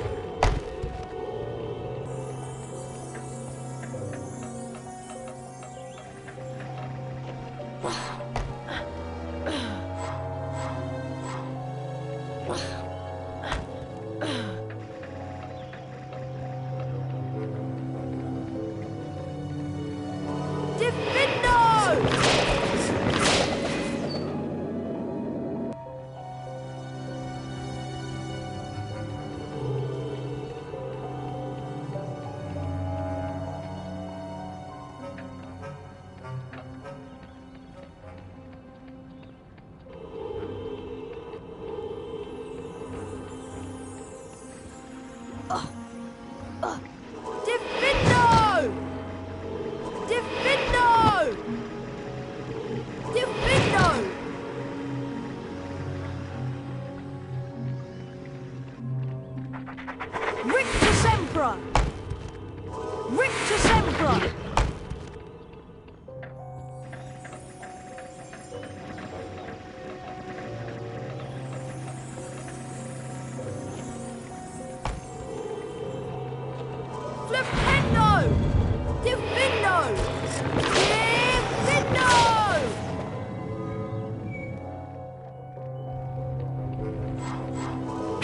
S5: Rictus Sempra! Rictus Sempra! Flipendo! Divindo! Divindo!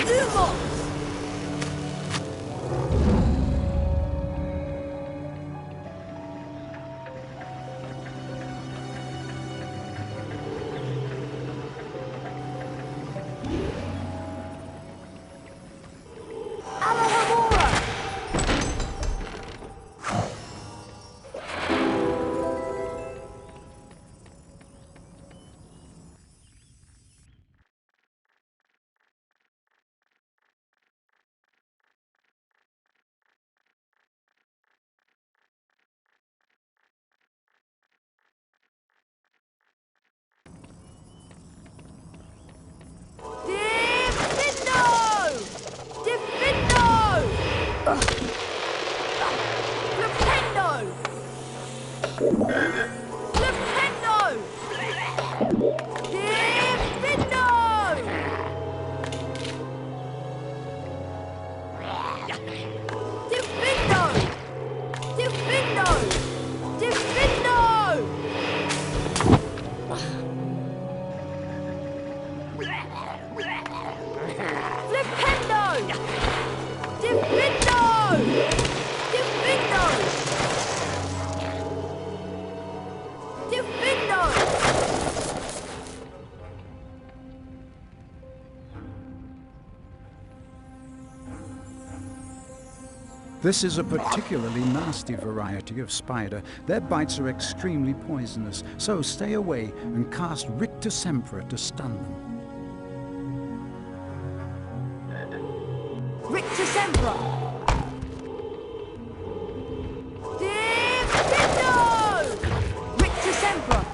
S5: Lumos!
S1: This is a particularly nasty variety of spider. Their bites are extremely poisonous, so stay away and cast Rictus Sempra to stun them.
S5: Rictus Sempra! Rictus Sempra!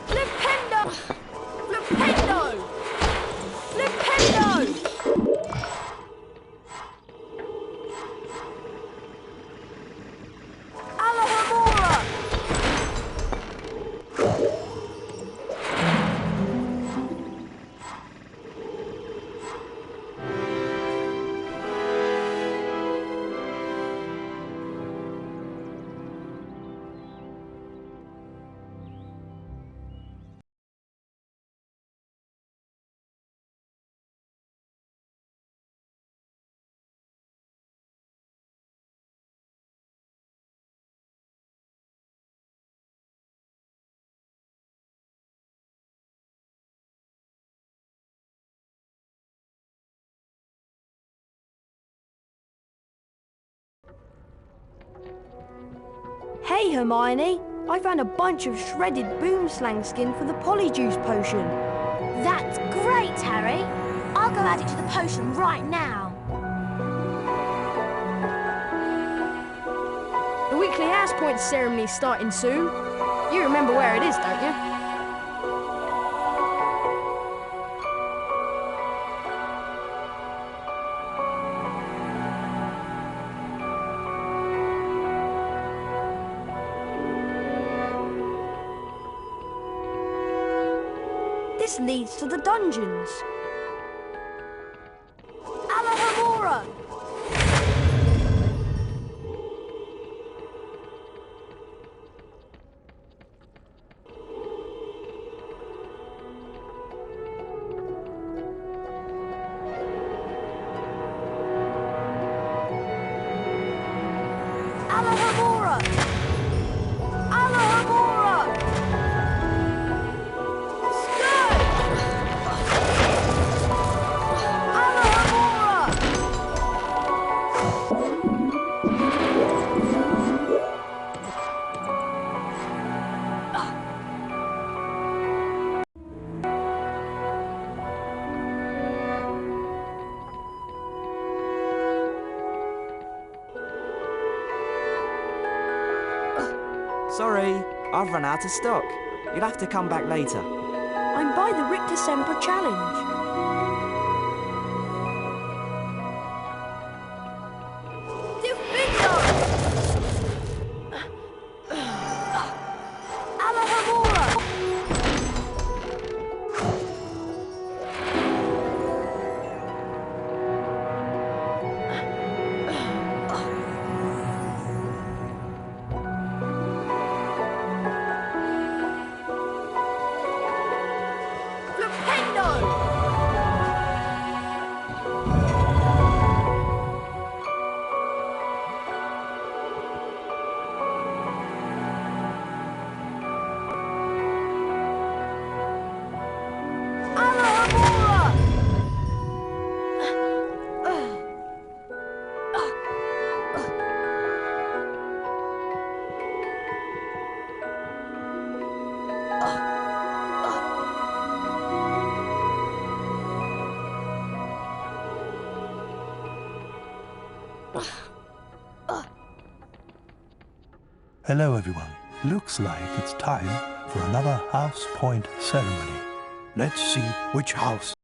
S5: Flipendo! Flipendo! Flipendo! Alohomora! Hey Hermione, I found a bunch of shredded boomslang skin for the polyjuice potion.
S7: That's great, Harry. I'll go add it to the potion right now.
S16: The weekly house point ceremony's starting soon. You remember where it is, don't you?
S5: This leads to the dungeons. Alohomora! Alohomora! Alohomora!
S9: Sorry, I've run out of stock. You'll have to come back later.
S5: I'm by the Richter Semper Challenge. Diffindo! Alohomora!
S12: Hello, everyone. Looks like it's time for another house point ceremony. Let's see which house.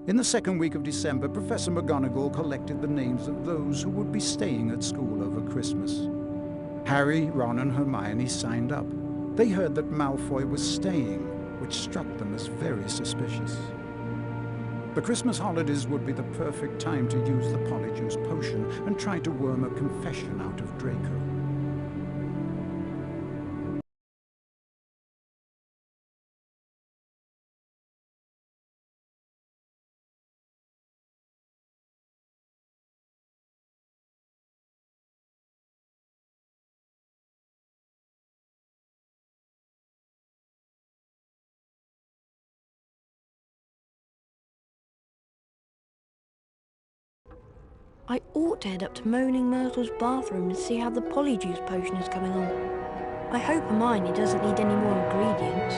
S1: In the second week of December, Professor McGonagall collected the names of those who would be staying at school over Christmas. Harry, Ron and Hermione signed up. They heard that Malfoy was staying, which struck them as very suspicious. The Christmas holidays would be the perfect time to use the Polyjuice potion and try to worm a confession out of Draco.
S5: I ought to head up to Moaning Myrtle's bathroom and see how the Polyjuice potion is coming on. I hope Hermione doesn't need any more ingredients.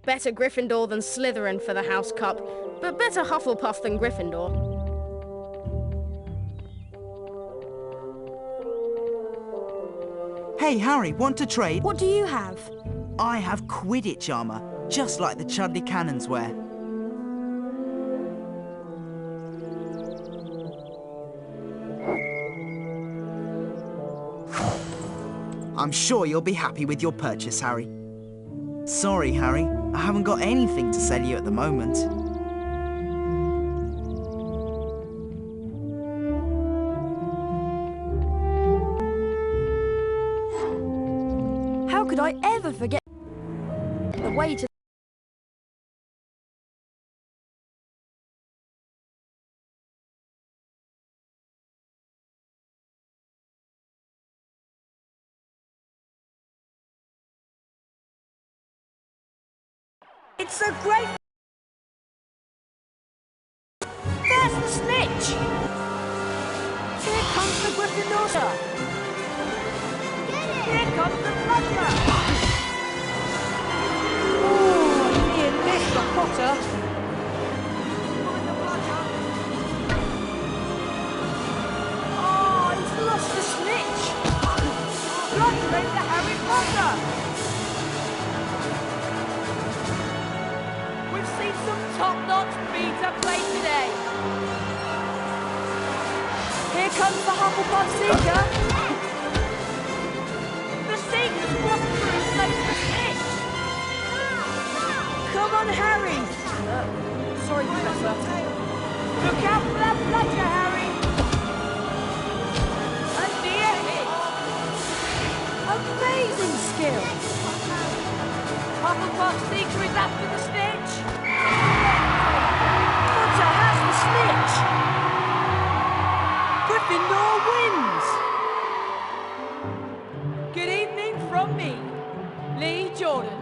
S16: Better Gryffindor than Slytherin for the House Cup, but better Hufflepuff than Gryffindor.
S9: Hey, Harry, want to trade?
S5: What do you have?
S9: I have Quidditch armor, just like the Chudley Cannons wear. I'm sure you'll be happy with your purchase, Harry. Sorry, Harry, I haven't got anything to sell you at the moment.
S5: How could I ever forget the way to...
S20: It's a great... There's the snitch! Here comes the Gryffindor! Here comes the Bludger! Oh, you near missed the Potter! Oh, he's lost the snitch! Bludger into Harry Potter! We've seen some top-notch beta play today. Here comes the Hufflepuff Seeker. The Seeker's walked through and placed the snitch. Come on, Harry. Sorry, Professor. Look out for that Bludger, Harry. A near hit. Amazing skill. Hufflepuff Seeker is after the snitch. Potter has the snitch. Gryffindor wins. Good evening from me, Lee Jordan.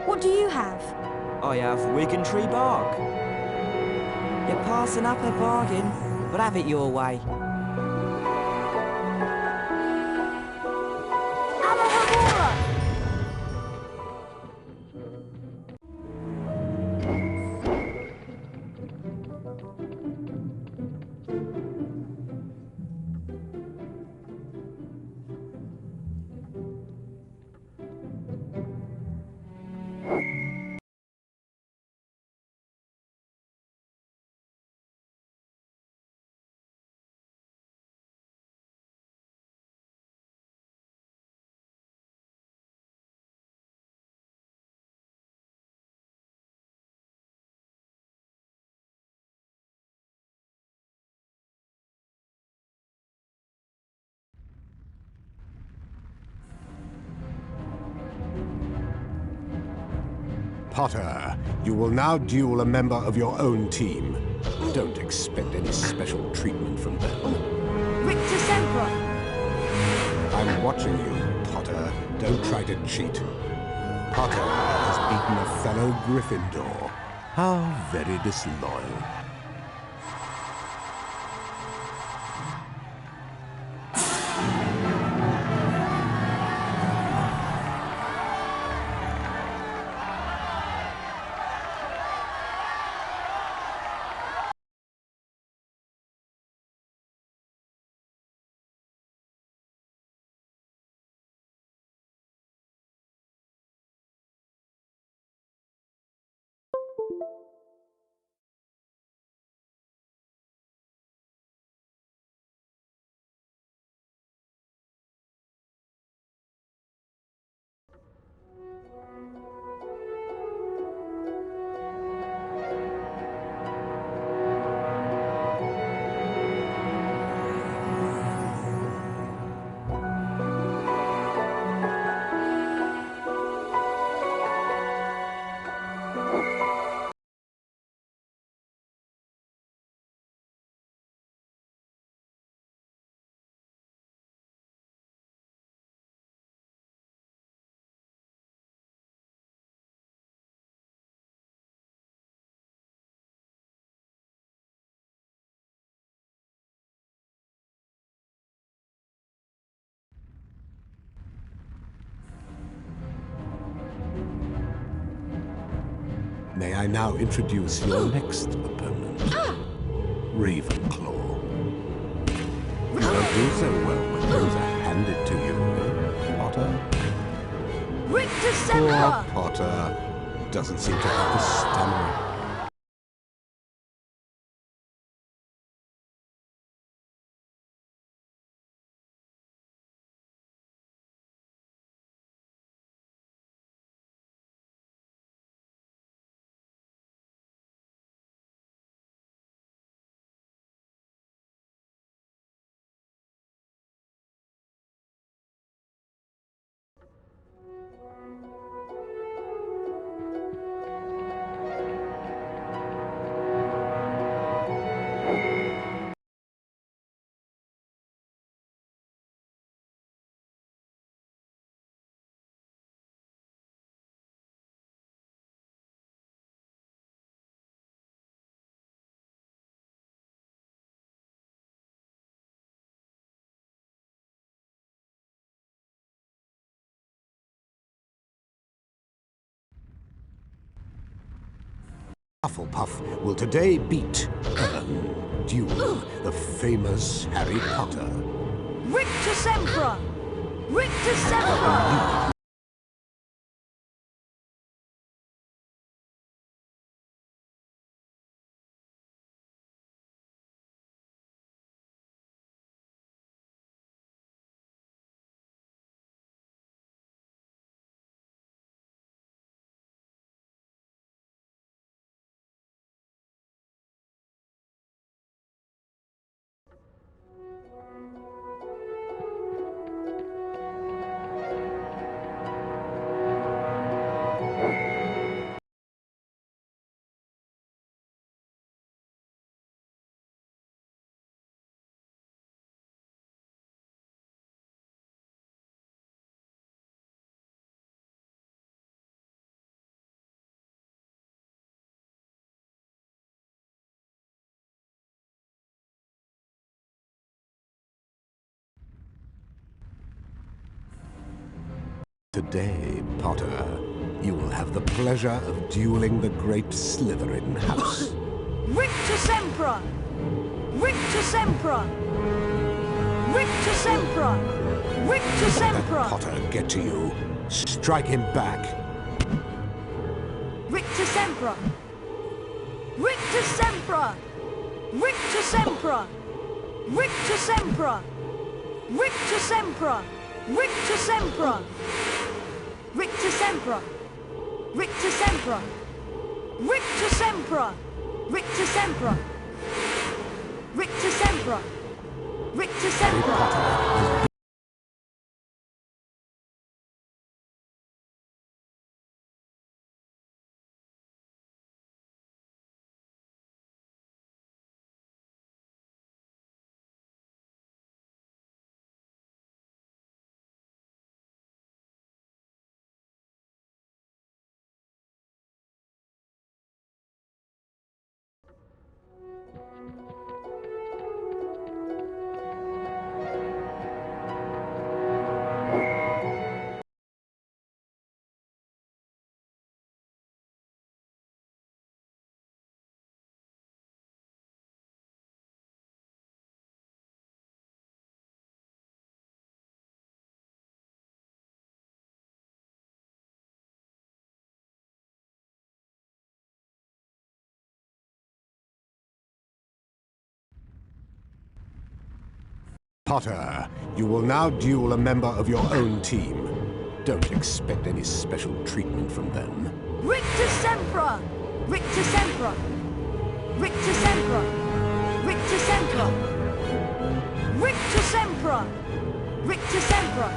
S5: What do you have?
S18: I have Wiggentree bark. You're passing up a bargain, but have it your way.
S17: Potter, you will now duel a member of your own team. Don't expect any special treatment from them.
S5: Rictus Sempra!
S17: I'm watching you, Potter. Don't try to cheat. Potter has beaten a fellow Gryffindor. How very disloyal. May I now introduce your next opponent, Ravenclaw. You don't do so well when things are handed to you, eh, Potter?
S5: Rictus
S17: Poor
S5: Sempra!
S17: Potter doesn't seem to have the stamina. Hufflepuff will today beat, duel the famous Harry Potter.
S5: Rictus Sempra! Rictus Sempra!
S17: Today, Potter, you will have the pleasure of dueling the great Slytherin house.
S5: Rictus Sempra! Rictus Sempra! Rictus Sempra! Rictus
S17: Let
S5: Sempra!
S17: Potter get to you. Strike him back.
S5: Rictus Sempra! Rictus Sempra! Rictus Sempra! Rictus Sempra! Rictus Sempra! Rictus Sempra! Rictus Sempra! Rictus Sempra! Rictus Sempra! Rictus Sempra! Rictus Sempra! Rictus Sempra!
S17: Potter, you will now duel a member of your own team. Don't expect any special treatment from them.
S5: Rictus Sempra! Rictus Sempra! Rictus Sempra! Rictus Sempra! Rictus Sempra! Rictus Sempra!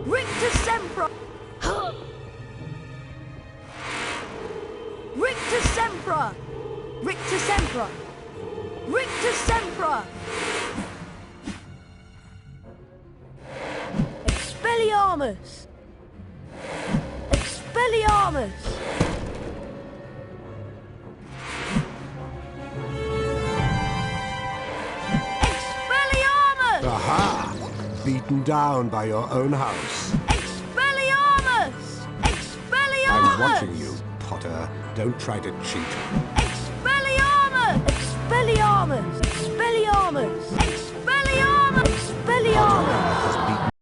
S5: Rictus Sempra! Rictus Sempra! Rictus Sempra! Rictus Sempra! Expelliarmus! Expelliarmus! Expelliarmus!
S17: Aha! Beaten down by your own house.
S5: Expelliarmus! Expelliarmus!
S17: I'm watching you, Potter. Don't try to cheat.
S5: Expelliarmus! Expelliarmus! Expelliarmus! Expelliarmus! Expelliarmus!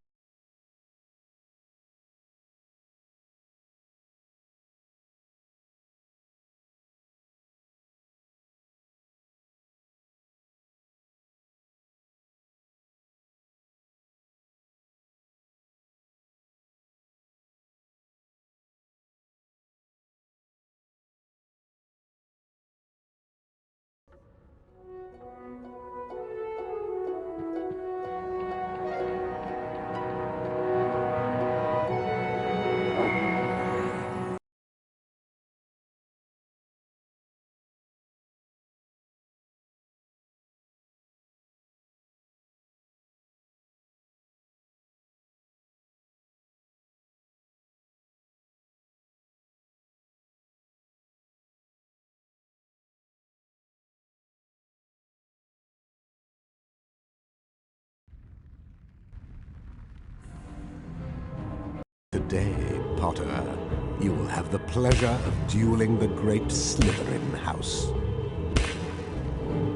S17: Today, Potter, you will have the pleasure of dueling the great Slytherin house.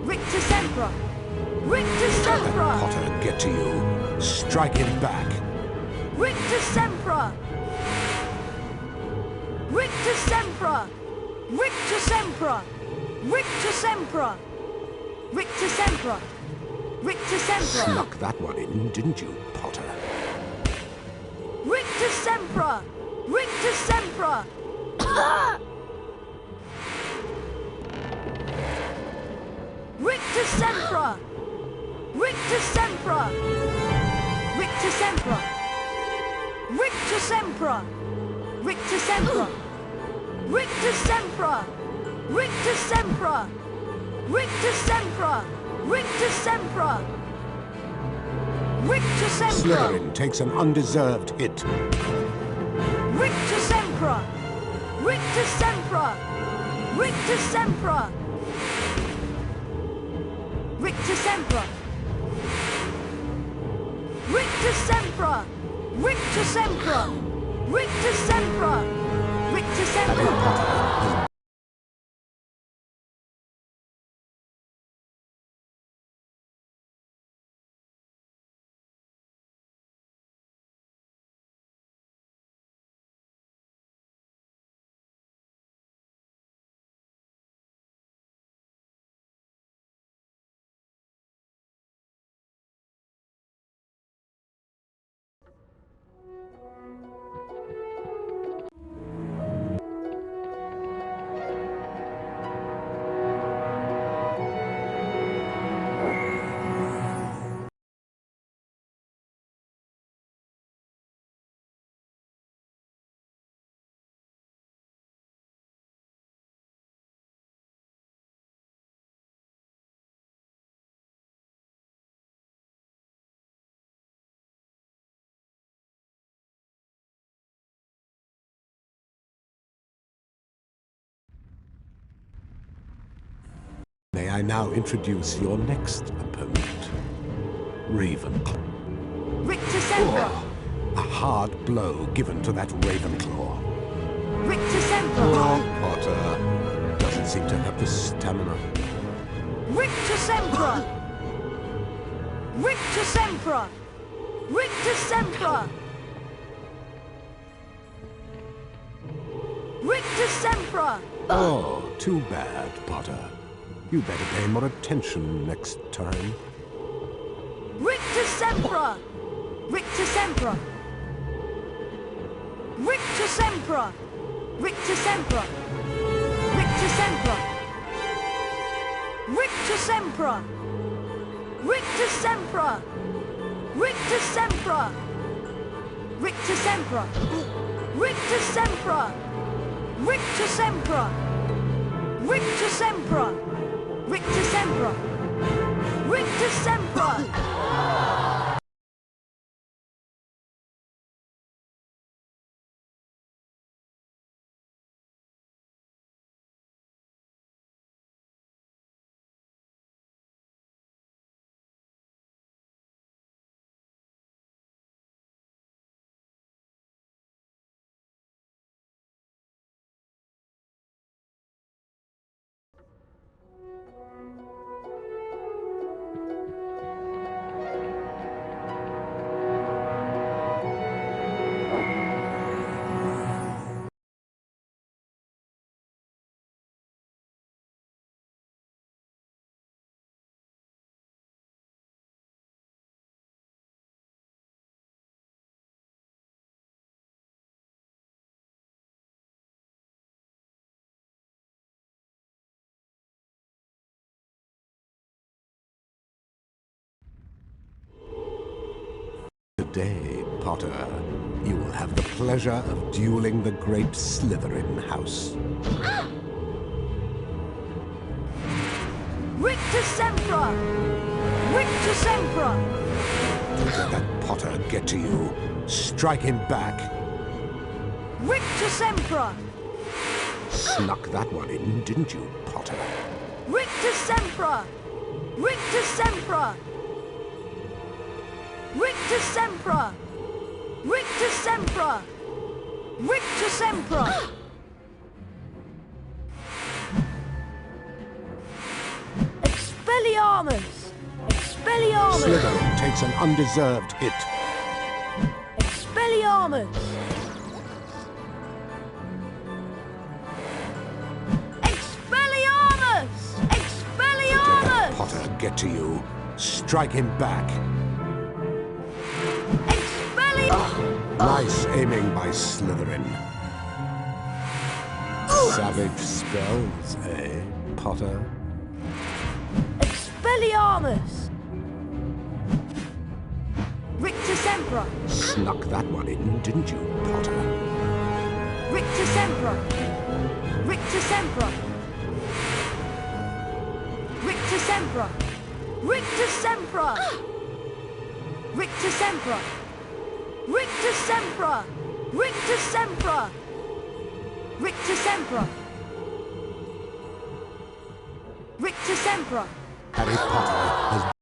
S5: Rictus Sempra! Rictus
S17: Let
S5: Sempra!
S17: Potter get to you. Strike him back.
S5: Rictus Sempra! Rictus Sempra! Rictus Sempra! Rictus Sempra! Rictus Sempra! Rictus Sempra!
S17: Snuck that one in, didn't you, Potter?
S5: Rictus Sempra! Rictus Sempra! Rictus Sempra! Rictus Sempra! Rictus Sempra! Rictus Sempra! Rictus Sempra! Rictus Sempra! Rictus Sempra! Rictus Sempra! Rictus Sempra! Rictus Sempra!
S17: Slytherin takes an undeserved hit.
S5: Rictus Sempra! Rictus Sempra! Rictus Sempra! Rictus Sempra! Rictus Sempra! Rictus Sempra! Rictus Sempra! Rictus Sempra!
S17: May I now introduce your next opponent, Ravenclaw.
S5: Rictus Sempra!
S17: A hard blow given to that Ravenclaw.
S5: Rictus Sempra!
S17: Poor Potter doesn't seem to have the stamina.
S5: Rictus Sempra! Rictus Sempra! Rictus Sempra! Rictus Sempra!
S17: Oh, too bad, Potter. You better pay more attention next time.
S5: Sempra! Rictus Sempra! Rictus Sempra! Rictus Sempra! Rictus Sempra! Rictus Sempra! Rictus Sempra! Rictus Sempra! Rictus Sempra! Rictus Sempra! Rictus Sempra! Rictus Sempra! Rictus Sempra! Rictus Sempra!
S17: Today, Potter, you will have the pleasure of dueling the great Slytherin house.
S5: Rictus Sempra! Rictus Sempra!
S17: Don't let that Potter get to you. Strike him back.
S5: Rictus Sempra!
S17: Snuck that one in, didn't you, Potter?
S5: Rictus Sempra! Rictus Sempra! Rictus Sempra! Rictus Sempra! Rictus Sempra! Expelliarmus! Expelliarmus!
S17: Slytherin takes an undeserved hit.
S5: Expelliarmus! Expelliarmus! Expelliarmus!
S17: Potter get to you. Strike him back. Nice aiming by Slytherin. Savage spells, eh, Potter?
S5: Expelliarmus! Rictus Sempra!
S17: Snuck that one in, didn't you, Potter?
S5: Rictus Sempra! Rictus Sempra! Rictus Sempra! Rictus Sempra! Rictus Sempra! Rictus Sempra! Rictus Sempra! Rictus Sempra! Rictus Sempra!
S17: Harry Potter has...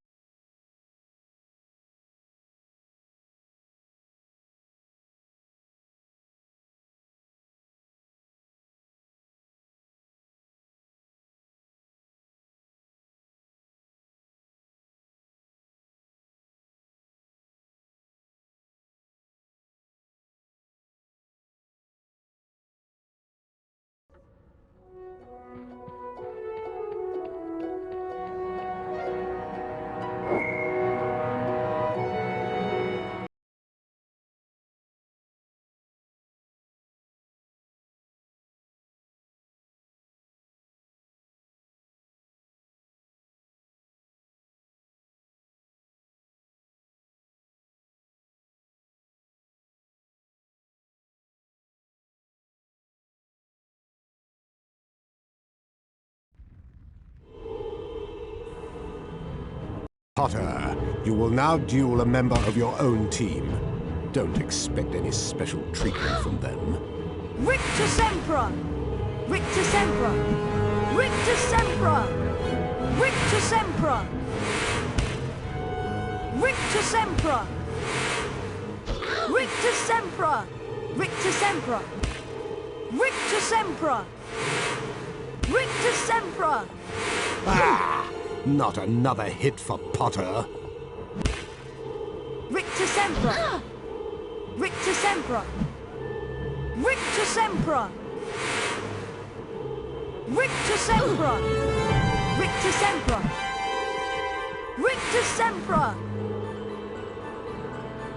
S17: Potter, you will now duel a member of your own team. Don't expect any special treatment from them.
S5: Rictus Sempra! Rictus Sempra! Rictus Sempra! Rictus Sempra! Rictus Sempra! Rictus Sempra! Rictus Sempra! Rictus Sempra! Rictus Sempra!
S17: Ah! Not another hit for Potter.
S5: Rictus Sempra! Rictus Sempra! Rictus Sempra! Rictus Sempra! Rictus Sempra! Rictus Sempra!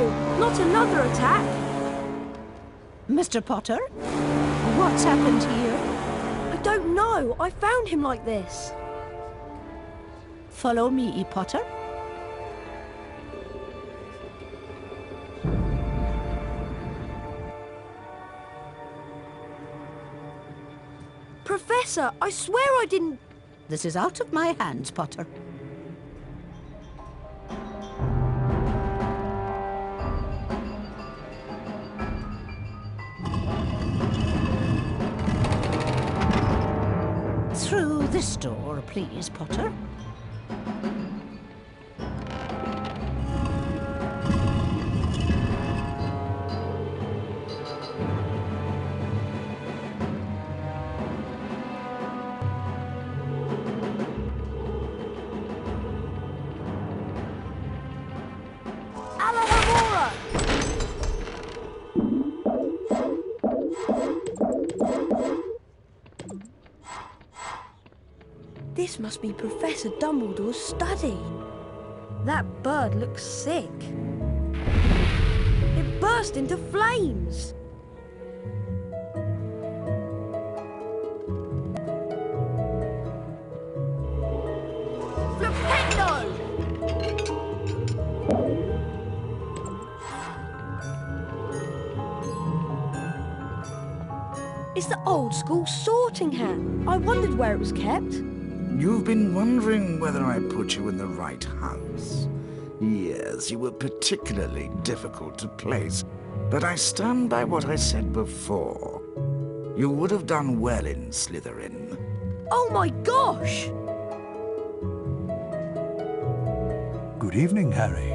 S5: no! Not another attack!
S19: Mr. Potter, what's happened here?
S5: I don't know. I found him like this.
S19: Follow me, Potter.
S5: Professor, I swear I didn't...
S19: This is out of my hands, Potter. Through this door, please, Potter.
S5: Alohomora! This must be Professor Dumbledore's study. That bird looks sick. It burst into flames. Flipendo! It's the old school sorting hat. I wondered where it was kept.
S6: You've been wondering whether I put you in the right house. Yes, you were particularly difficult to place, but I stand by what I said before. You would have done well in Slytherin.
S5: Oh my gosh!
S12: Good evening, Harry.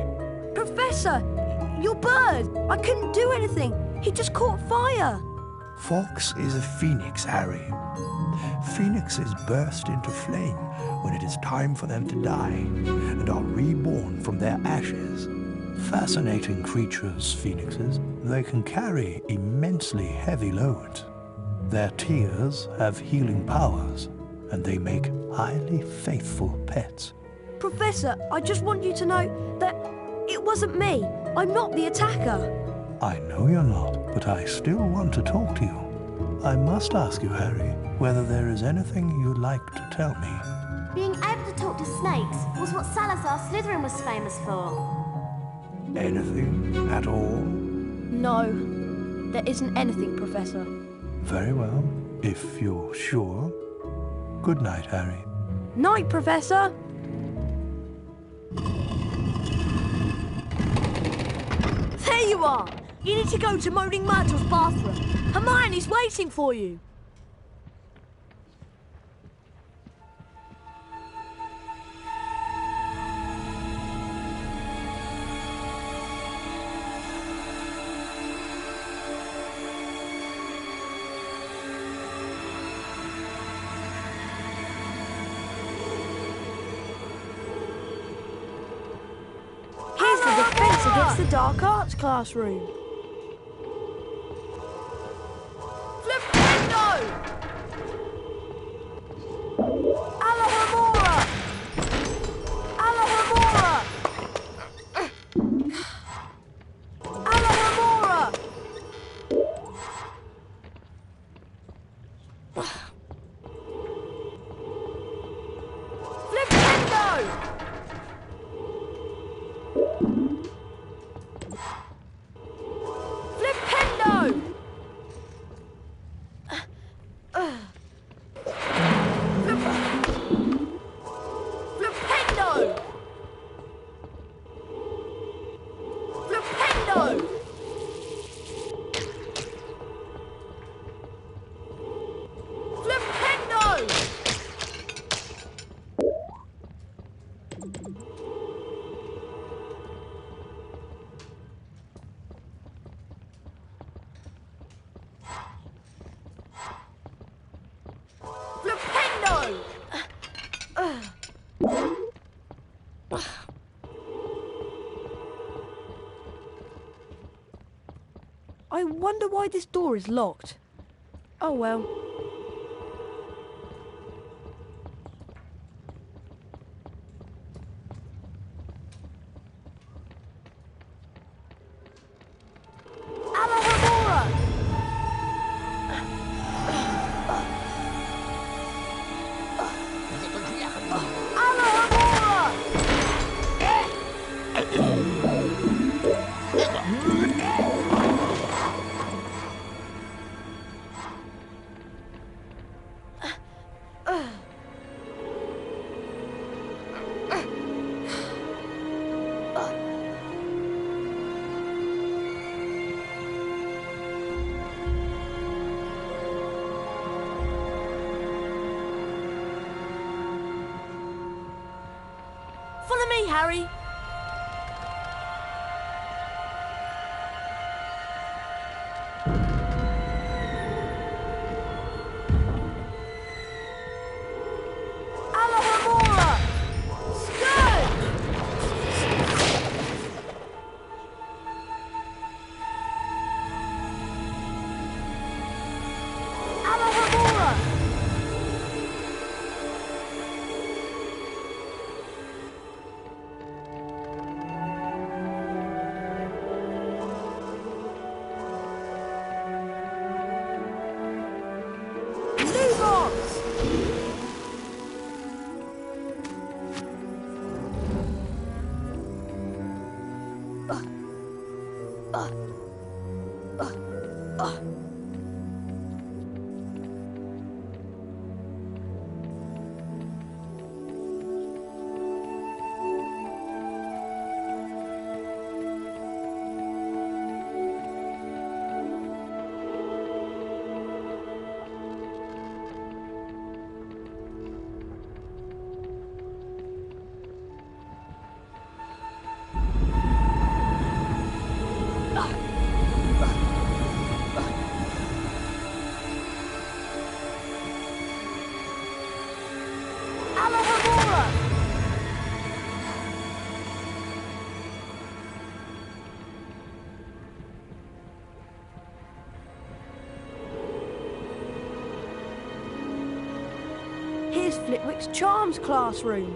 S5: Professor, your bird! I couldn't do anything. He just caught fire.
S12: Fawkes is a phoenix, Harry. Phoenixes burst into flame when it is time for them to die, and are reborn from their ashes. Fascinating creatures, phoenixes. They can carry immensely heavy loads. Their tears have healing powers, and they make highly faithful pets.
S5: Professor, I just want you to know that it wasn't me. I'm not the attacker.
S12: I know you're not, but I still want to talk to you. I must ask you, Harry, whether there is anything you'd like to tell me.
S7: Being able to talk to snakes was what Salazar Slytherin was famous for.
S12: Anything at all?
S5: No, there isn't anything, Professor.
S12: Very well, if you're sure. Good night, Harry.
S5: Night, Professor! There you are! You need to go to Moaning Myrtle's bathroom. Hermione's waiting for you. Here's the defense against the dark arts classroom. Flipendo! Alohomora! Alohomora! Alohomora! Flipendo! Flipendo! Flipendo! Flipendo! Flipendo! Flipendo! I wonder why this door is locked. Oh well. Harry. Alohomora! Scourge! Alohomora! Lumos! Alohomora! Here's Flitwick's Charms classroom.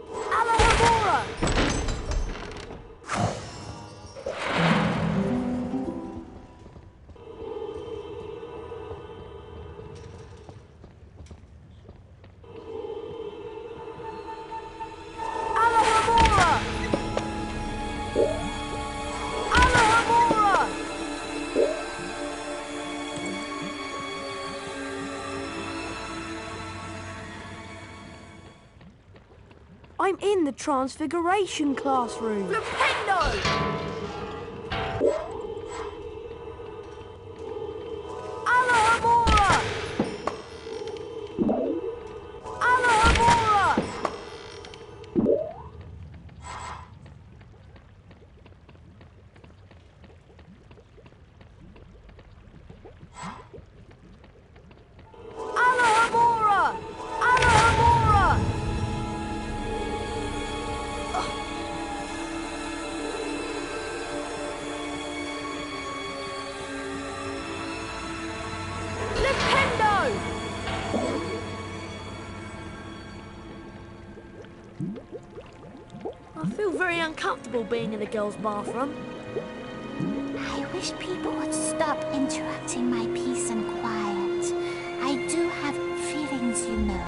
S5: Alohomora! Alohomora! Alohomora! I'm in the Transfiguration classroom. Flipendo! Alohomora! Alohomora! Alohomora! Alohomora! Flipendo! I feel very uncomfortable being in a girl's bathroom.
S19: I wish people would stop interrupting my peace and quiet. I do have feelings, you know,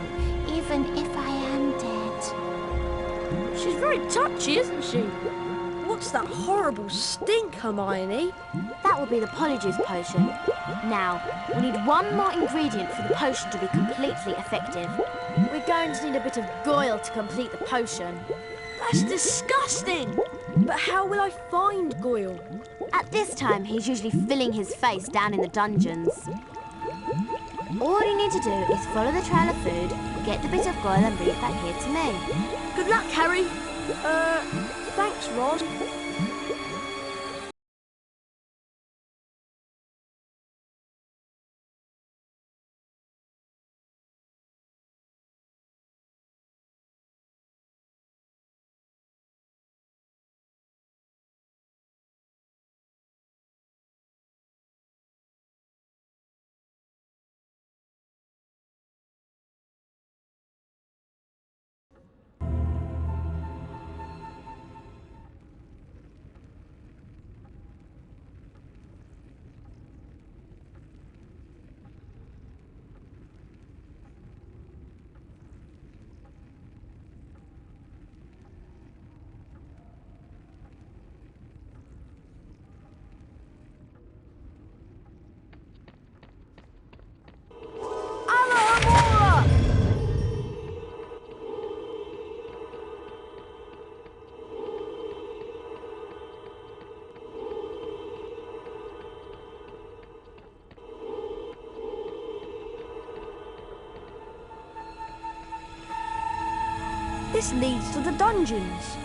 S19: even if I am dead.
S5: She's very touchy, isn't she? What's that horrible stink, Hermione?
S7: That will be the Polyjuice potion. Now, we need one more ingredient for the potion to be completely effective. We're going to need a bit of Goyle to complete the potion.
S5: That's disgusting! But how will I find Goyle?
S7: At this time, he's usually filling his face down in the dungeons. All you need to do is follow the trail of food, get the bit of Goyle and bring it back here to me.
S5: Good luck, Harry. Thanks, Ron. This leads to the dungeons.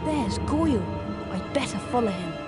S5: There's Goyle. I'd better follow him.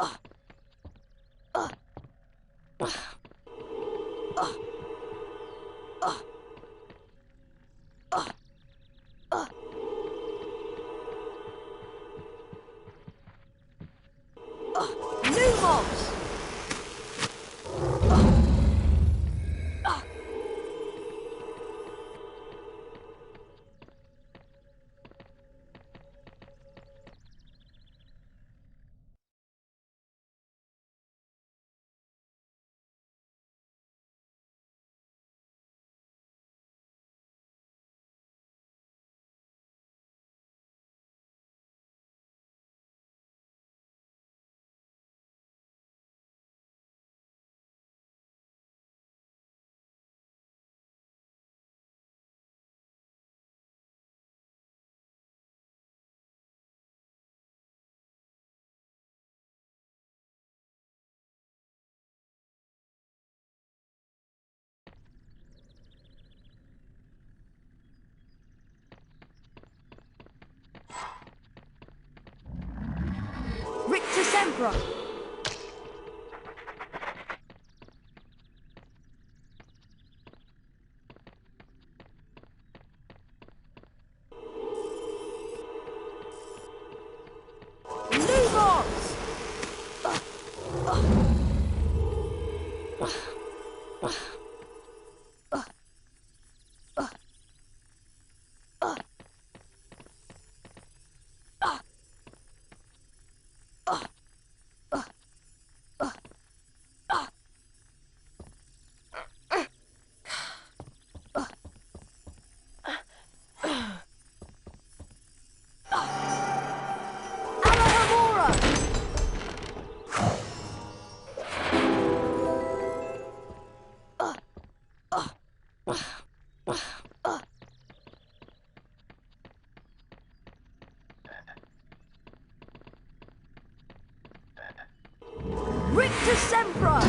S5: Lumos! Rictus Emperor! Lumos! Rictus Emperor!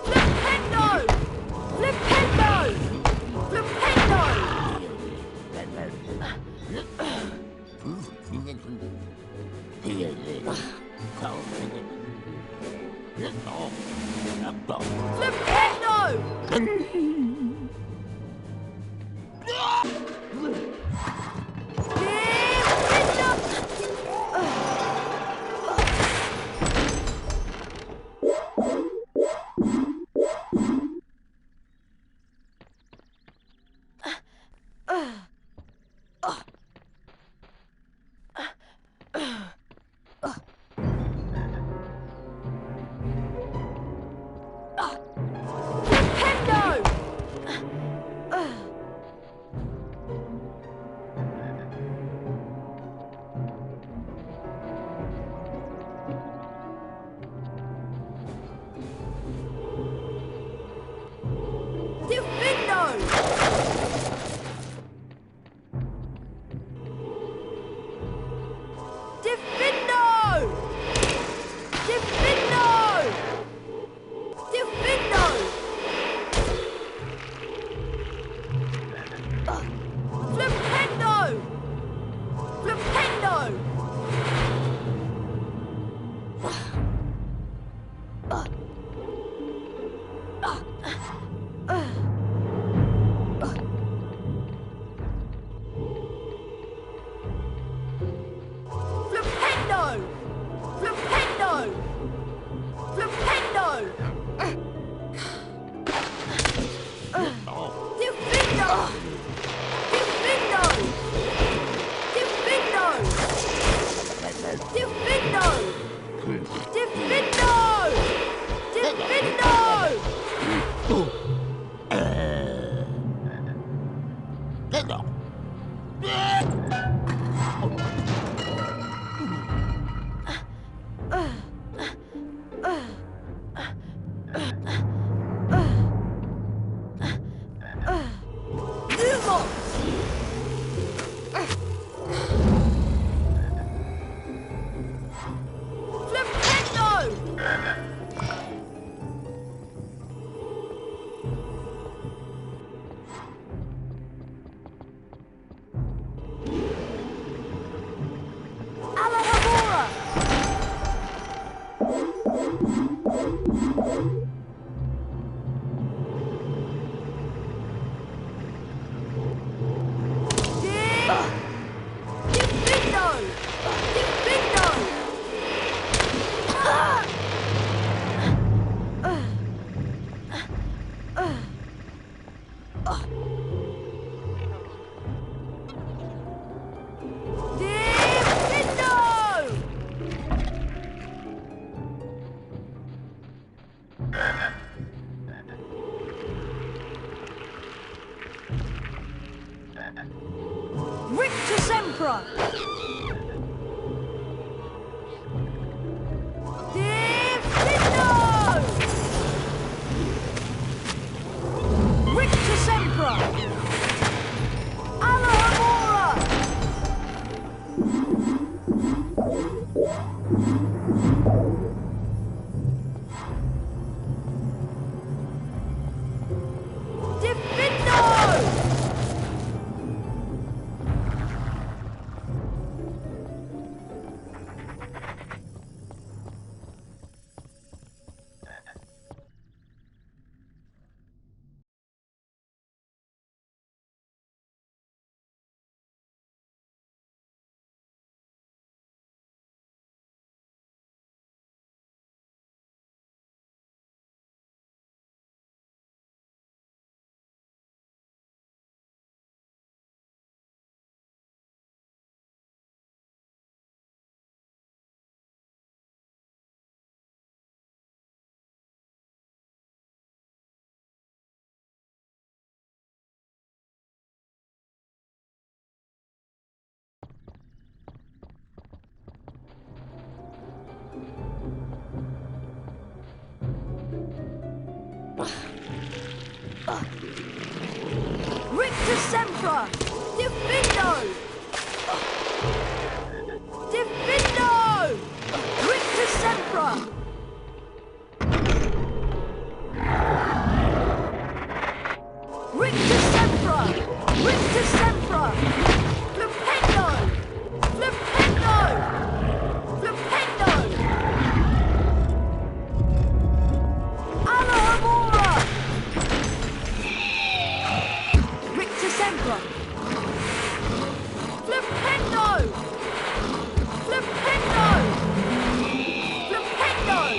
S5: Flipendo! Flipendo! Flipendo! Sempra! Diffindo! Rictus Sempra! Alohomora! Diffindo! Rictus Sempra! Diffindo! Diffindo! Rictus Sempra! Rictus Sempra! Rictus Sempra! Flipendo! Flipendo! Flipendo! Alohomora! Rictus Sempra! Flipendo! Flipendo! Flipendo!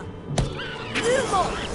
S5: Lumos!